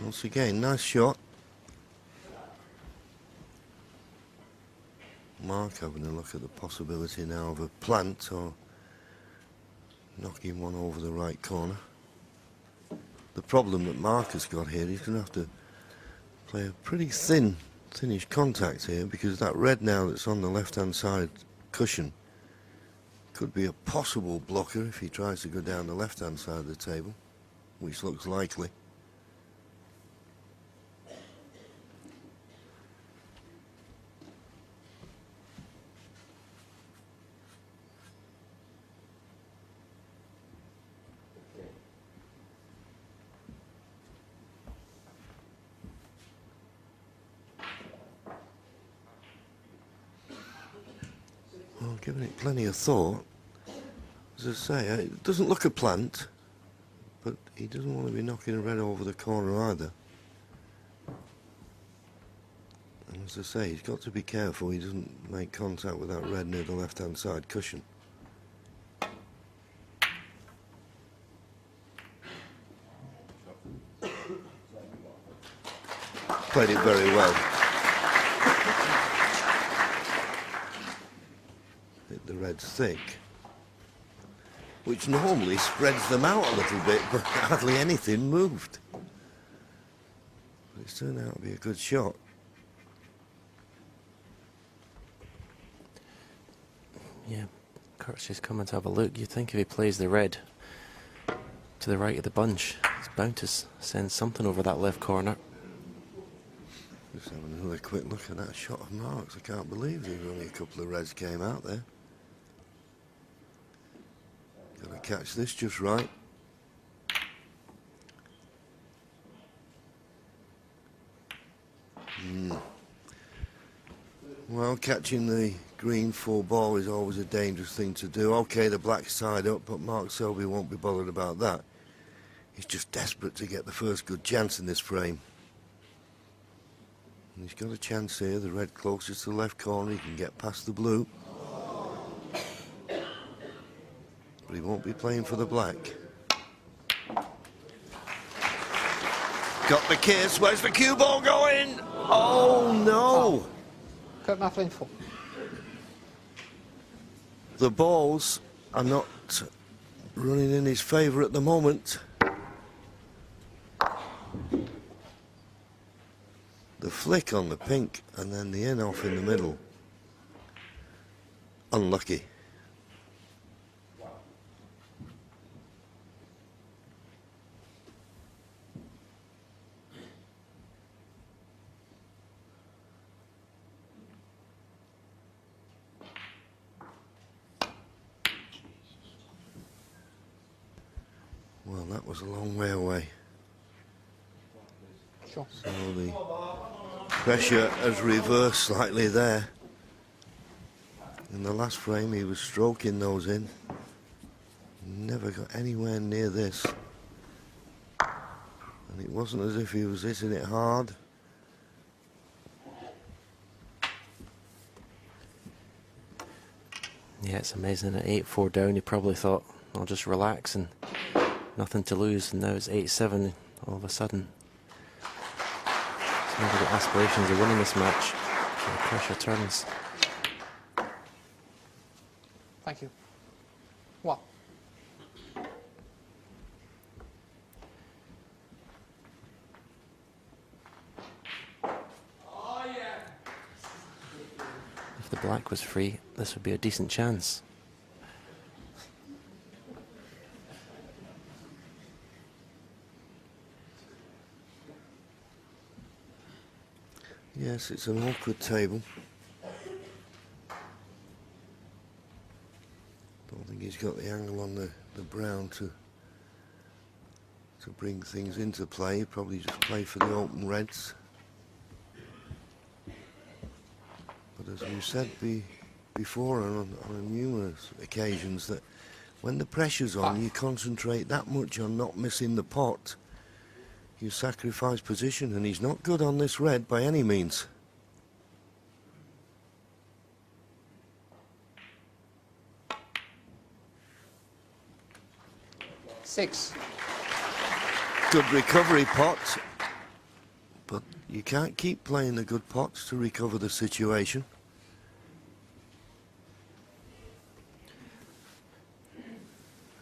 Once again, nice shot. Mark having a look at the possibility now of a plant or knocking one over the right corner. The problem that Mark has got here, he's going to have to play a pretty thinnish contact here, because that red now that's on the left-hand side cushion could be a possible blocker if he tries to go down the left-hand side of the table, which looks likely. giving it plenty of thought. As I say, it doesn't look a plant, but he doesn't want to be knocking a red over the corner either. And as I say, he's got to be careful he doesn't make contact with that red near the left-hand side cushion. Played it very well. Hit the reds thick, which normally spreads them out a little bit, but hardly anything moved. But it's turned out to be a good shot. Yeah, Kurt's just coming to have a look. You'd think if he plays the red to the right of the bunch, he's bound to send something over that left corner. Just having another quick look at that shot of Mark's. I can't believe there's only a couple of reds came out there. Got to catch this just right. Well, catching the green full ball is always a dangerous thing to do. Okay, the black's tied up, but Mark Selby won't be bothered about that. He's just desperate to get the first good chance in this frame. And he's got a chance here, the red closest to the left corner, he can get past the blue. But he won't be playing for the black. Got the kiss, where's the cue ball going? Oh no! Kurt Maflin 4. The balls are not running in his favour at the moment. The flick on the pink and then the in-off in the middle. Unlucky. Well, that was a long way away. Sure. So the pressure has reversed slightly there. In the last frame he was stroking those in. Never got anywhere near this. And it wasn't as if he was hitting it hard. Yeah, it's amazing. At 8-4 down, he probably thought, I'll just relax and nothing to lose. And now it's 8-7 all of a sudden. He's never got aspirations of winning this match. The pressure turns. Thank you. What? If the black was free, this would be a decent chance. Yes, it's an awkward table. Don't think he's got the angle on the brown to bring things into play. Probably just play for the open reds. But as we said before on numerous occasions, that when the pressure's on, you concentrate that much on not missing the pot. You sacrifice position, and he's not good on this red by any means. Six. Good recovery pot, but you can't keep playing the good pots to recover the situation.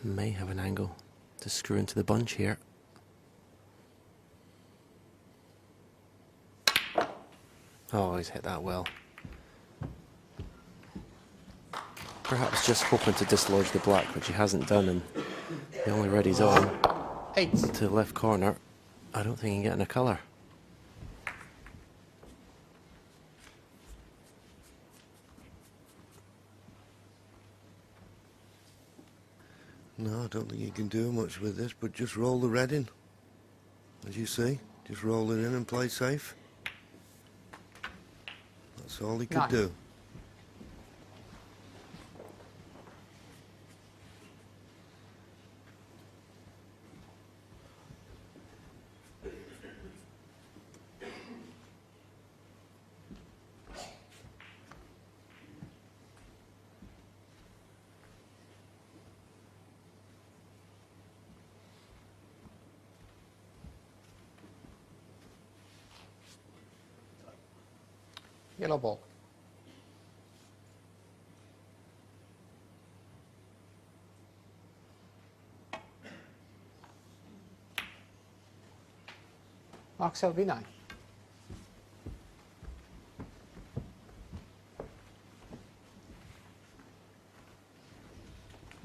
May have an angle to screw into the bunch here. Oh, he's hit that well. Perhaps just hoping to dislodge the black, which he hasn't done, and the only red he's on 8. to the left corner. I don't think he can get in a colour. No, I don't think you can do much with this, but just roll the red in. As you see, just roll it in and play safe. That's all he could 9. do. Yellow ball. Mark Selby 9.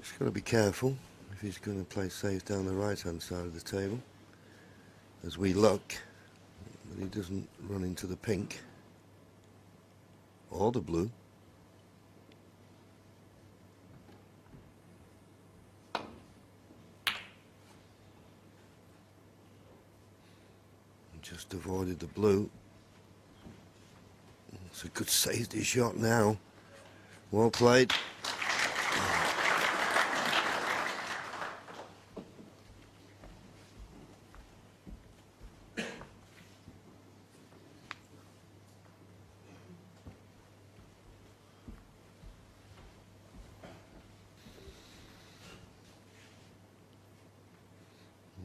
Just got to be careful if he's going to play safe down the right-hand side of the table, as we look that he doesn't run into the pink or the blue. Just avoided the blue. It's a good safety shot now. Well played.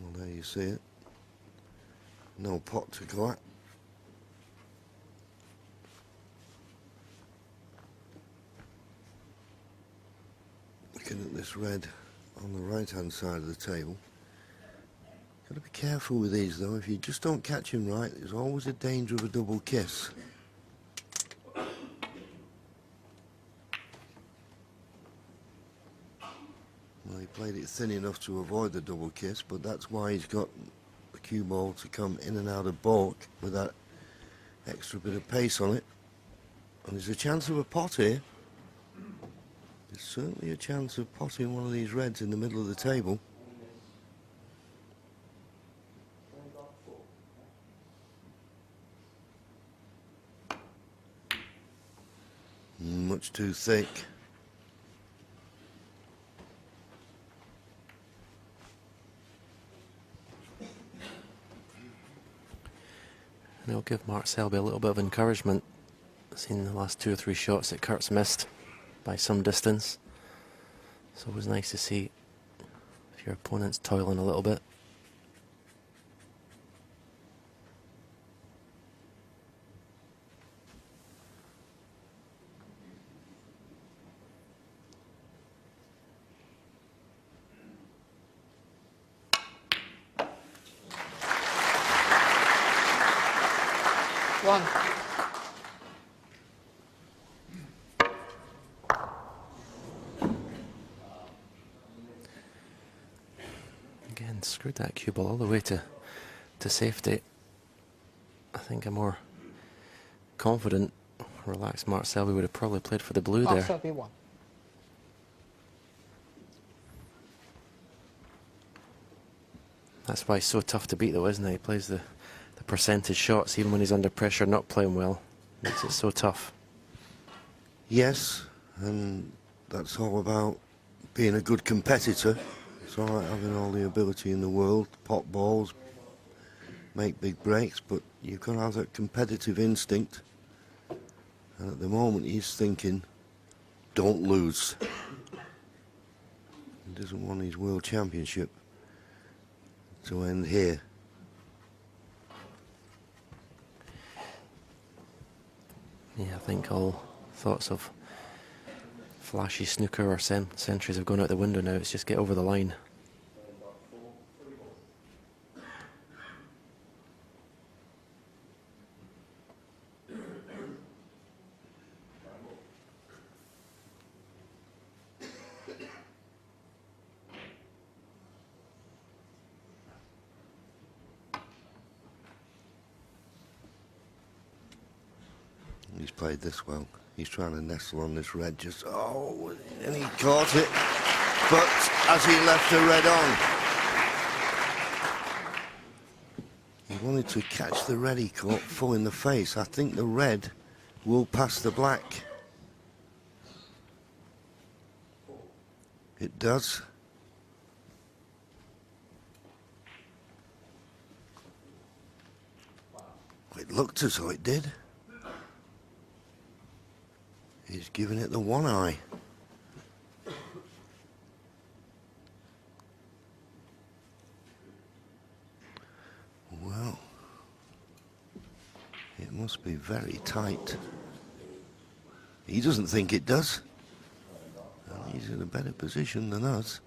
Well, there you see it. No pot to go at. Looking at this red on the right hand side of the table. Got to be careful with these though. If you just don't catch him right, there's always a danger of a double kiss. Well, he played it thin enough to avoid the double kiss, but that's why he's got the cue ball to come in and out of balk with that extra bit of pace on it. And there's a chance of a pot here. There's certainly a chance of potting one of these reds in the middle of the table. Much too thick. And it'll give Mark Selby a little bit of encouragement. Seen the last 2 or 3 shots that Kurt's missed by some distance. So it was nice to see if your opponent's toiling a little bit. One. Again, screwed that cue ball all the way to safety. I think a more confident, relaxed Mark Selby would have probably played for the blue Mark there. Selby 1. That's why he's so tough to beat though, isn't it? He plays the percentage shots even when he's under pressure, not playing well. Makes it so tough. Yes, and that's all about being a good competitor. It's all right having all the ability in the world, pot balls, make big breaks, but you've got to have that competitive instinct. And at the moment he's thinking, don't lose. He doesn't want his world championship to end here. Yeah, I think all thoughts of flashy snooker or centuries have gone out the window now. It's just get over the line. He's played this well. He's trying to nestle on this red, just, oh, and he caught it. But as he left the red on, he wanted to catch the red, he caught full in the face. I think the red will pass the black. It does. It looked as though it did. He's giving it the one eye. Well, it must be very tight. He doesn't think it does. And he's in a better position than us.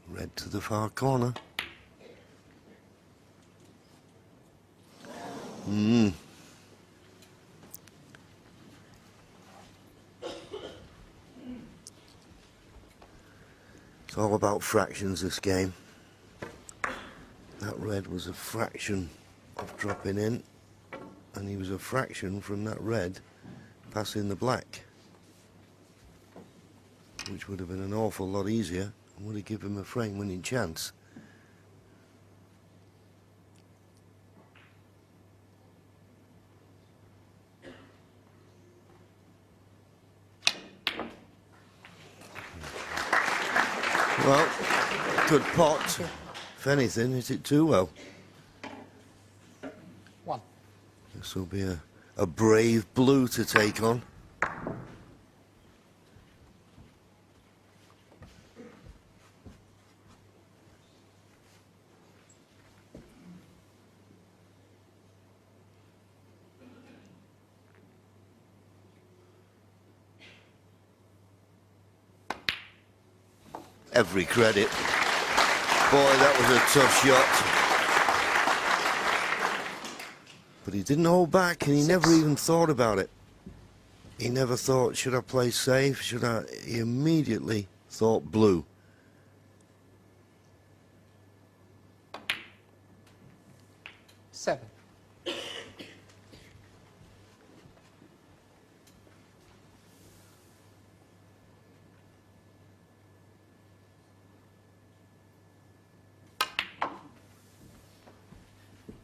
Red to the far corner. It's all about fractions, this game. That red was a fraction of dropping in, and he was a fraction from that red passing the black, which would have been an awful lot easier and would have given him a frame winning chance. Well, good pot. If anything, hit it too well. 1. This will be a brave blue to take on. Every credit. Boy, that was a tough shot. But he didn't hold back, and he never even thought about it. He never thought, should I play safe? Should I? He immediately thought blue. Seven.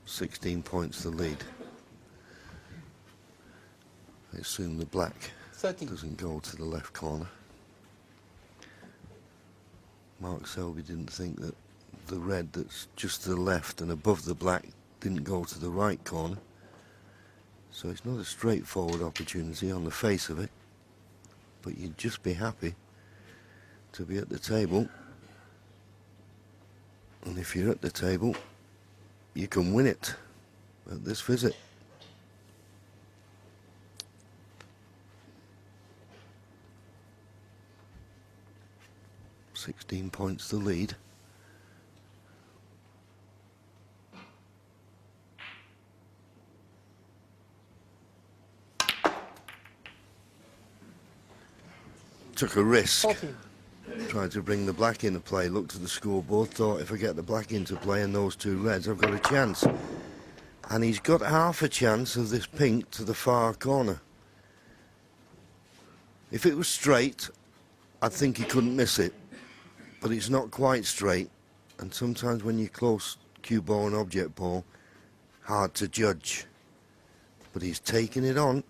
$16 points the lead. I assume the black 13. doesn't go to the left corner. Mark Selby didn't think that the red that's just to the left and above the black didn't go to the right corner. So it's not a straightforward opportunity on the face of it, but you'd just be happy to be at the table. And if you're at the table, you can win it at this visit. $16 points the lead. Took a risk. 14. Tried to bring the black into play, looked at the scoreboard, thought if I get the black into play and those two reds, I've got a chance. And he's got half a chance of this pink to the far corner. If it was straight, I'd think he couldn't miss it. But it's not quite straight, and sometimes when you're close cue ball and object ball, hard to judge. But he's taking it on.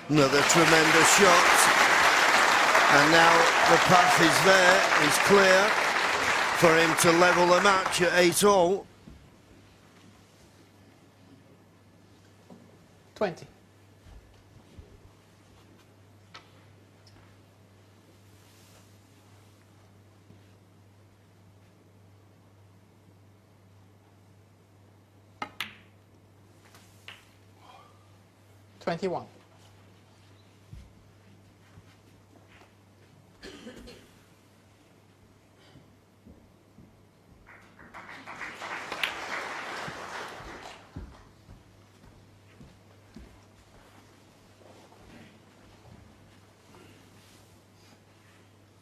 Another tremendous shot. And now the path is there, is clear for him to level the match at 8-all. 20. $21.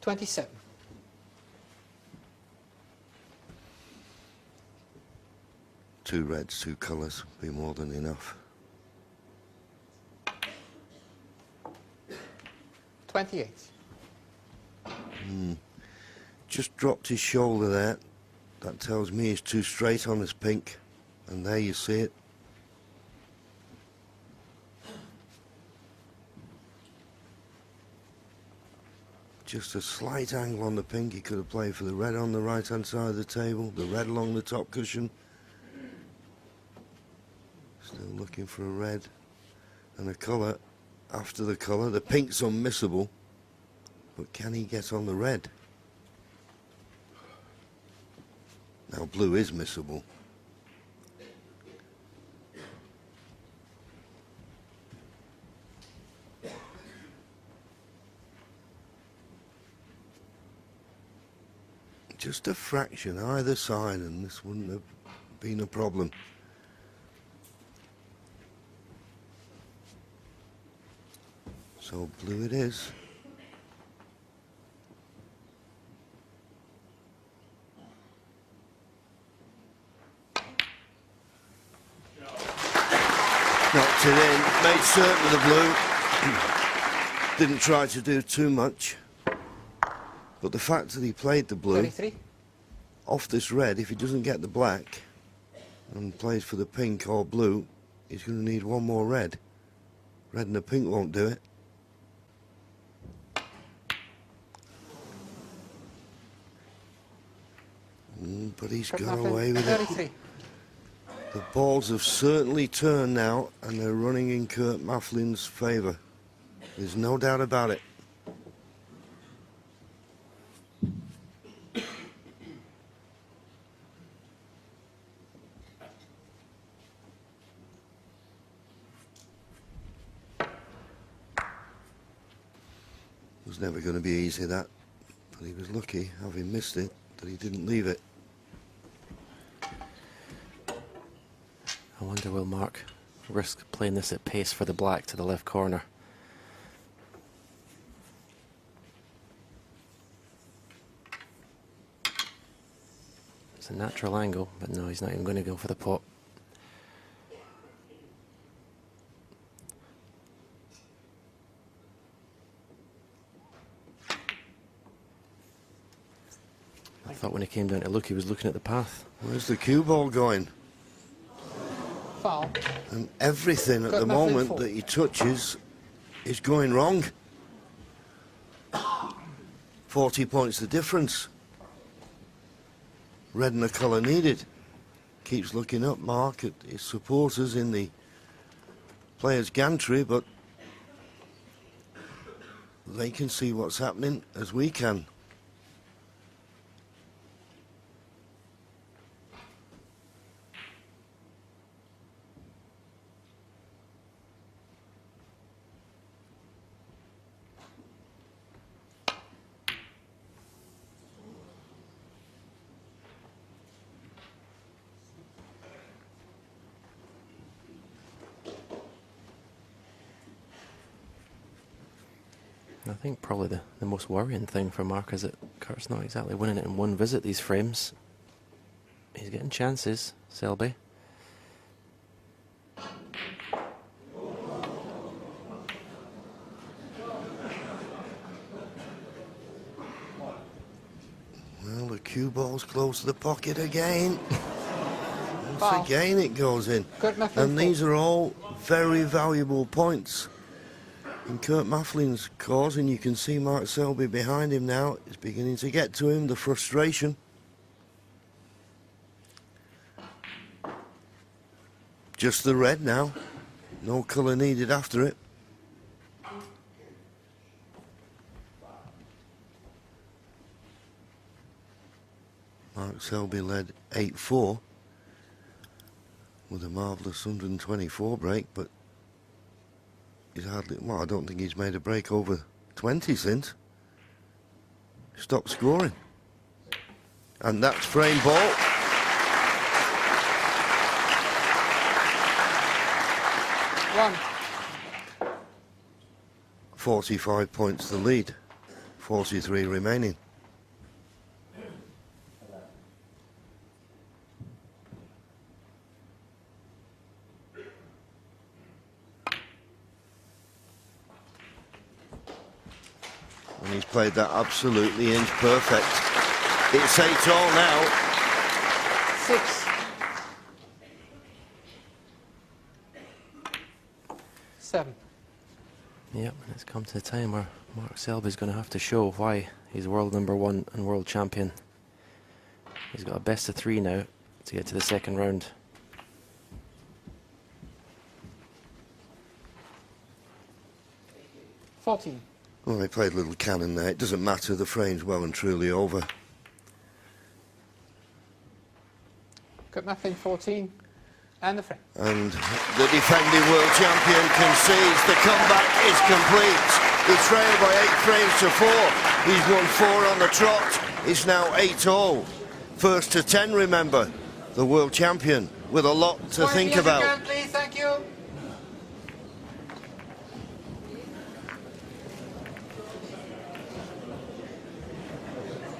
$27. Two reds, two colours, be more than enough. 28. Just dropped his shoulder there. That tells me he's too straight on his pink. And there you see it. Just a slight angle on the pink. He could have played for the red on the right hand side of the table, the red along the top cushion. Still looking for a red and a colour after the colour. The pink's unmissable. But can he get on the red? Now blue is missable. Just a fraction either side and this wouldn't have been a problem. So blue it is. Knocked it in, made certain of the blue. Didn't try to do too much. But the fact that he played the blue 33. off this red, if he doesn't get the black and plays for the pink or blue, he's going to need one more red. Red and the pink won't do it. But he's Kurt got Maflin, away with it. 33. The balls have certainly turned now, and they're running in Kurt Maflin's favour. There's no doubt about it. It was never going to be easy, that. But he was lucky, having missed it, that he didn't leave it. I wonder, will Mark risk playing this at pace for the black to the left corner? It's a natural angle, but no, he's not even going to go for the pot. I thought when he came down to look, he was looking at the path. Where's the cue ball going? Foul. And everything at Kurt the Maflin moment full. that he touches is going wrong. 40 points the difference. Red and the colour needed. Keeps looking up, Mark, at his supporters in the players' gantry, but they can see what's happening as we can. I think probably the most worrying thing for Mark is that Kurt's not exactly winning it in one visit, these frames. He's getting chances, Selby. Well, the cue ball's close to the pocket again. Foul. Once again it goes in. Kurt Maflin And full. these are all very valuable points in Kurt Maflin's cause, and you can see Mark Selby behind him now. It's beginning to get to him, the frustration. Just the red now. No colour needed after it. Mark Selby led 8-4 with a marvellous 124 break, but he's hardly, well, I don't think he's made a break over 20 since. Stopped scoring. And that's frame ball. One. 45 points the lead. 43 remaining. And he's played that absolutely inch perfect. It's 8-all now. 6. 7. Yep, and it's come to the time where Mark Selby's going to have to show why he's world #1 and world champion. He's got a best of 3 now to get to the second round. $14. Well, he played a little cannon there. It doesn't matter. The frame's well and truly over. Kurt Maflin 14 and the frame. And the defending world champion concedes. The comeback is complete. He trailed by 8 frames to 4. He's won 4 on the trot. It's now 8-all. First to 10, remember. The world champion with a lot to think about. Again, please, thank you.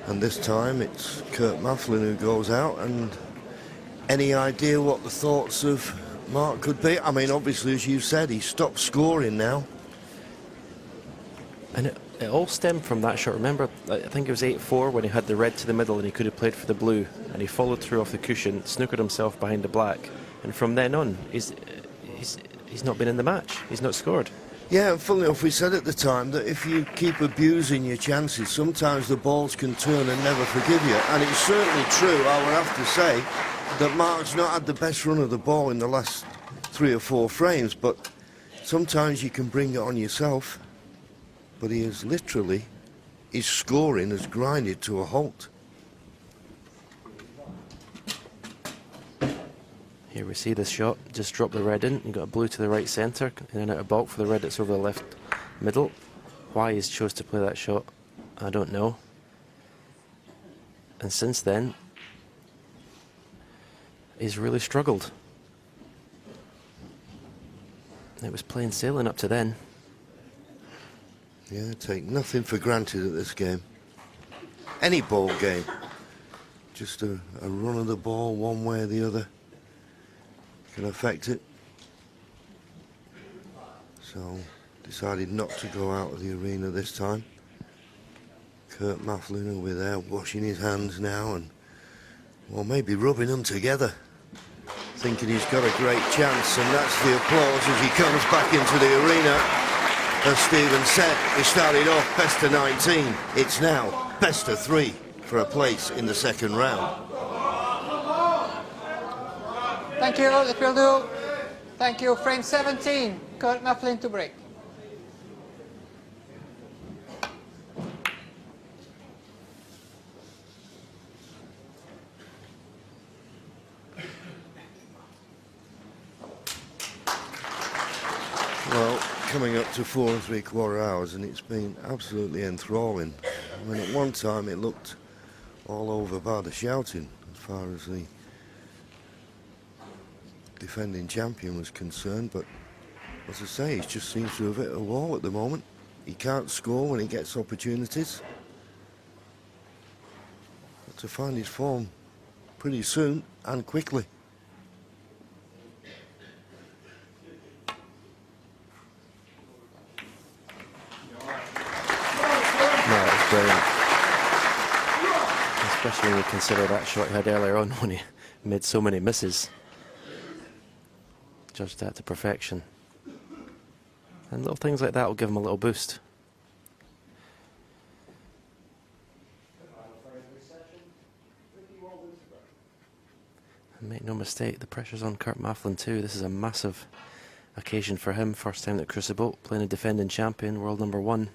And this time it's Kurt Maflin who goes out. And any idea what the thoughts of Mark could be? I mean, obviously, as you said, he stopped scoring now. And it all stemmed from that shot. Remember, I think it was 8-4 when he had the red to the middle and he could have played for the blue. And he followed through off the cushion, snookered himself behind the black. And from then on, he's not been in the match. He's not scored. Yeah, and funnily enough, we said at the time that if you keep abusing your chances, sometimes the balls can turn and never forgive you. And it's certainly true, I would have to say, that Mark's not had the best run of the ball in the last 3 or 4 frames, but sometimes you can bring it on yourself. But he has literally, his scoring has grinded to a halt. Here we see this shot, just drop the red in, you got a blue to the right centre, in and out of bulk for the red that's over the left middle. Why he's chose to play that shot, I don't know. And since then, he's really struggled. It was plain sailing up to then. Yeah, take nothing for granted at this game. Any ball game. Just a run of the ball one way or the other can affect it. So, decided not to go out of the arena this time. Kurt Maflin will be there washing his hands now and, well, maybe rubbing them together, thinking he's got a great chance, and that's the applause as he comes back into the arena. As Stephen said, we started off best of 19. It's now best of 3 for a place in the second round. Thank you, that will do. Thank you, frame 17, Kurt Maflin to break. Well, coming up to 4 3/4 hours, and it's been absolutely enthralling. I mean, at one time it looked all over by the shouting as far as the defending champion was concerned, but as I say, he just seems to have hit a wall at the moment. He can't score when he gets opportunities. Got to find his form pretty soon and quickly. No, it's brilliant. Especially when you consider that shot he had earlier on when he made so many misses. Judged that to perfection. And little things like that will give him a little boost. And make no mistake, the pressure's on Kurt Maflin too. This is a massive occasion for him. First time at Crucible, playing a defending champion, world number 1.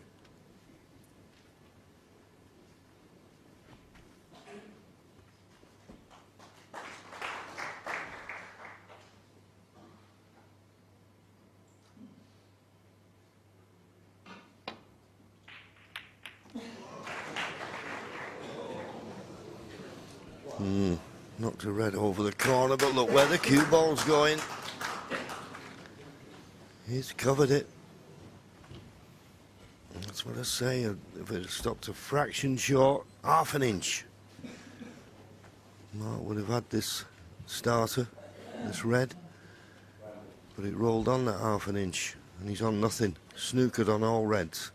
Knocked a red over the corner, but look where the cue ball's going. He's covered it. That's what I say. If it had stopped a fraction short, half an inch, Mark would have had this starter, this red. But it rolled on that half an inch, and he's on nothing. Snookered on all reds.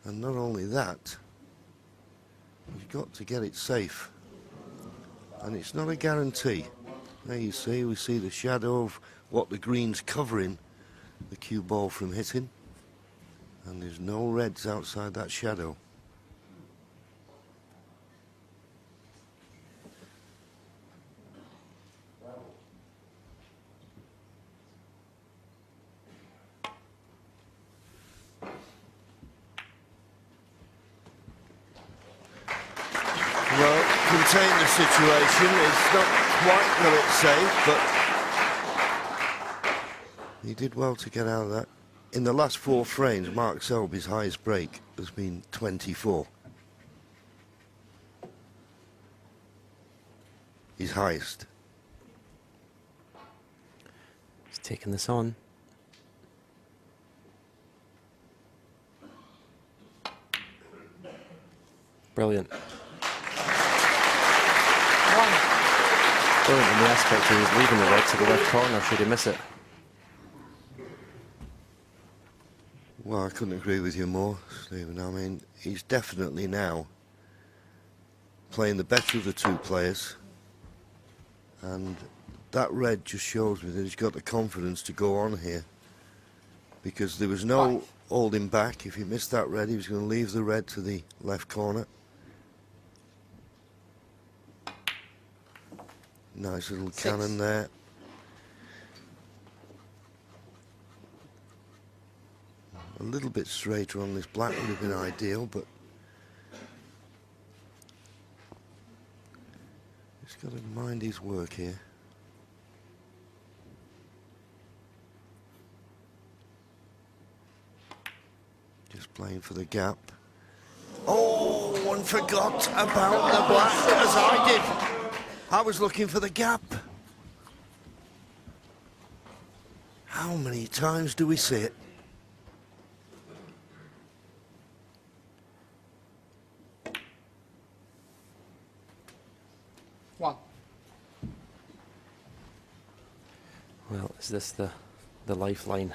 And not only that, he's got to get it safe. And it's not a guarantee. There you see, we see the shadow of what the green's covering the cue ball from hitting. And there's no reds outside that shadow. maintained the situation. It's not quite got it safe, but he did well to get out of that. In the last 4 frames, Mark Selby's highest break has been 24. His highest. He's taking this on. Brilliant. Brilliant in the aspect he was leaving the red to the left corner should he miss it. Well, I couldn't agree with you more, Stephen. I mean, he's definitely now playing the better of the 2 players. And that red just shows me that he's got the confidence to go on here. Because there was no holding back. If he missed that red, he was going to leave the red to the left corner. Nice little cannon there. A little bit straighter on this black would have been ideal, but he's got to mind his work here. Just playing for the gap. Oh, one forgot about the black, as I did. I was looking for the gap. How many times do we see it? Well, is this the lifeline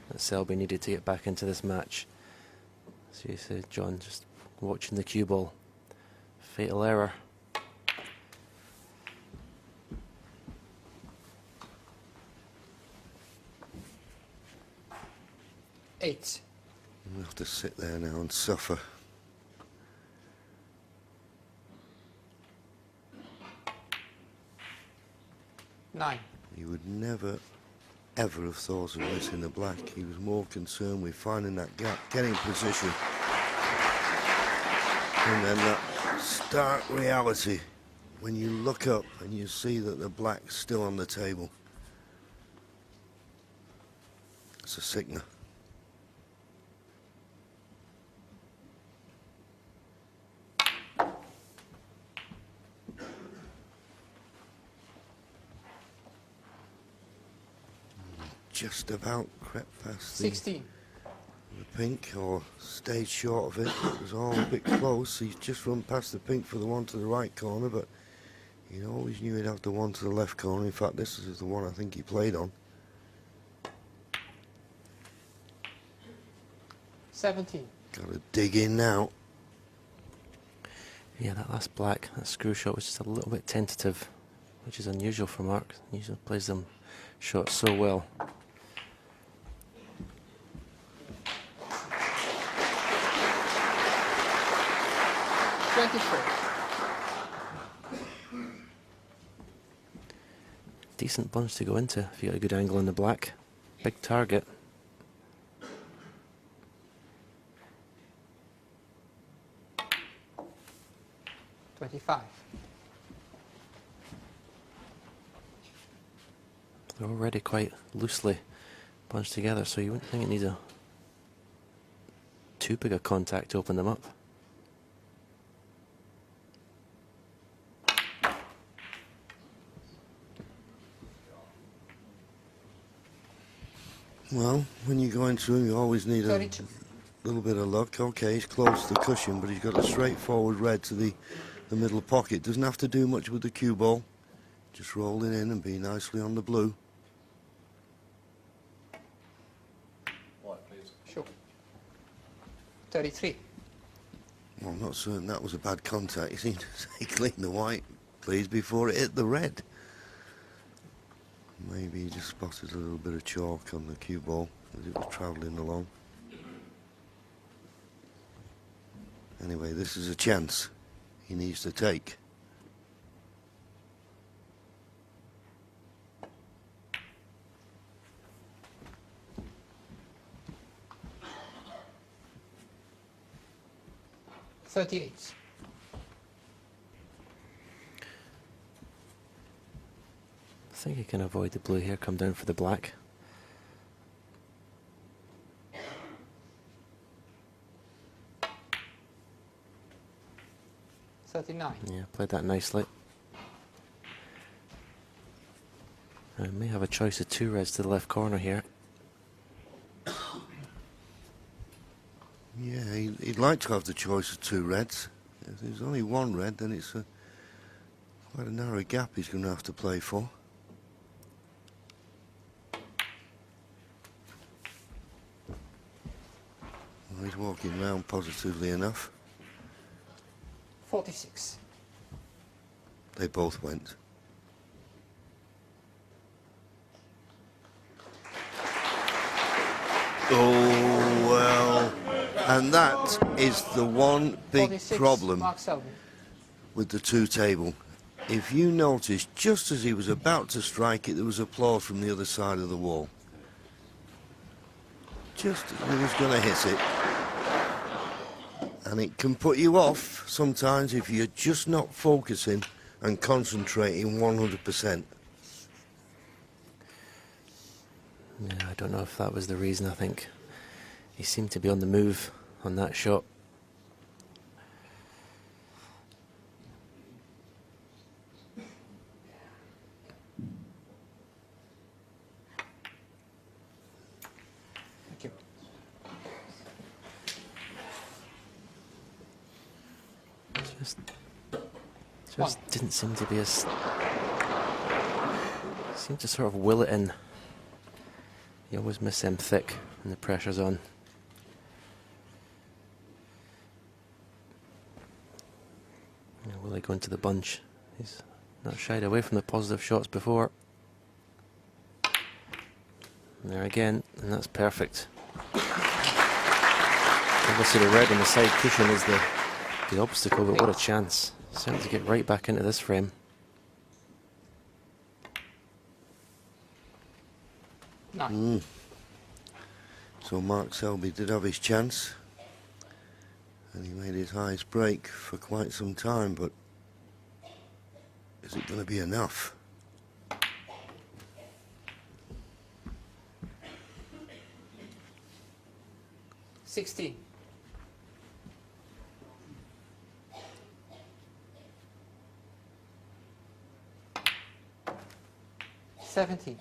that Selby needed to get back into this match? So you said, John, just watching the cue ball. Fatal error. Eight. We'll have to sit there now and suffer. Nine. He would never, ever have thought of missing the black. He was more concerned with finding that gap, getting position. And then that stark reality, when you look up and you see that the black's still on the table. It's a sickener. Just about crept past 16. The pink, or stayed short of it. It was all a bit close. He just run past the pink for the one to the right corner, but he always knew he'd have the one to the left corner. In fact, this is the one I think he played on. 17. Got to dig in now. Yeah, that last black, that screw shot was just a little bit tentative, which is unusual for Mark. He usually plays them shots so well. 23. Decent bunch to go into if you got a good angle in the black. Big target. $25. They're already quite loosely bunched together, so you wouldn't think it needs a too big a contact to open them up. Well, when you go into him, you always need a 32. little bit of luck. Okay, he's close to the cushion, but he's got a straightforward red to the middle pocket. Doesn't have to do much with the cue ball. Just roll it in and be nicely on the blue. White, please. Sure. 33. Well, I'm not certain that was a bad contact. You seem to say clean the white, please, before it hit the red. Maybe he just spotted a little bit of chalk on the cue ball as it was travelling along. Anyway, this is a chance he needs to take. $38. think he can avoid the blue here, come down for the black. $39. Yeah, played that nicely. I may have a choice of 2 reds to the left corner here. Yeah, he'd like to have the choice of 2 reds. If there's only 1 red, then it's quite a narrow gap he's going to have to play for. Well, he's walking round positively enough. 46. They both went. Oh, well. And that is the one big 46, problem Mark Selby. with the 2 table. If you notice, just as he was about to strike it, there was applause from the other side of the wall. Just as he was going to hit it. And it can put you off sometimes if you're just not focusing and concentrating 100%. Yeah, I don't know if that was the reason. I think he seemed to be on the move on that shot. Thank you. Just didn't seem to be as... Seemed to sort of will it in. You always miss them thick and the pressure's on. Yeah, will he go into the bunch? He's not shied away from the positive shots before. And there again, and that's perfect. Obviously the red on the side cushion is the obstacle, but what a chance. Starting to get right back into this frame. Nine. So Mark Selby did have his chance. And he made his highest break for quite some time, but is it going to be enough? $16. $17.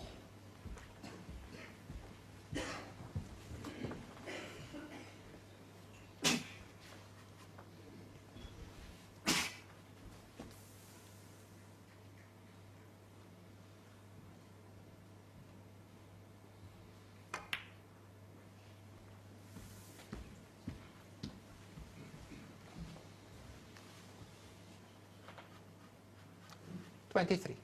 $23.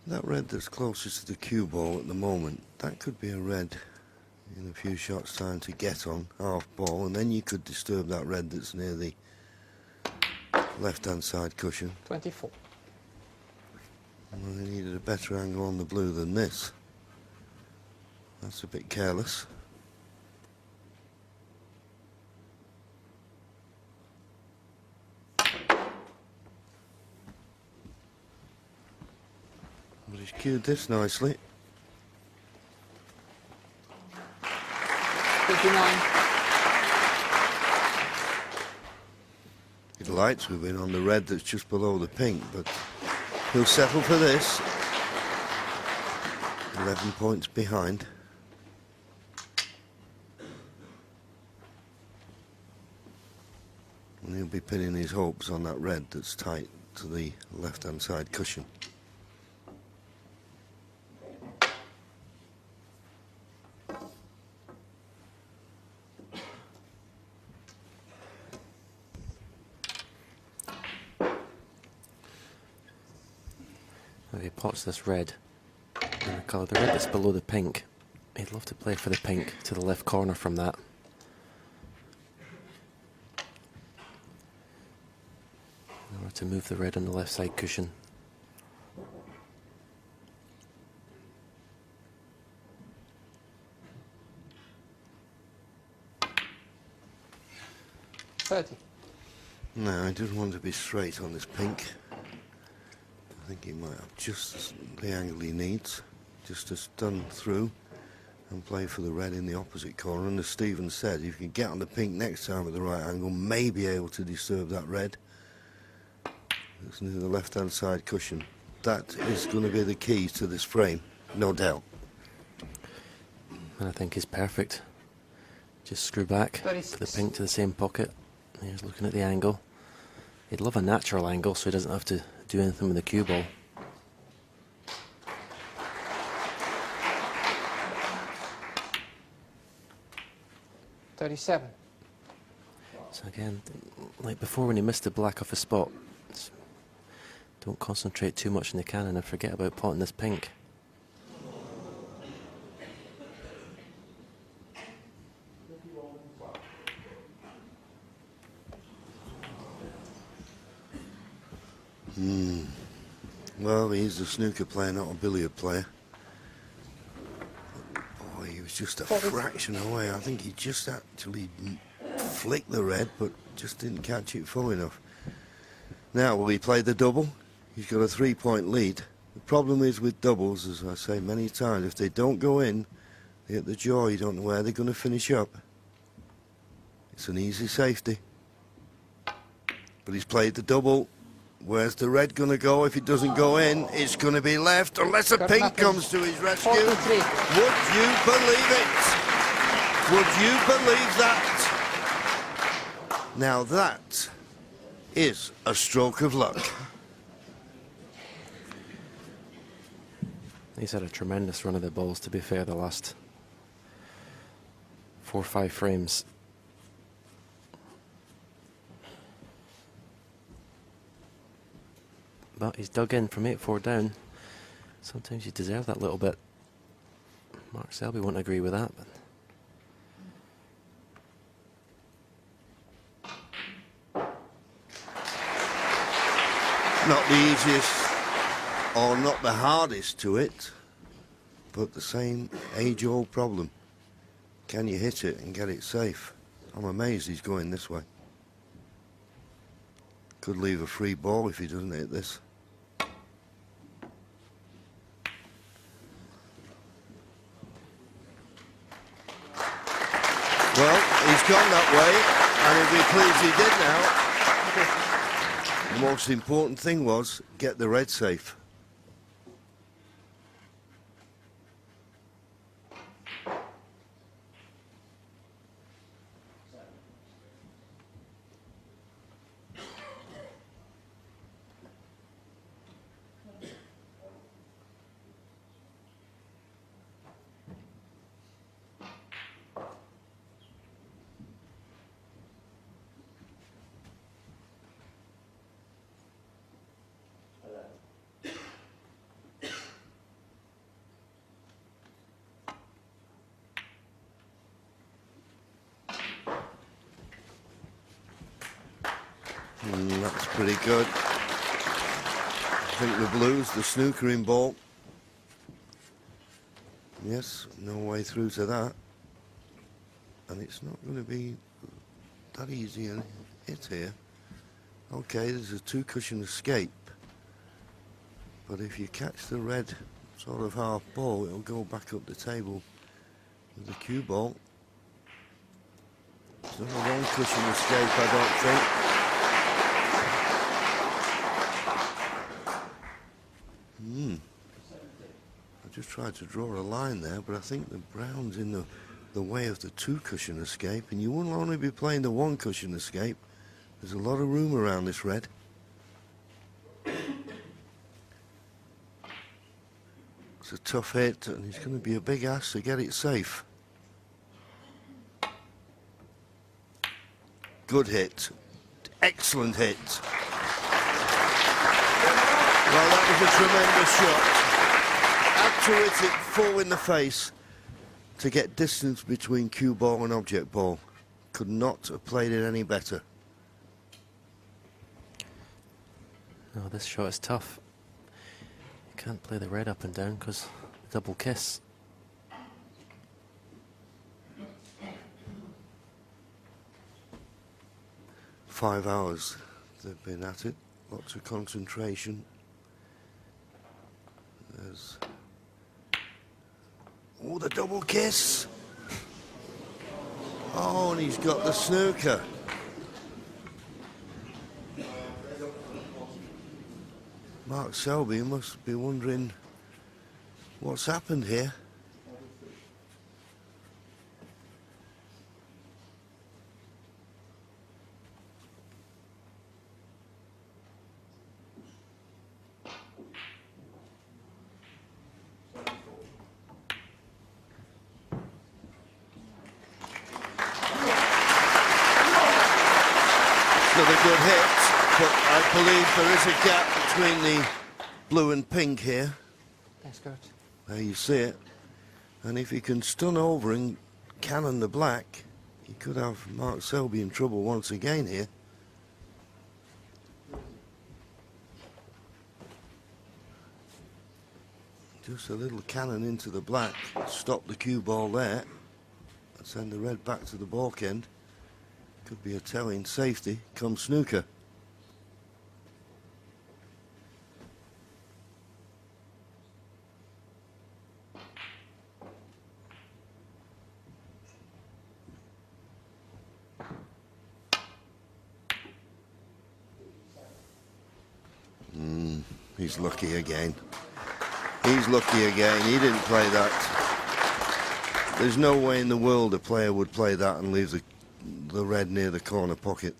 That red that's closest to the cue ball at the moment, that could be a red in a few shots time to get on half ball, and then you could disturb that red that's near the left hand side cushion. 24. Well, they needed a better angle on the blue than this. That's a bit careless. But he's cued this nicely. 59. He'd like to have been on the red that's just below the pink, but he'll settle for this. 11 points behind. And he'll be pinning his hopes on that red that's tight to the left-hand side cushion. If he pots this red in the colour, the red that's below the pink, he'd love to play for the pink to the left corner from that. In order to move the red on the left side cushion. $30. No, I didn't want to be straight on this pink. think he might have just the angle he needs, just to stun through and play for the red in the opposite corner. And as Stephen said, if you can get on the pink next time at the right angle, may be able to disturb that red. It's near the left-hand side cushion. That is going to be the key to this frame, no doubt. And I think he's perfect. Just screw back, 36. put the pink to the same pocket. He's looking at the angle. He'd love a natural angle so he doesn't have to do anything with the cue ball. $37. So again, like before when he missed the black off a spot, don't concentrate too much in the cannon and forget about potting this pink. Well, he's a snooker player, not a billiard player. Boy, he was just a fraction away. I think he just actually flicked the red, but just didn't catch it full enough. Now, will he play the double? He's got a 3-point lead. The problem is with doubles, as I say many times, if they don't go in, they hit the jaw, you don't know where they're going to finish up. It's an easy safety. But he's played the double. Where's the red going to go? If it doesn't go in, it's going to be left, unless a Kurt pink Maflin, comes to his rescue. 43. Would you believe it? Would you believe that? Now that is a stroke of luck. He's had a tremendous run of the balls, to be fair, the last 4 or 5 frames. But he's dug in from 8-4 down. Sometimes you deserve that little bit. Mark Selby won't agree with that. But Not the easiest or not the hardest to it, but the same age-old problem. Can you hit it and get it safe? I'm amazed he's going this way. Could leave a free ball if he doesn't hit this. Well, he's gone that way, and he'll be pleased he did now. The most important thing was get the red safe. That's pretty good. I think the blues, the snookering ball. Yes, no way through to that. And it's not going to be that easy a hit here. Okay, there's a 2-cushion escape. But if you catch the red sort of half ball, it'll go back up the table with the cue ball. It's not a 1-cushion escape, I don't think. I just tried to draw a line there, but I think the brown's in the way of the 2-cushion escape, and you wouldn't only be playing the 1-cushion escape. There's a lot of room around this red. It's a tough hit, and he's going to be a big ass to get it safe. Good hit. Excellent hit. Well, that was a tremendous shot. Had to hit it full in the face to get distance between cue ball and object ball. Could not have played it any better. no, this shot is tough. You can't play the red up and down because double kiss. "5 hours they've been at it. Lots of concentration. Oh, the double kiss. Oh, and he's got the snooker. Mark Selby must be wondering what's happened here. Another good hit, but I believe there is a gap between the blue and pink here. Thanks, Kurt. There you see it. And if he can stun over and cannon the black, he could have Mark Selby in trouble once again here. Just a little cannon into the black, stop the cue ball there, and send the red back to the balk end. Could be a telling safety come snooker. He's lucky again. He's lucky again. He didn't play that. There's no way in the world a player would play that and leave the red near the corner pocket.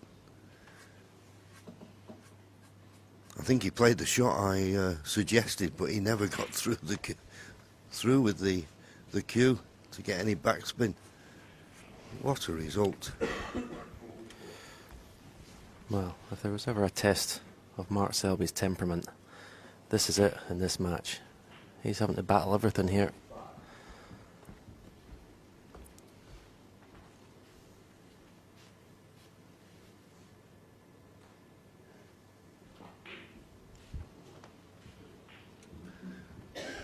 I think he played the shot I suggested, but he never got through with the cue to get any backspin. What a result. Well, if there was ever a test of Mark Selby's temperament, this is it in this match. He's having to battle everything here.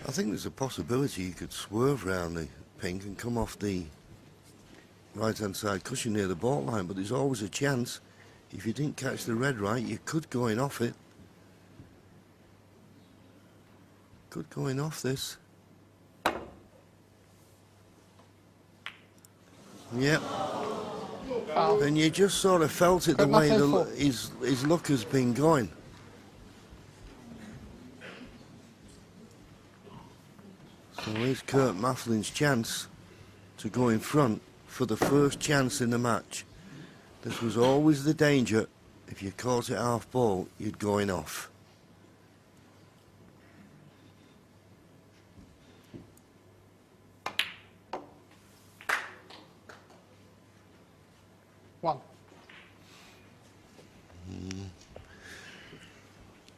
I think there's a possibility you could swerve round the pink and come off the right-hand side cushion near the ball line, but there's always a chance. If you didn't catch the red right, you could go in off it. Could go in off this. Yep. And you just sort of felt it the way his luck has been going. So here's Kurt Maflin's chance to go in front for the first chance in the match. This was always the danger. If you caught it half ball, you'd go in off. One.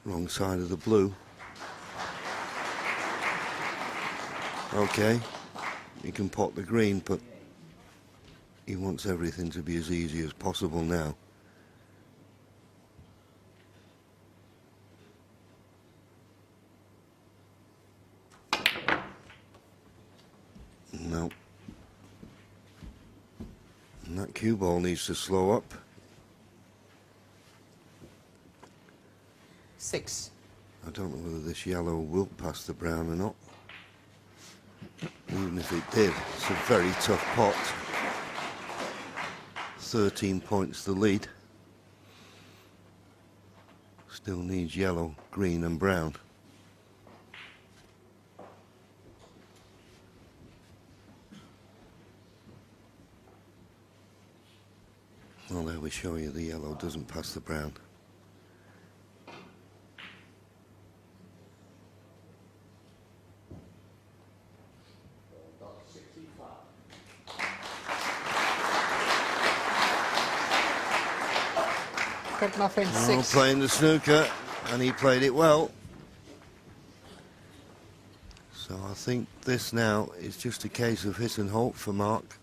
Wrong side of the blue. Okay, he can pot the green, but he wants everything to be as easy as possible now. No. And that cue ball needs to slow up. 6. I don't know whether this yellow will pass the brown or not. Even if it did, it's a very tough pot. 13 points the lead. Still needs yellow, green and brown. Well, there we show you the yellow doesn't pass the brown. Kurt Maflin, 6. Playing the snooker, and he played it well. So I think this now is just a case of hit and hope for Mark.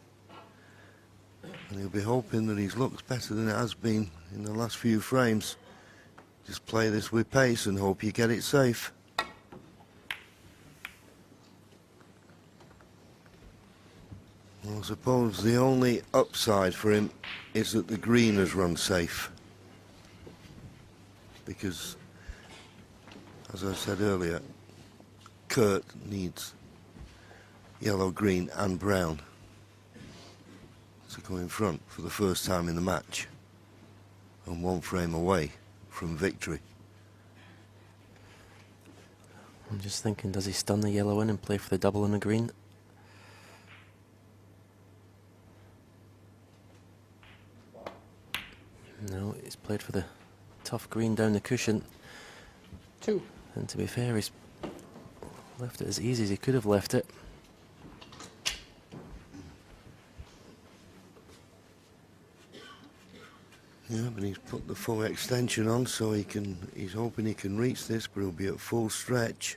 And he'll be hoping that his luck's better than it has been in the last few frames. Just play this with pace and hope you get it safe. Well, I suppose the only upside for him is that the green has run safe. Because, as I said earlier, Kurt needs yellow, green and brown to go in front for the first time in the match, and 1 frame away from victory. I'm just thinking, does he stun the yellow in and play for the double on the green? No, he's played for the tough green down the cushion. 2. And to be fair, he's left it as easy as he could have left it. Yeah, but he's put the full extension on, so he's hoping he can reach this, but he'll be at full stretch.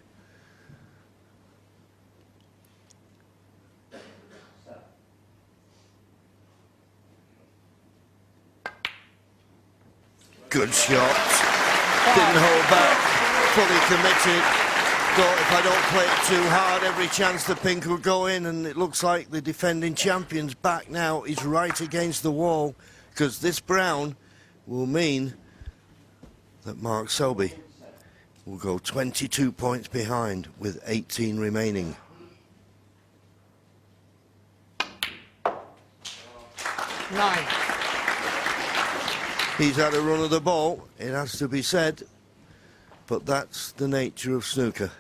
Good shot. Didn't hold back. Fully committed. Thought if I don't play it too hard, every chance the pink will go in, and it looks like the defending champion's back now. He's right against the wall, because this brown will mean that Mark Selby will go 22 points behind with 18 remaining. Nine. He's had a run of the ball, it has to be said, but that's the nature of snooker.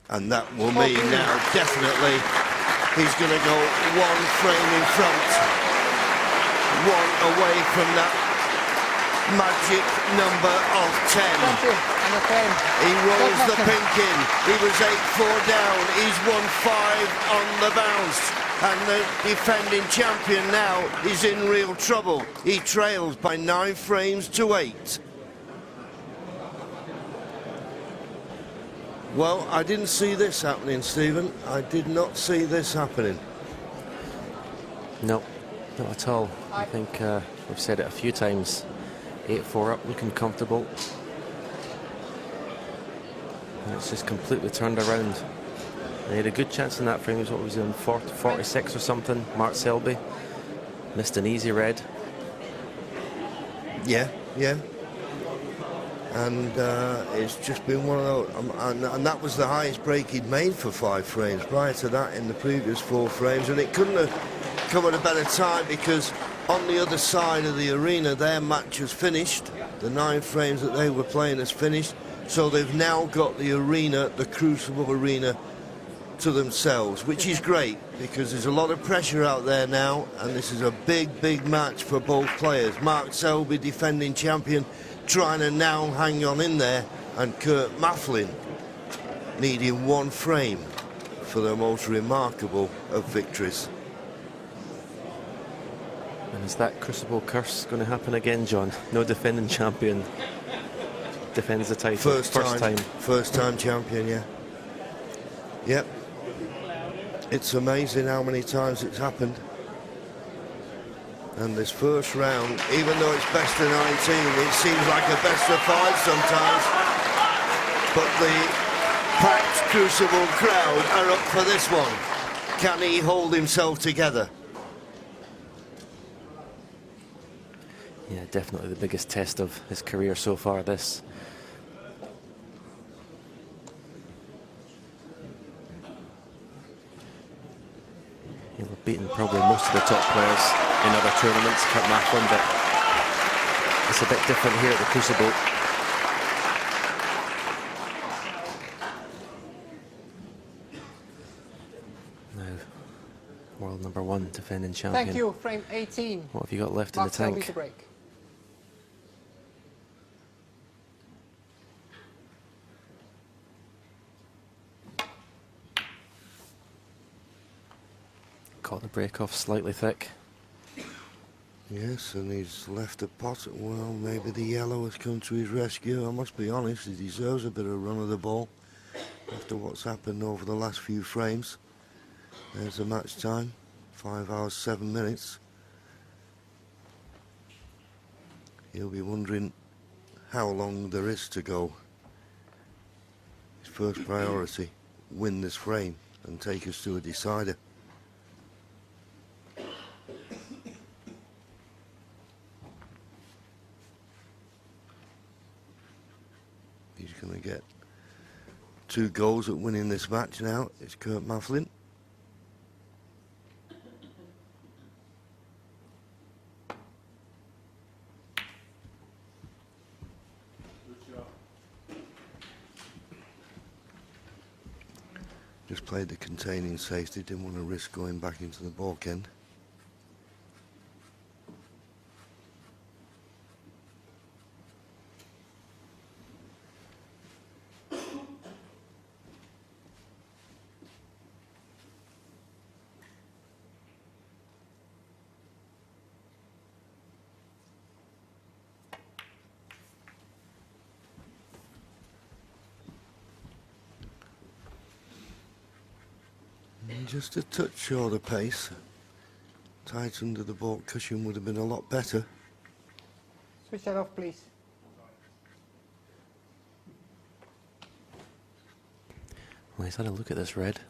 And that will mean now, definitely, he's going to go 1 frame in front. 1 away from that magic number of 10. And a frame. He rolls the pink in. He was 8-4 down. He's won 5 on the bounce. And the defending champion now is in real trouble. He trails by 9 frames to 8. Well, I didn't see this happening, Stephen. I did not see this happening. No, not at all. I think we've said it a few times. 8-4 up, looking comfortable. And it's just completely turned around. They had a good chance in that frame. What was in 46 or something? Mark Selby missed an easy red. Yeah. And it's just been one of those, and that was the highest break he'd made for 5 frames. Prior to that, in the previous 4 frames, and it couldn't have come at a better time, because on the other side of the arena, their match has finished. The 9 frames that they were playing has finished, so they've now got the arena, the Crucible arena, to themselves, which is great, because there's a lot of pressure out there now, and this is a big match for both players. Mark Selby, defending champion, trying to now hang on in there, and Kurt Maflin needing 1 frame for the most remarkable of victories. And is that Crucible curse going to happen again, John? No defending champion defends the title. First time champion, yeah. Yep. It's amazing how many times it's happened. And this first round, even though it's best of 19, it seems like a best of 5 sometimes. But the packed Crucible crowd are up for this one. Can he hold himself together? Yeah, definitely the biggest test of his career so far, this. He'll have beaten probably most of the top players in other tournaments, Kurt Maflin, but it's a bit different here at the Crucible. Now, world number 1 defending champion. Thank you, frame 18. What have you got left Mark in the Selby tank? to break. Caught the break off slightly thick. Yes, and he's left a pot. Well, maybe the yellow has come to his rescue. I must be honest, he deserves a bit of run of the ball after what's happened over the last few frames. There's the match time, 5 hours, 7 minutes. He'll be wondering how long there is to go. His first priority, win this frame and take us to a decider. He's going to get 2 goals at winning this match now. It's Kurt Maflin. Just played the containing safety, didn't want to risk going back into the balk end. Just a touch short of pace. Tight under the balk cushion would have been a lot better. Switch that off, please. Well, he's had a look at this red.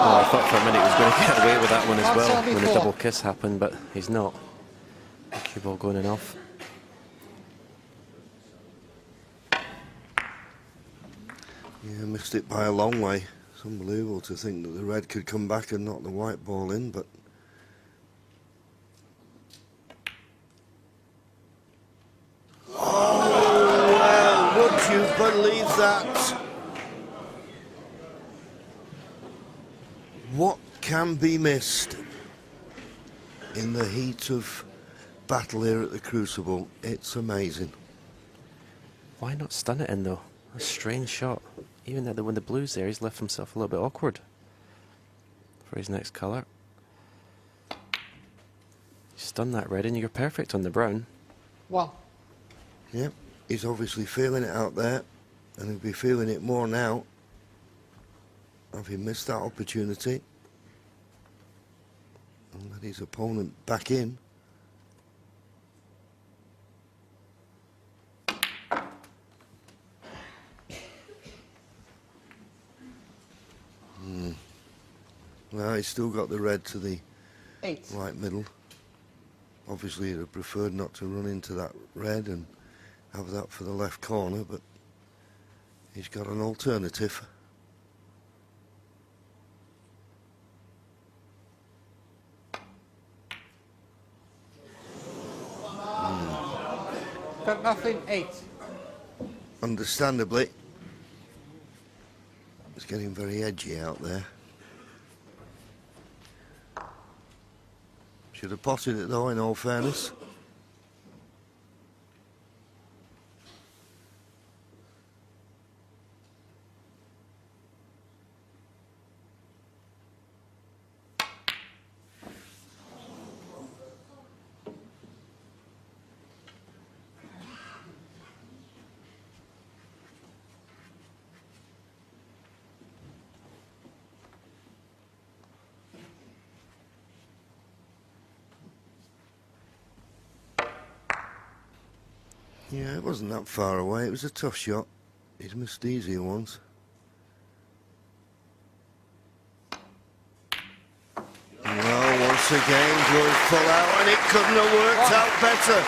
I thought for a minute he was going to get away with that one as Mark well Selby when the 4. double kiss happened, but he's not. Cue ball going in off. Yeah, missed it by a long way. It's unbelievable to think that the red could come back and knock the white ball in, but oh, well, would you believe that? What can be missed in the heat of battle here at the Crucible? It's amazing. Why not stun it in though? A strange shot. Even though when the blue's there, he's left himself a little bit awkward for his next colour. Stun that red and you're perfect on the brown. One. Yep, he's obviously feeling it out there, and he'll be feeling it more now. Having missed that opportunity and let his opponent back in. Well, he's still got the red to the 8. right middle. Obviously, he'd have preferred not to run into that red and have that for the left corner, but he's got an alternative. Kurt Maflin 8. Understandably, it's getting very edgy out there. Should have potted it though, in all fairness. Yeah, it wasn't that far away. It was a tough shot. He's missed easier ones. Well, once again, goes full out, and it couldn't have worked out better.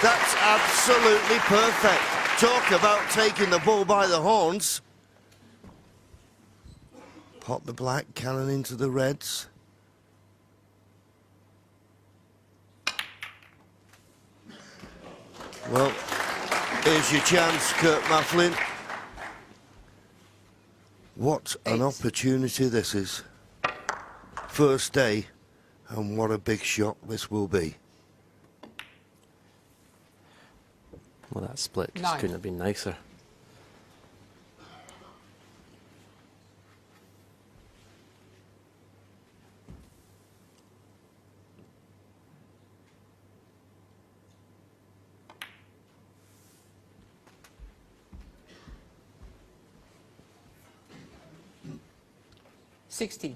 That's absolutely perfect. Talk about taking the bull by the horns. Pot the black, cannon into the reds. Well, here's your chance, Kurt Maflin. What an opportunity this is. First day, and what a big shot this will be. Well, that split just 9. couldn't have been nicer. $16.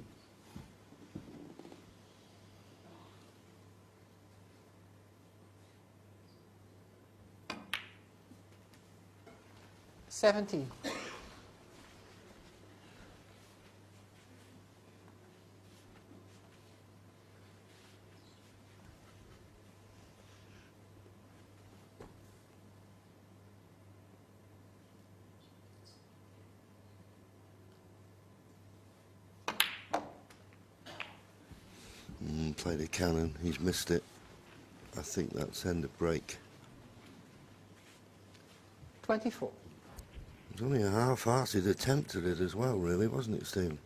17. Played a cannon, he's missed it. I think that's end of break. 24. It was only a half-hearted attempt at it as well, really, wasn't it, Stephen?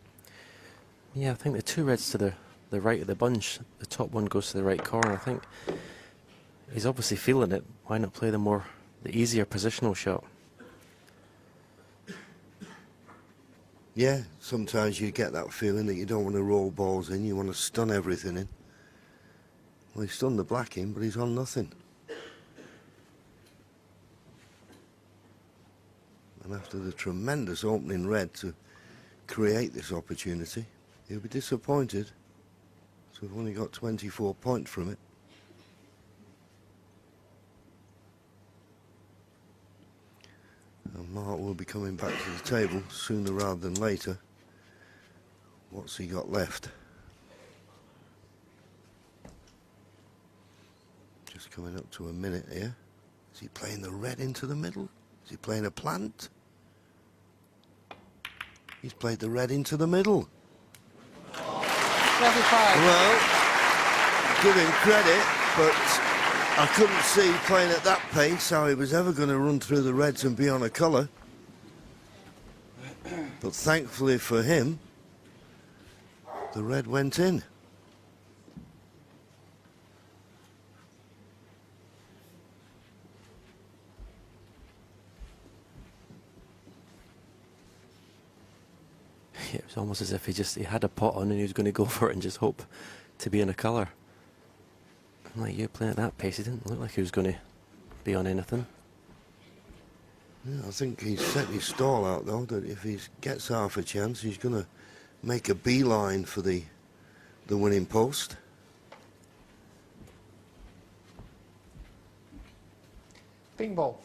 Yeah, I think the two reds to the right of the bunch, the top one goes to the right corner. I think he's obviously feeling it. Why not play the easier positional shot? Yeah, sometimes you get that feeling that you don't want to roll balls in, you want to stun everything in. Well, he stunned the black in, but he's on nothing. And after the tremendous opening red to create this opportunity, he'll be disappointed. So we've only got 24 points from it. And Mark will be coming back to the table sooner rather than later. What's he got left? Just coming up to a minute here. Is he playing the red into the middle? Is he playing a plant? He's played the red into the middle. 25. Well, give him credit, but I couldn't see playing at that pace how he was ever going to run through the reds and be on a colour. But thankfully for him, the red went in. Yeah, it was almost as if he had a pot on and he was going to go for it and just hope to be in a colour. Like you playing at that pace, he didn't look like he was going to be on anything. Yeah, I think he's set his stall out though, that if he gets half a chance, he's going to make a beeline for the winning post. Ping ball.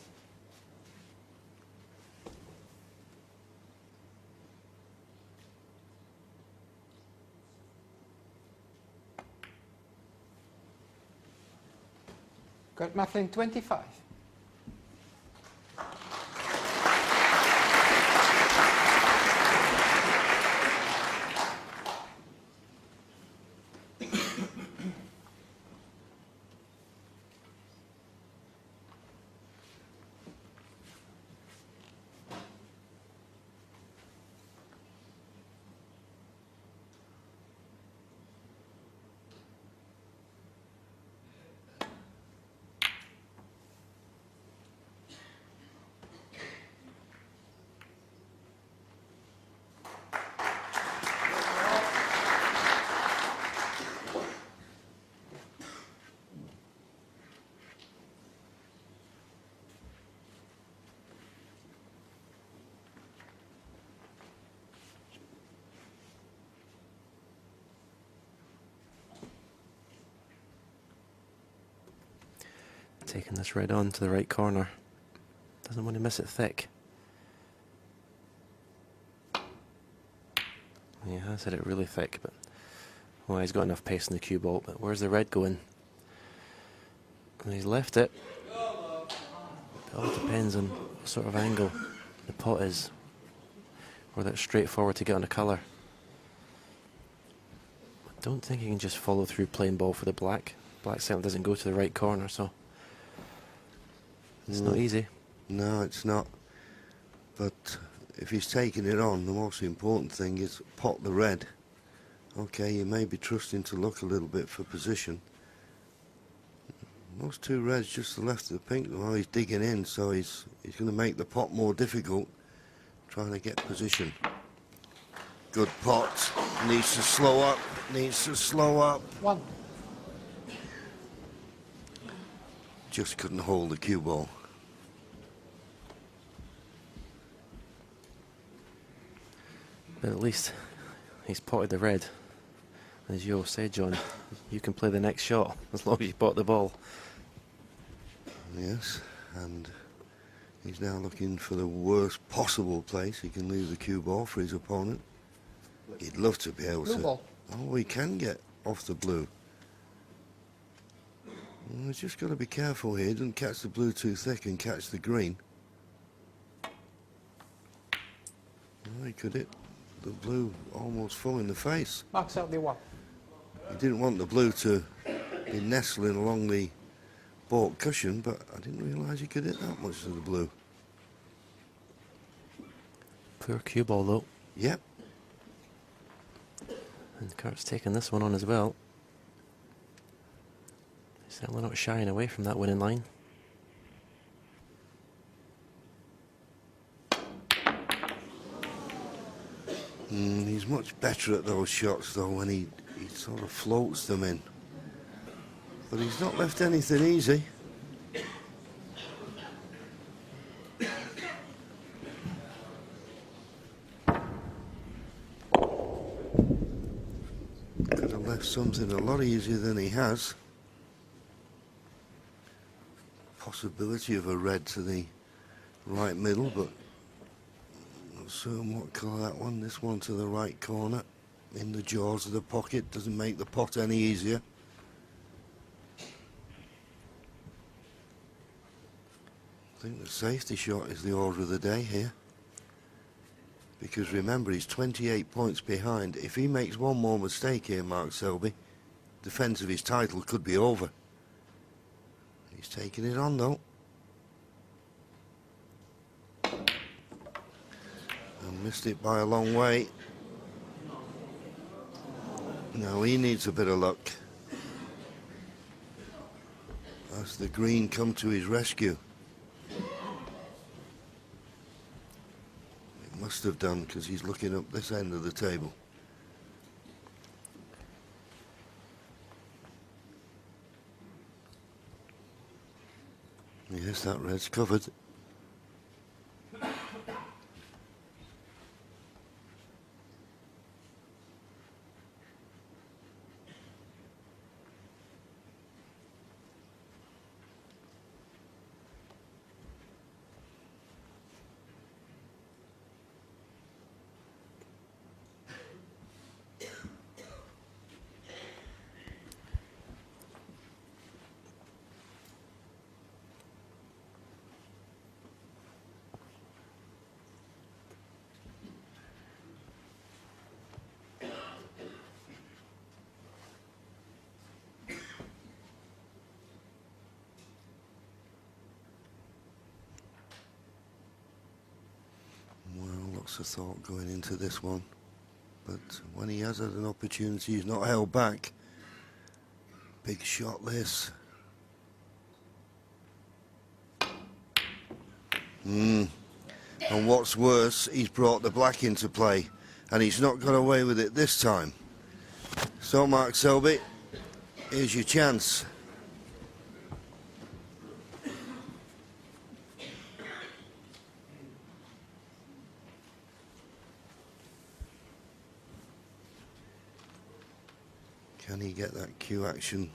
Kurt Maflin, 25. Taking this red on to the right corner. Doesn't want to miss it thick. He has hit it really thick, but well, he's got enough pace in the cue ball. But where's the red going? And he's left it. It all depends on what sort of angle the pot is, whether it's straightforward to get on a colour. I don't think he can just follow through playing ball for the black. Black certainly doesn't go to the right corner, so it's not easy. No, it's not. But if he's taking it on, the most important thing is pot the red. Okay, you may be trusting to luck a little bit for position. Those two reds just to the left of the pink, well, he's digging in, so he's going to make the pot more difficult, trying to get position. Good pot. Needs to slow up. Needs to slow up. 1. Just couldn't hold the cue ball. But at least he's potted the red. As you said, John, you can play the next shot as long as you pot the ball. Yes, and He's now looking for the worst possible place he can leave the cue ball for his opponent. He'd love to be able Blue to. ball. Oh, he can get off the blue. Well, he's just got to be careful here. He doesn't catch the blue too thick and catch the green. Well, he could hit the blue almost full in the face. Mark Selby 1. He didn't want the blue to be nestling along the baulk cushion, but I didn't realise he could hit that much to the blue. Poor cue ball though. Yep. And Kurt's taking this one on as well. He's certainly not shying away from that winning line. He's much better at those shots though when he sort of floats them in. But he's not left anything easy. Could have left something a lot easier than he has. Possibility of a red to the right middle, but not certain what colour that one. This one to the right corner, in the jaws of the pocket, doesn't make the pot any easier. I think the safety shot is the order of the day here. Because remember, he's 28 points behind. If he makes one more mistake here, Mark Selby, defence of his title could be over. He's taking it on though. And missed it by a long way. Now he needs a bit of luck. As the green come to his rescue. It must have done, because he's looking up this end of the table. Yes, that red's covered. Lots of thought going into this one, but when he has had an opportunity, he's not held back. Big shot this. And what's worse, he's brought the black into play, and he's not got away with it this time. So Mark Selby, here's your chance. Can he get that cue action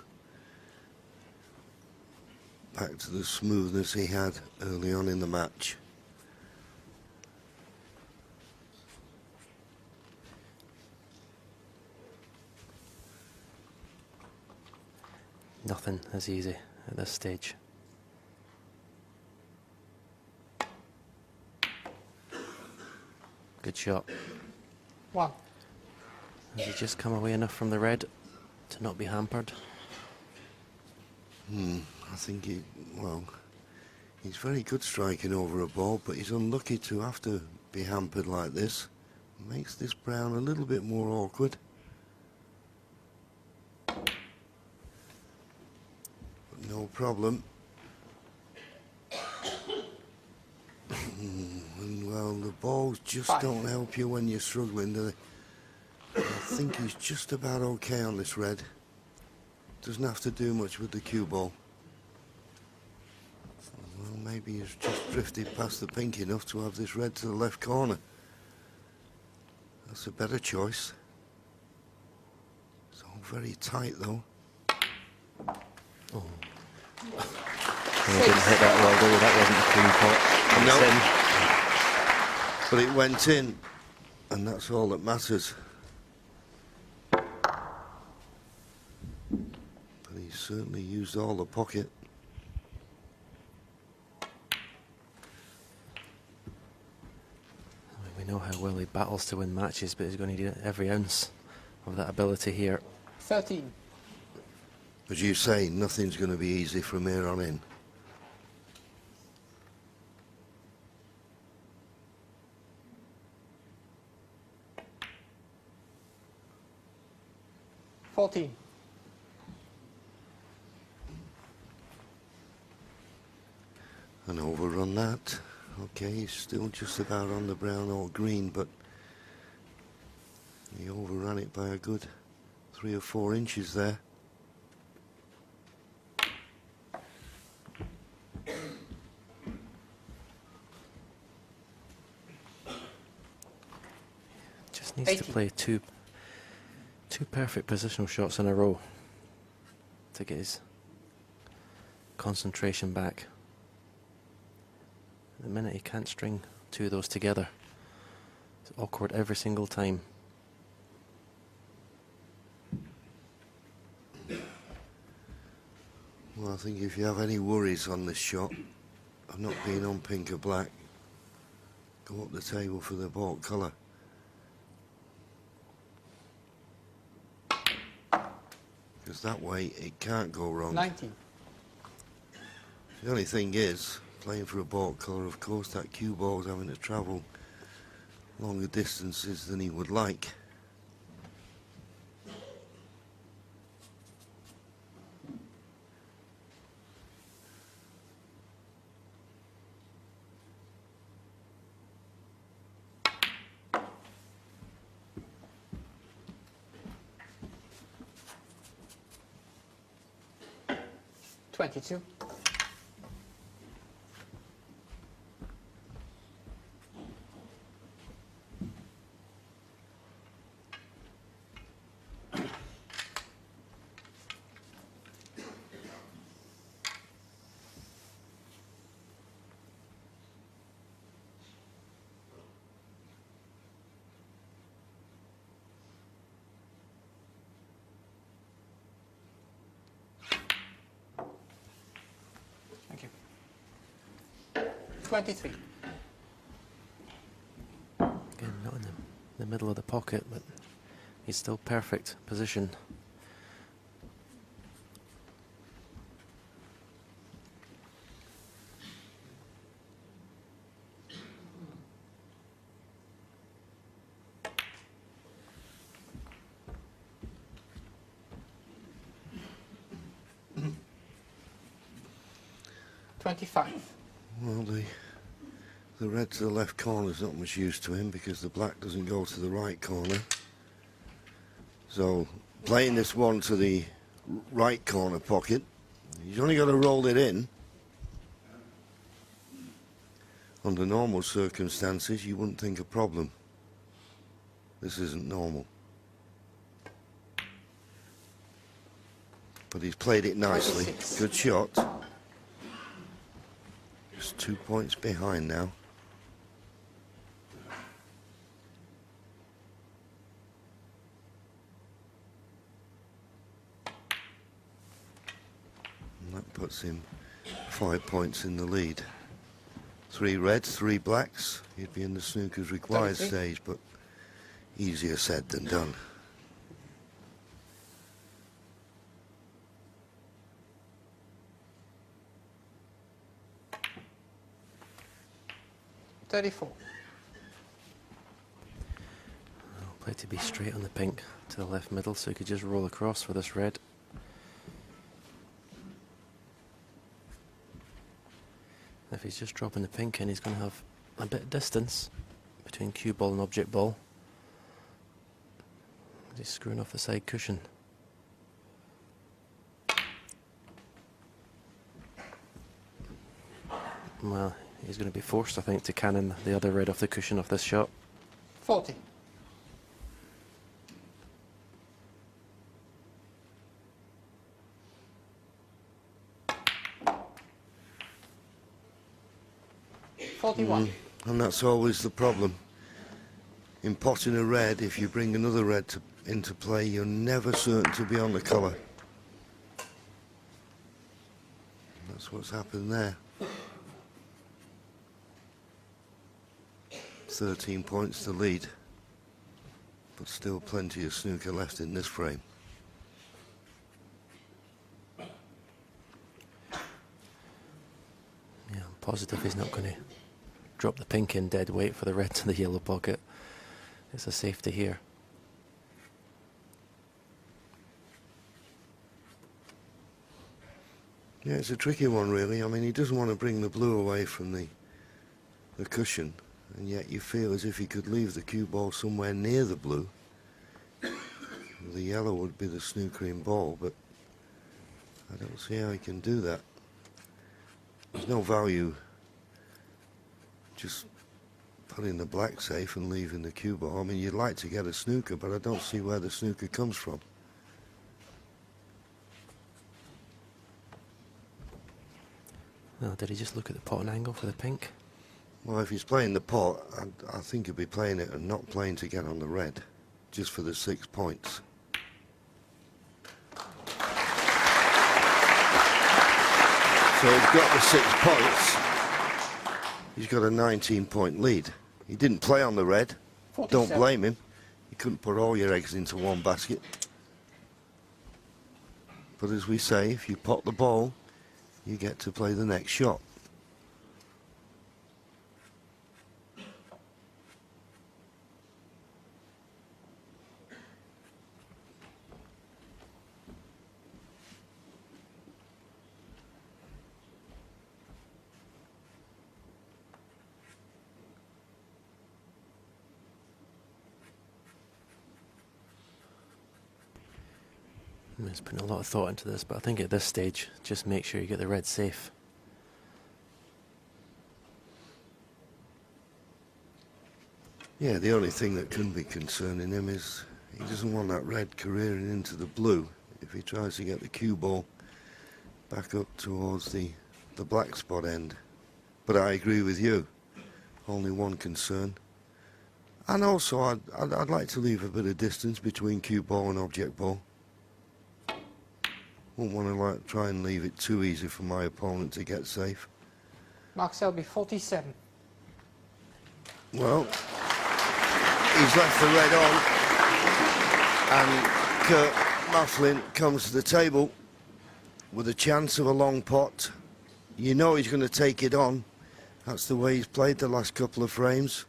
back to the smoothness he had early on in the match? Nothing is easy at this stage. Good shot. 1. Has he just come away enough from the red to not be hampered? I think he's very good striking over a ball, but he's unlucky to have to be hampered like this. Makes this brown a little bit more awkward. But no problem. And well, the balls just don't help you when you're struggling, do they? I think he's just about okay on this red. Doesn't have to do much with the cue ball. Well, maybe he's just drifted past the pink enough to have this red to the left corner. That's a better choice. It's all very tight though. Oh. He didn't hit that well, though. That wasn't a clean pot. It's No. But it went in, and that's all that matters. But he certainly used all the pocket. We know how well he battles to win matches, but he's going to need every ounce of that ability here. 13. As you say, nothing's going to be easy from here on in. And overrun that. Okay, he's still just about on the brown or green, but he overran it by a good 3 or 4 inches there. Just needs 80. to play two perfect positional shots in a row to get his concentration back. At the minute he can't string 2 of those together. It's awkward every single time. Well, I think if you have any worries on this shot of not being on pink or black, go up the table for the baulk colour. Because that way it can't go wrong. 19. The only thing is, playing for a baulk colour, of course, that cue ball's having to travel longer distances than he would like. $22. Thank you. 23. Again, not in the middle of the pocket, but he's still perfect position. Well, the red to the left corner is not much use to him because the black doesn't go to the right corner. So playing this one to the right corner pocket, he's only got to roll it in. Under normal circumstances, you wouldn't think a problem. This isn't normal. But he's played it nicely. 26. Good shot. Just 2 points behind now. And that puts him 5 points in the lead. 3 reds, 3 blacks. He'd be in the snooker's required 33. stage, but easier said than done. Play to be straight on the pink to the left middle, so he could just roll across for this red. If he's just dropping the pink in, he's going to have a bit of distance between cue ball and object ball. He's screwing off the side cushion. Well, he's going to be forced, I think, to cannon the other red off the cushion of this shot. 40. 41. And that's always the problem. In potting a red, if you bring another red into play, you're never certain to be on the colour. That's what's happened there. 13 points to lead, but still plenty of snooker left in this frame. Yeah, I'm positive he's not going to drop the pink in dead weight for the red to the yellow pocket. It's a safety here. Yeah, it's a tricky one really. I mean, he doesn't want to bring the blue away from the cushion, and yet you feel as if he could leave the cue ball somewhere near the blue. The yellow would be the snookering ball, but I don't see how he can do that. There's no value just putting the black safe and leaving the cue ball. I mean, you'd like to get a snooker, but I don't see where the snooker comes from. Oh, did he just look at the potting angle for the pink? Well, if he's playing the pot, I think he'll be playing it and not playing to get on the red, just for the 6 points. So he's got the 6 points. He's got a 19-point lead. He didn't play on the red. 47. Don't blame him. You couldn't put all your eggs into one basket. But as we say, if you pot the ball, you get to play the next shot. He's putting a lot of thought into this, but I think at this stage, just make sure you get the red safe. Yeah, the only thing that can be concerning him is he doesn't want that red careering into the blue if he tries to get the cue ball back up towards the black spot end. But I agree with you. Only one concern. And also, I'd like to leave a bit of distance between cue ball and object ball. Wouldn't want to try and leave it too easy for my opponent to get safe. Mark Selby, 47. Well, he's left the red on, and Kurt Maflin comes to the table with a chance of a long pot. You know he's going to take it on. That's the way he's played the last couple of frames.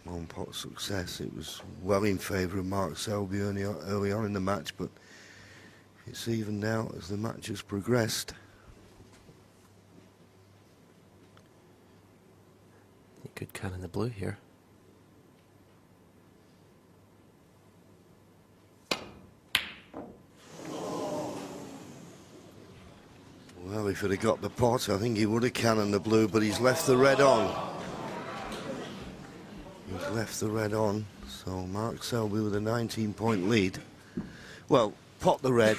One pot success. It was well in favour of Mark Selby early on in the match, but it's even now as the match has progressed. You could cannon the blue here. Well, if he'd have got the pot, I think he would have cannoned the blue, but he's left the red on. He's left the red on, so Mark Selby with a 19-point lead. Well, pot the red,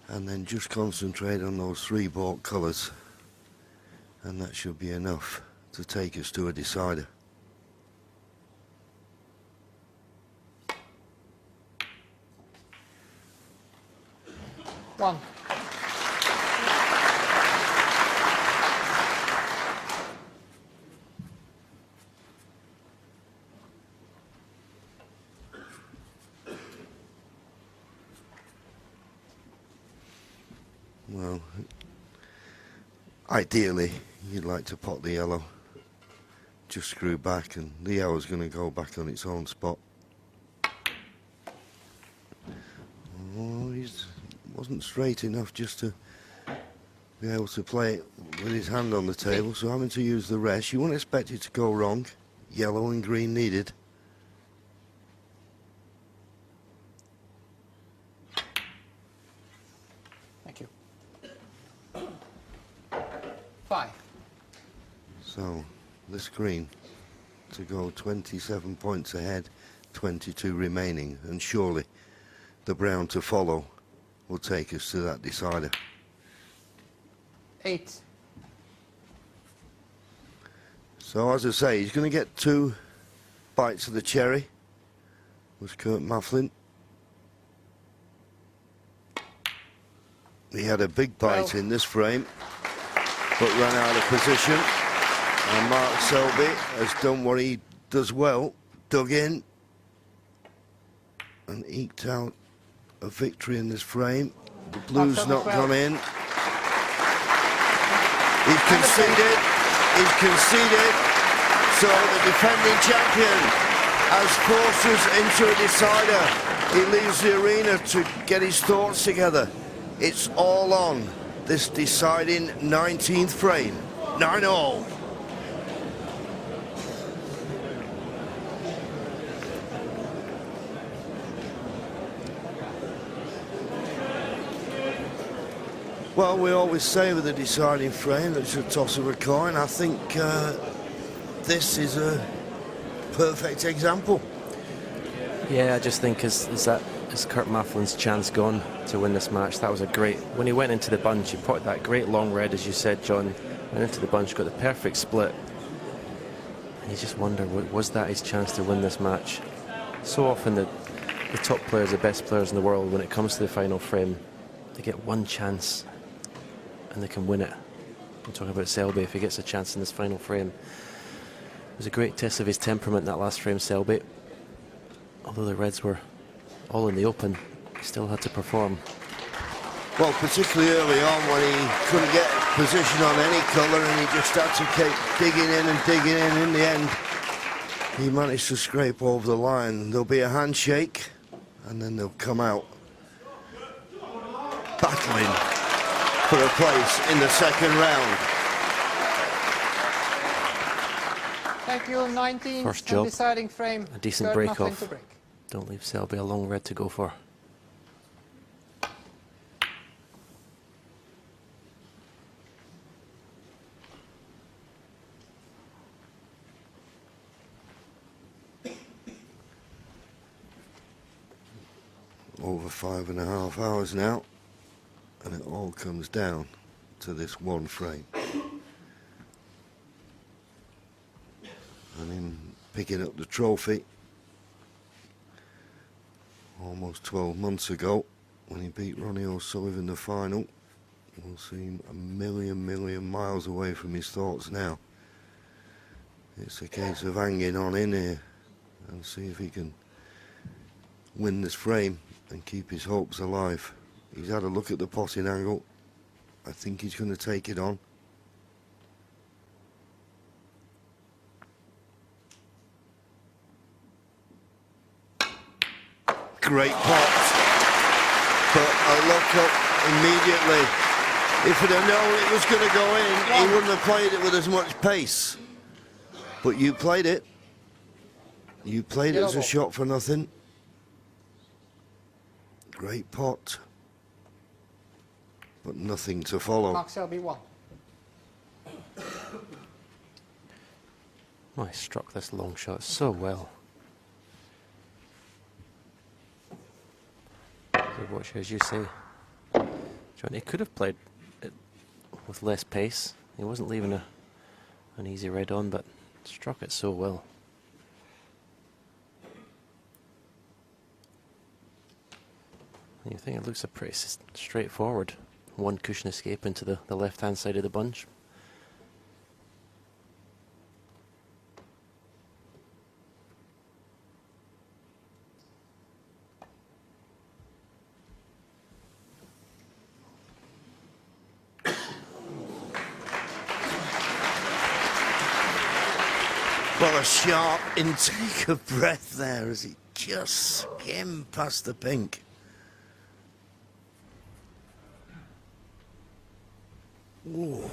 and then just concentrate on those 3 bought colours, and that should be enough to take us to a decider. One. Well, ideally, you'd like to pot the yellow. Just screw back, and the yellow's going to go back on its own spot. Oh, he wasn't straight enough just to be able to play it with his hand on the table, so having to use the rest. You wouldn't expect it to go wrong. Yellow and green needed. Thank you. 5. So, this green to go 27 points ahead, 22 remaining, and surely the brown to follow will take us to that decider. 8. So as I say, he's going to get 2 bites of the cherry. Was Kurt Maflin. He had a big bite in this frame, but ran out of position. And Mark Selby has done what he does well, dug in and eked out a victory in this frame. The blue's not gone in. He's conceded. He's conceded. So the defending champion has forces into a decider. He leaves the arena to get his thoughts together. It's all on this deciding 19th frame. 9-all. Well, we always say with the deciding frame that it's a toss of a coin. I think this is a perfect example. Yeah, I just think is Kurt Maflin's chance gone to win this match. That was a great, when he went into the bunch, he put that great long red, as you said, John, went into the bunch, got the perfect split. And you just wonder, was that his chance to win this match? So often the top players, the best players in the world, when it comes to the final frame, they get one chance and they can win it. I'm talking about Selby, if he gets a chance in this final frame. It was a great test of his temperament, that last frame, Selby. Although the reds were all in the open, he still had to perform. Well, particularly early on when he couldn't get position on any colour and he just had to keep digging in and digging in. In the end, he managed to scrape over the line. There'll be a handshake and then they'll come out battling for a place in the second round. Thank you, 19th First job, deciding frame. a decent Kurt break Maflin off. to break. Don't leave Selby a long red to go for. Over 5.5 hours now, and it all comes down to this one frame. And him picking up the trophy almost 12 months ago when he beat Ronnie O'Sullivan in the final will seem a million miles away from his thoughts now. It's a case of hanging on in here and see if he can win this frame and keep his hopes alive. He's had a look at the potting angle. I think he's going to take it on. Great pot, but a look up immediately. If he'd have known it was going to go in, he wouldn't have played it with as much pace. But you played it. You played it as a shot for nothing. Great pot, but nothing to follow. Mark Selby 1. Oh, he struck this long shot so well. Good watch, as you say, John. He could have played it with less pace. He wasn't leaving an easy red on, but struck it so well. You think it looks a pretty straightforward one cushion escape into the left-hand side of the bunch. Well, a sharp intake of breath there as he just skimmed past the pink. Ooh.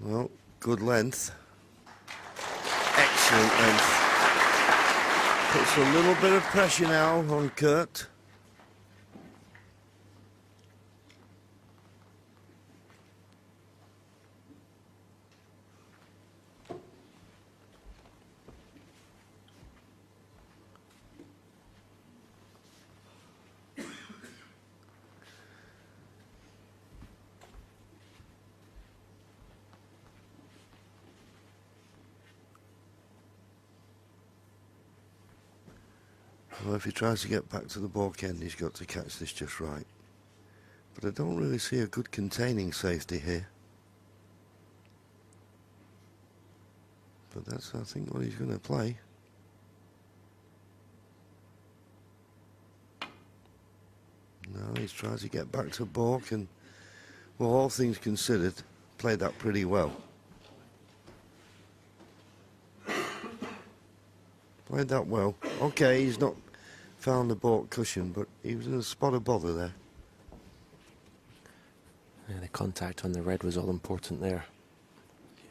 Well, good length. Excellent length. Puts a little bit of pressure now on Kurt. Well, if he tries to get back to the baulk end, he's got to catch this just right. But I don't really see a good containing safety here. But that's, I think, what he's going to play. No, he's trying to get back to baulk, and, well, all things considered, played that pretty well. Played that well. Okay, he's not found the baulk cushion, but he was in a spot of bother there. Yeah, the contact on the red was all important there.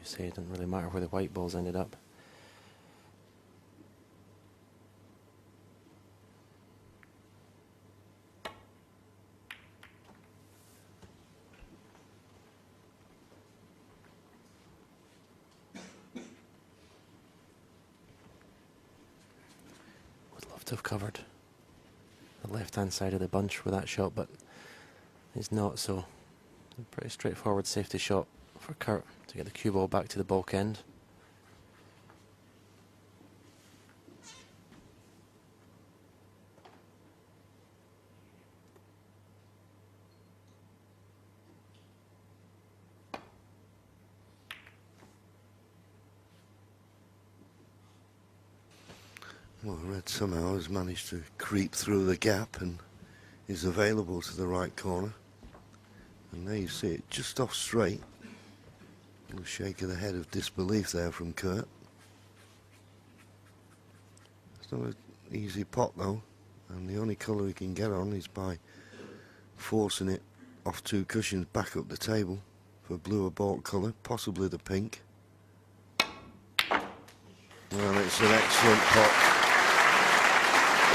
You say it didn't really matter where the white balls ended up. Would love to have covered the left-hand side of the bunch with that shot, but he's not, so a pretty straightforward safety shot for Kurt to get the cue ball back to the baulk end. Well, red somehow has managed to creep through the gap and is available to the right corner. And there you see it, just off straight. A little shake of the head of disbelief there from Kurt. It's not an easy pot though, and the only colour he can get on is by forcing it off two cushions back up the table for bluer baulk colour, possibly the pink. Well, it's an excellent pot.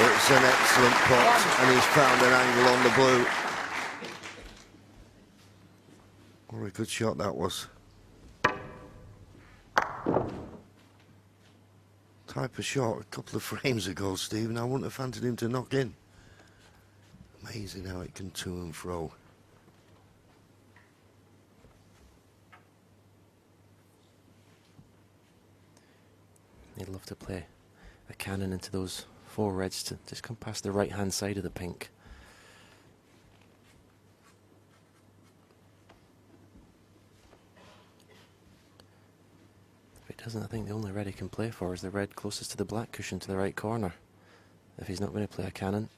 It's an excellent pot, and he's found an angle on the blue. What a good shot that was. Type of shot a couple of frames ago, Stephen, I wouldn't have fancied him to knock in. Amazing how it can to and fro. He'd love to play a cannon into those four reds to just come past the right hand side of the pink. If he doesn't, I think the only red he can play for is the red closest to the black cushion to the right corner, if he's not going to play a cannon.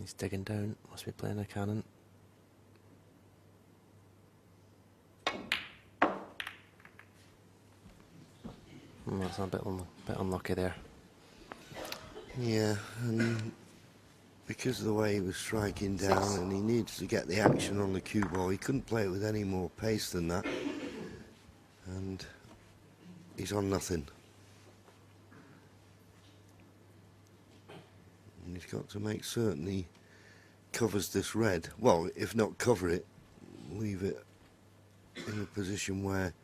He's digging down, must be playing a cannon. That's a bit unlucky there. Yeah, and because of the way he was striking down and he needs to get the action on the cue ball, he couldn't play it with any more pace than that. And he's on nothing. And he's got to make certain he covers this red. Well, if not cover it, leave it in a position where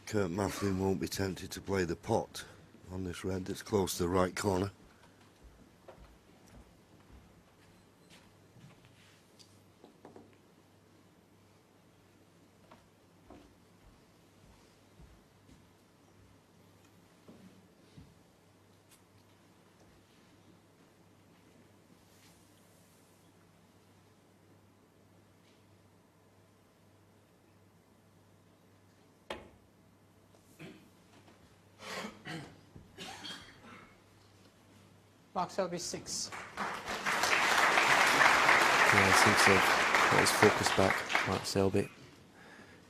Kurt Maflin won't be tempted to play the pot on this red that's close to the right corner. Mark Selby 6. Yeah, he seems to have got his focus back, Mark Selby.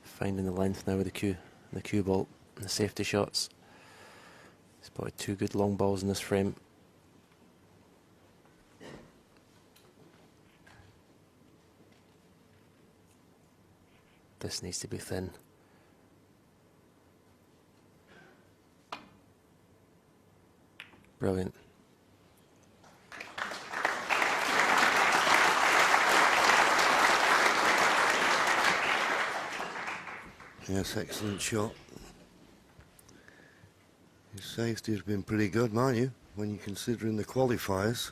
Finding the length now with the cue ball and the safety shots. He's spotted two good long balls in this frame. This needs to be thin. Brilliant. Yes, excellent shot. His safety has been pretty good, mind you, when you're considering the qualifiers.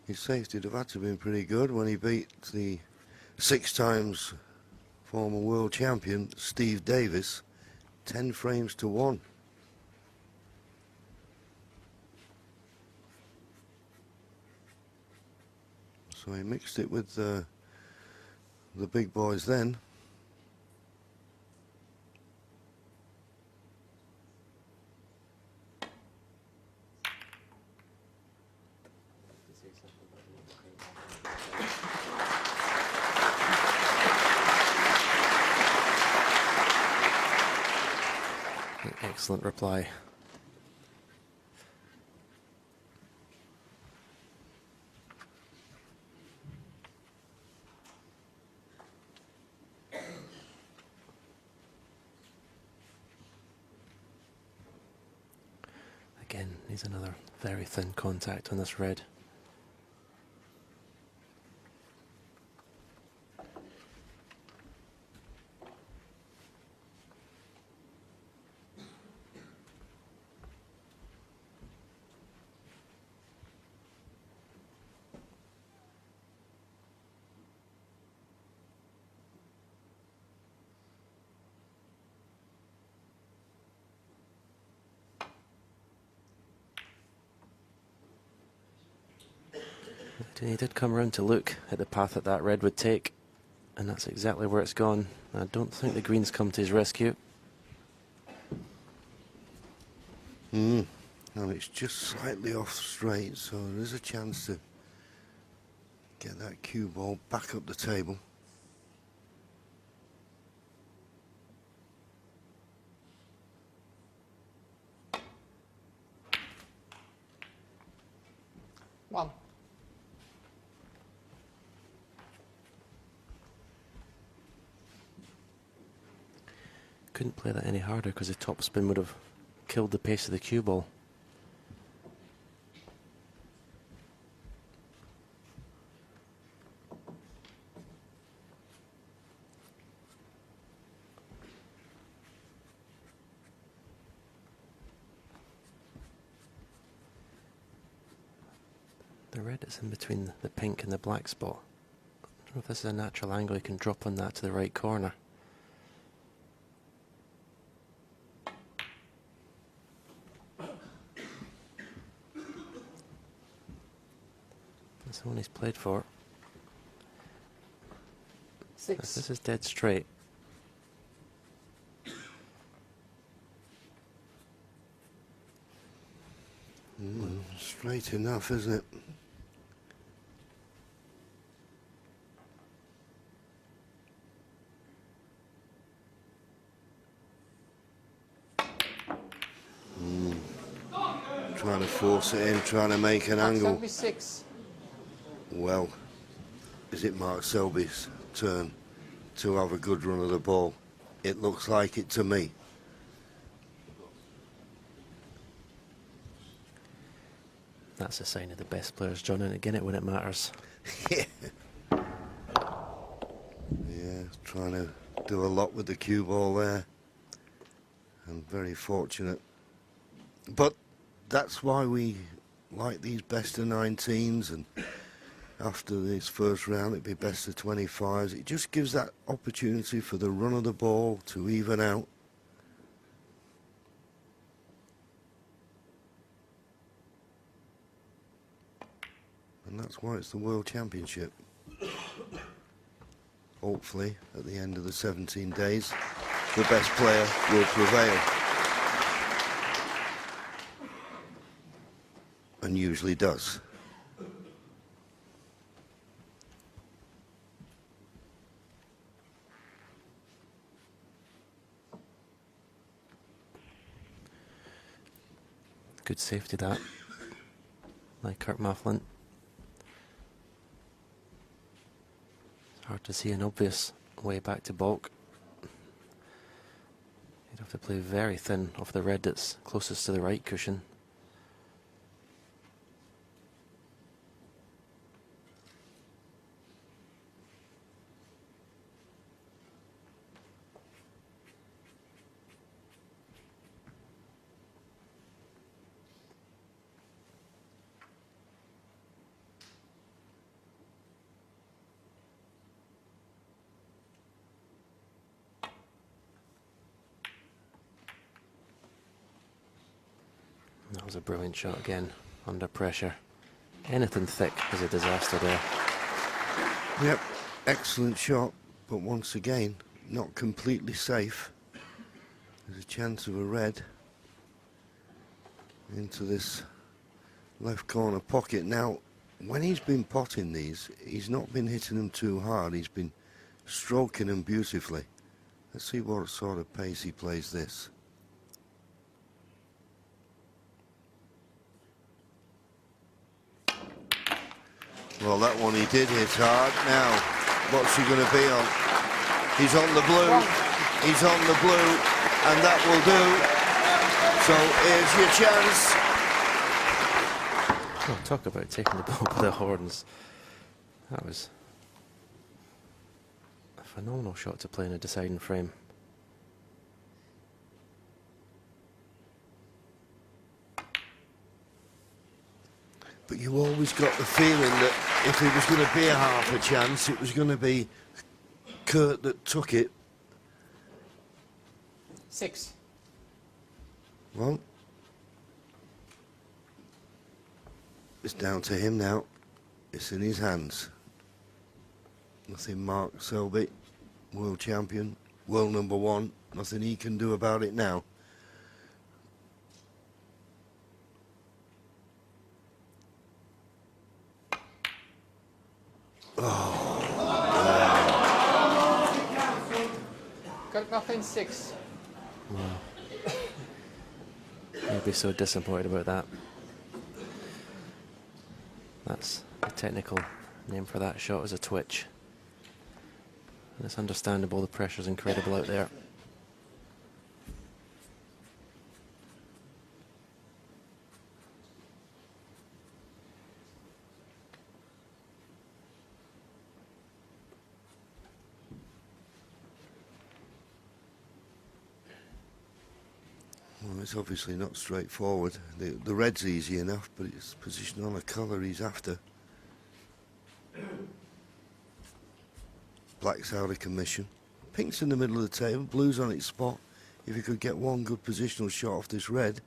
His safety would have had to have been pretty good when he beat the 6 times former world champion Steve Davis 10 frames to 1. So he mixed it with the big boys then. Excellent reply. Again, needs another very thin contact on this red. He did come around to look at the path that red would take, and that's exactly where it's gone. I don't think the green's come to his rescue. And it's just slightly off straight, so there is a chance to get that cue ball back up the table. One. Couldn't play that any harder because the topspin would have killed the pace of the cue ball. The red is in between the pink and the black spot. I don't know if this is a natural angle. You can drop on that to the right corner. That's the one he's played for. 6. This is dead straight. Straight enough, isn't it? Trying to force it in, trying to make an angle. Selby 6. Well, is it Mark Selby's turn to have a good run of the ball? It looks like it to me. That's a sign of the best players joining again it when it matters. Yeah, trying to do a lot with the cue ball there. And very fortunate. But that's why we like these best of 19s, and after this first round it'd be best of 25s. It just gives that opportunity for the run of the ball to even out. And that's why it's the World Championship. Hopefully, at the end of the 17 days, the best player will prevail. And usually does. Good safety that, like Kurt Maflin. It's hard to see an obvious way back to balk. You'd have to play very thin off the red that's closest to the right cushion. That was a brilliant shot again, under pressure. Anything thick is a disaster there. Yep, excellent shot, but once again, not completely safe. There's a chance of a red into this left corner pocket. Now, when he's been potting these, he's not been hitting them too hard. He's been stroking them beautifully. Let's see what sort of pace he plays this. Well, that one he did hit hard. Now, what's he going to be on? He's on the blue. He's on the blue, and that will do. So here's your chance. Oh, talk about taking the ball by the horns. That was a phenomenal shot to play in a deciding frame. But you always got the feeling that if it was going to be a half a chance, it was going to be Kurt that took it. 6. Well, it's down to him now. It's in his hands. Nothing Mark Selby, world champion, world number 1. Nothing he can do about it now. Kurt Maflin 6. He'll be so disappointed about that. That's the technical name for that shot, is a twitch. And it's understandable, the pressure's incredible out there. Well, it's obviously not straightforward. The red's easy enough, but it's positioned on a colour he's after. Black's out of commission. Pink's in the middle of the table, blue's on its spot. If he could get one good positional shot off this red,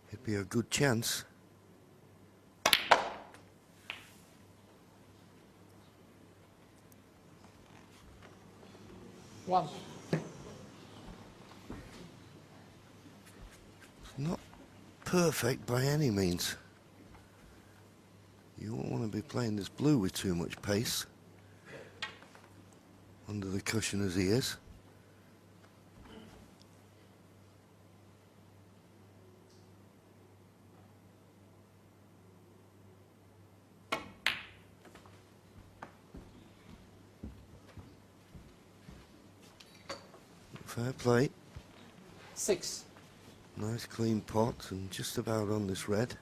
it'd be a good chance. One. Not perfect by any means. You won't want to be playing this blue with too much pace. Under the cushion as he is. Fair play. 6. Nice clean pot and just about on this red.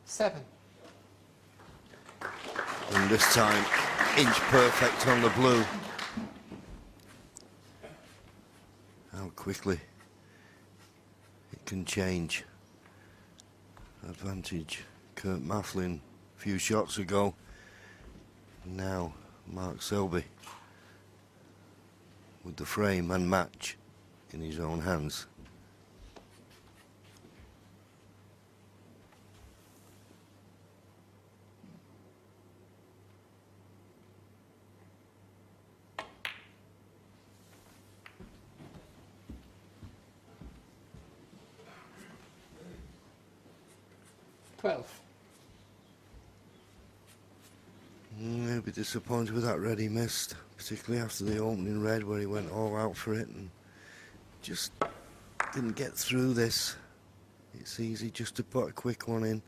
Seven. And this time, inch perfect on the blue. How quickly it can change. Advantage Kurt Maflin a few shots ago. Now Mark Selby with the frame and match in his own hands. He'll be disappointed with that red he missed, particularly after the opening red where he went all out for it and just didn't get through this. It's easy just to put a quick one in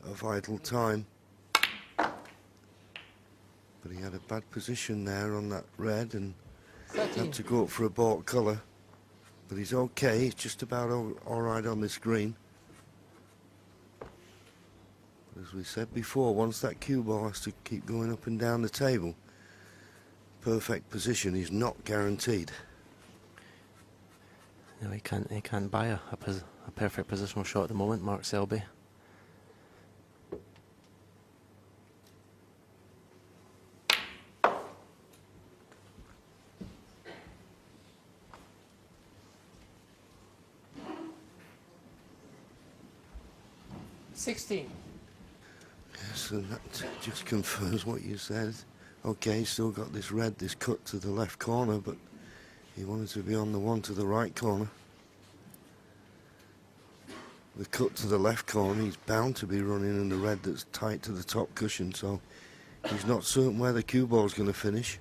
at a vital time. But he had a bad position there on that red and 13. had to go up for a baulk colour. But he's okay, he's just about all right on this green. As we said before, once that cue ball has to keep going up and down the table, perfect position is not guaranteed. No, he can't buy a perfect positional shot at the moment, Mark Selby. 16. Yes, and that just confirms what you said. Okay, he's still got this red, this cut to the left corner, but he wanted to be on the one to the right corner. The cut to the left corner, he's bound to be running in the red that's tight to the top cushion, so he's not certain where the cue ball's going to finish.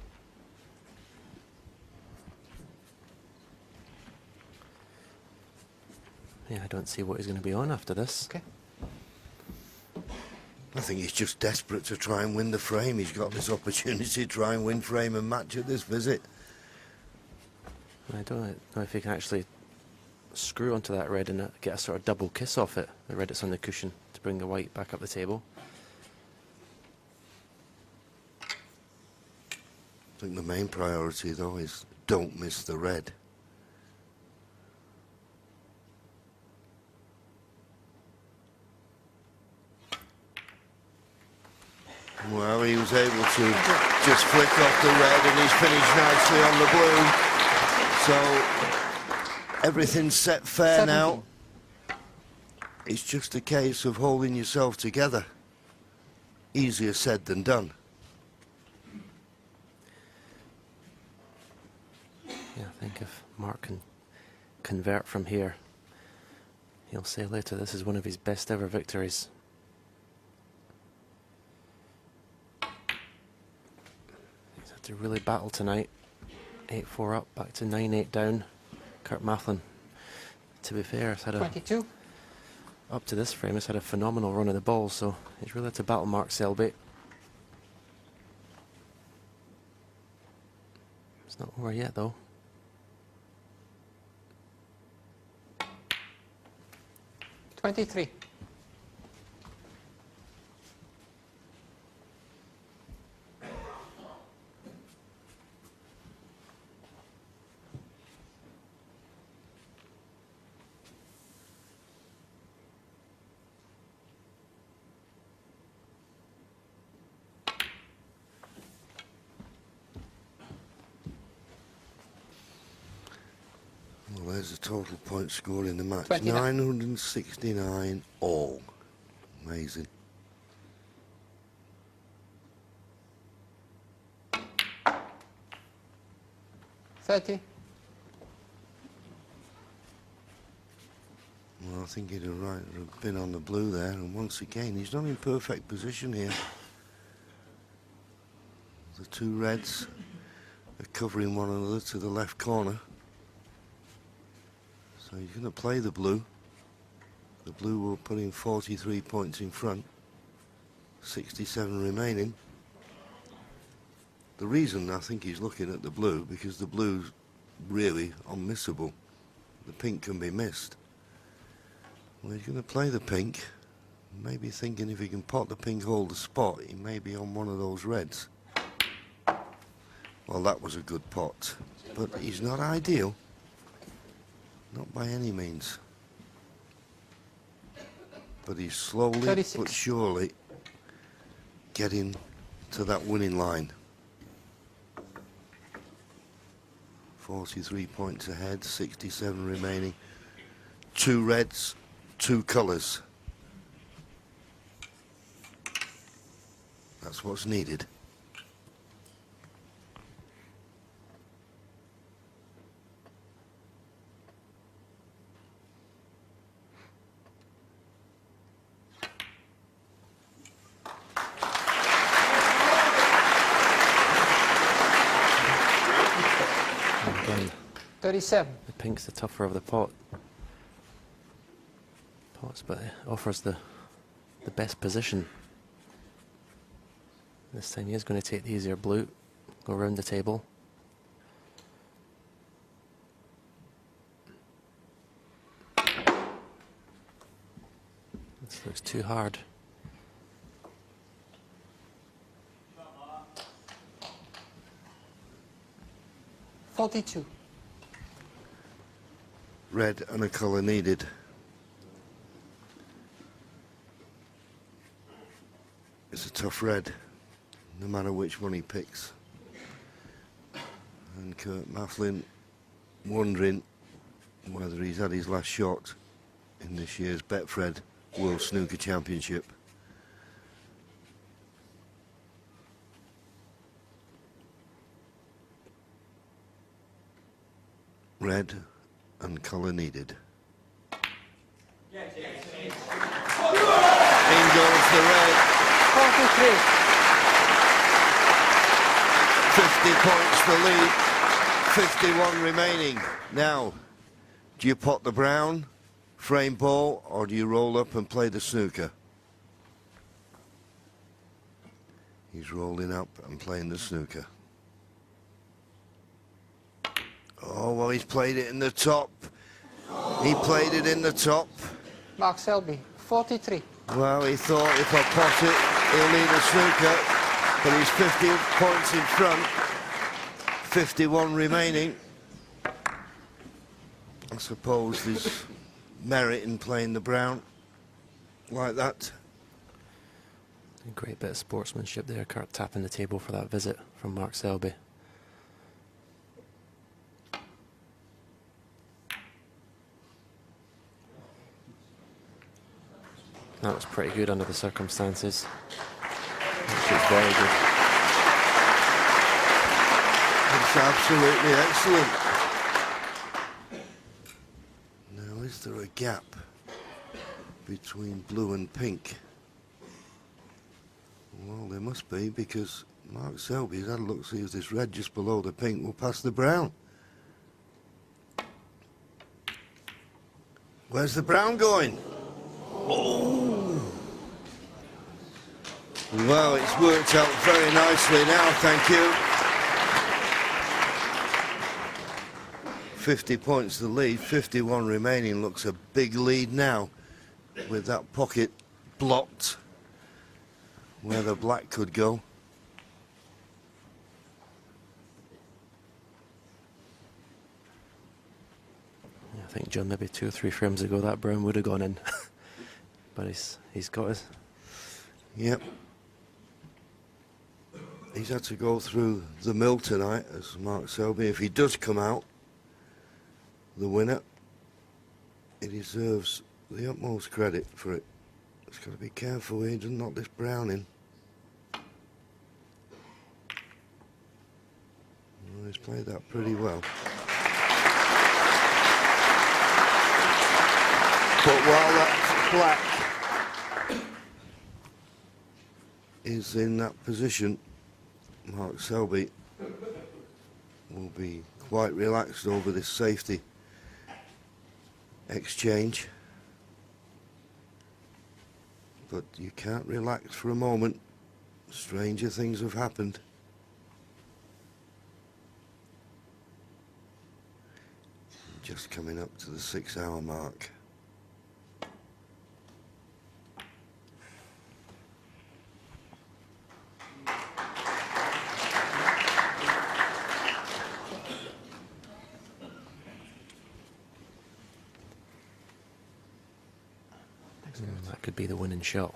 Yeah, I don't see what he's going to be on after this. Okay. I think he's just desperate to try and win the frame. He's got this opportunity to try and win frame and match at this visit. I don't know if he can actually screw onto that red and get a sort of double kiss off it, the red that's on the cushion, to bring the white back up the table. I think the main priority, though, is don't miss the red. Well, he was able to just flick off the red and he's finished nicely on the blue. So everything's set fair 17. now. It's just a case of holding yourself together. Easier said than done. Yeah, I think if Mark can convert from here, he'll say later this is one of his best ever victories. He's had to really battle tonight. 8-4 up, back to 9-8 down. Kurt Maflin, to be fair, has had 22. up to this frame, has had a phenomenal run of the ball, so he's really had to battle Mark Selby. It's not over yet, though. $23. Well, there's the total point score in the match. 29. 969 all. Amazing. $30. Well, I think he'd have been on the blue there, and once again, he's not in perfect position here. The two reds are covering one another to the left corner. So he's going to play the blue. The blue will put in 43 points in front. 67 remaining. The reason I think he's looking at the blue, because the blue's really unmissable. The pink can be missed. Well, he's going to play the pink. Maybe thinking if he can pot the pink, hold the spot, he may be on one of those reds. Well, that was a good pot. But he's not ideal. Not by any means. But he's slowly 36. but surely getting to that winning line. 43 points ahead, 67 remaining. Two reds, two colours. That's what's needed. Again, 37. the pink's the tougher of the pots, but it offers the best position. This time he is going to take the easier blue, go around the table. This looks too hard. $42. Red and a colour needed. It's a tough red, no matter which one he picks. And Kurt Maflin wondering whether he's had his last shot in this year's Betfred World Snooker Championship. Red and colour needed. In goes the red. 43. 50 points the lead. 51 remaining. Now, do you pot the brown, frame ball, or do you roll up and play the snooker? He's rolling up and playing the snooker. Oh, well, he's played it in the top. He played it in the top. Mark Selby, 43. Well, he thought if I pot it, he'll need a snooker. But he's 50 points in front. 51 remaining. I suppose there's merit in playing the brown like that. A great bit of sportsmanship there, Kurt tapping the table for that visit from Mark Selby. That was pretty good under the circumstances. Which is very good. It's absolutely excellent. Now, is there a gap between blue and pink? Well, there must be, because Mark Selby's had a look, see if this red just below the pink will pass the brown. Where's the brown going? Oh! Well, it's worked out very nicely now, thank you. 50 points the lead, 51 remaining. Looks a big lead now with that pocket blocked where the black could go. I think, John, maybe 2 or 3 frames ago that brown would have gone in. But he's got his. Yep. He's had to go through the mill tonight as Mark Selby. If he does come out the winner, he deserves the utmost credit for it. He's got to be careful he doesn't knock this brown in. Well, he's played that pretty well. But while that black is in that position, Mark Selby will be quite relaxed over this safety exchange. But you can't relax for a moment. Stranger things have happened. Just coming up to the 6-hour mark. That could be the winning shot.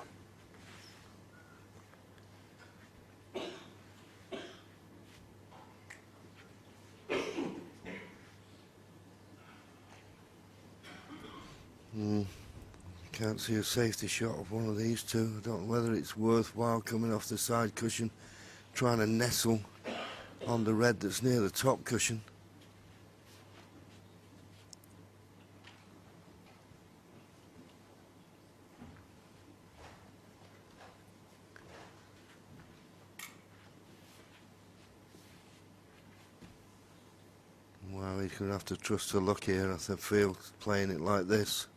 Can't see a safety shot of one of these two. I don't know whether it's worthwhile coming off the side cushion, trying to nestle on the red that's near the top cushion. Well, he's going to have to trust to luck here, I feel, playing it like this.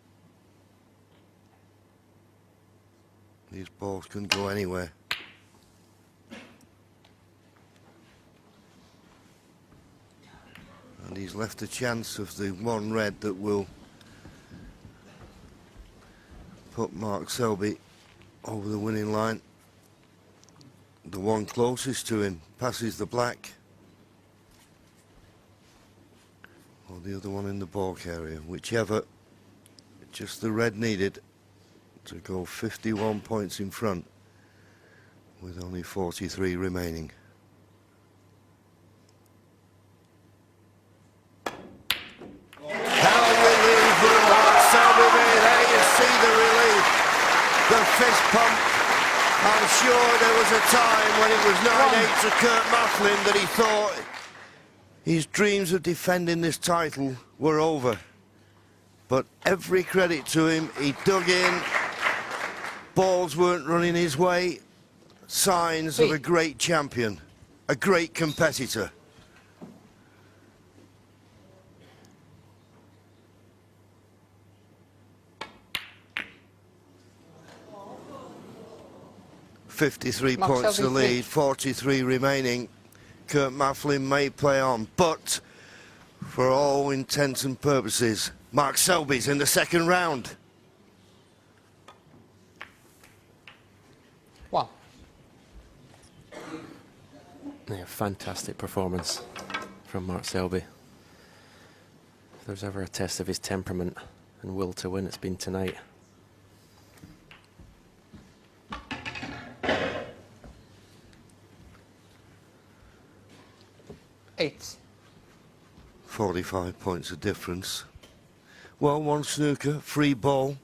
These balls can go anywhere. And he's left a chance of the one red that will put Mark Selby over the winning line. The one closest to him passes the black. Or the other one in the balk area, whichever, just the red needed to go 51 points in front with only 43 remaining. How relieved will Mark Selby be? There you see the relief. fist pump. I'm sure there was a time when it was 9-8 to Kurt Maflin that he thought his dreams of defending this title were over. But every credit to him, he dug in, balls weren't running his way, signs of a great champion, a great competitor. .53 points to lead, 43 remaining. Kurt Maflin may play on, but for all intents and purposes, Mark Selby's in the second round. One. Yeah, fantastic performance from Mark Selby. If there's ever a test of his temperament and will to win, it's been tonight. 8. 45 points of difference. Well, one snooker, free ball,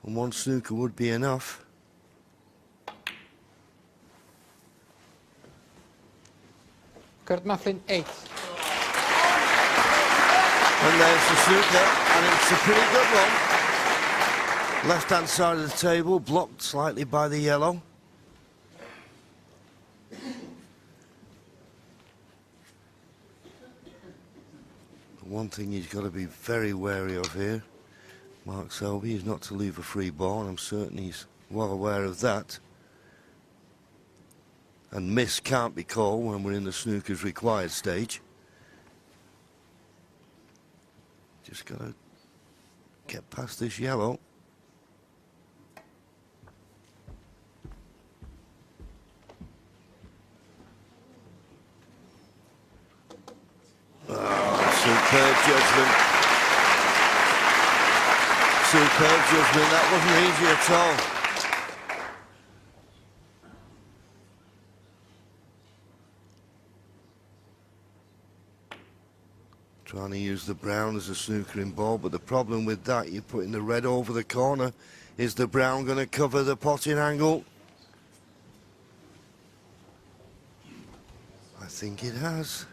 and one snooker would be enough. Kurt Maflin, 8. And there's the snooker, and it's a pretty good one. Left-hand side of the table, blocked slightly by the yellow. One thing he's got to be very wary of here, Mark Selby, is not to leave a free ball, and I'm certain he's well aware of that. And miss can't be called when we're in the snooker's required stage. Just got to get past this yellow. Superb judgment. Superb judgment. That wasn't easy at all. Trying to use the brown as a snookering ball, but the problem with that, you're putting the red over the corner. Is the brown going to cover the potting angle? I think it has.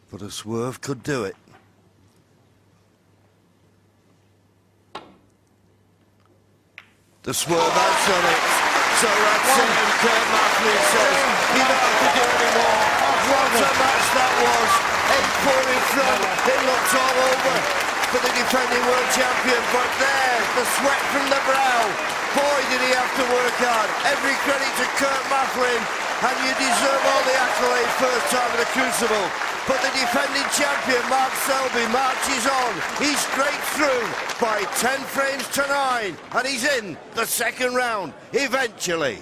But a swerve could do it. The swerve has done it. So that's it, and Kurt Maflin says, you don't have to do any more. What a match that was. 8-4 in front. It looks all over for the defending world champion. But there, the sweat from the brow. Boy, did he have to work hard. Every credit to Kurt Maflin. And you deserve all the accolades first time in the Crucible. But the defending champion, Mark Selby, marches on. He's straight through by 10 frames to 9. And he's in the second round, eventually.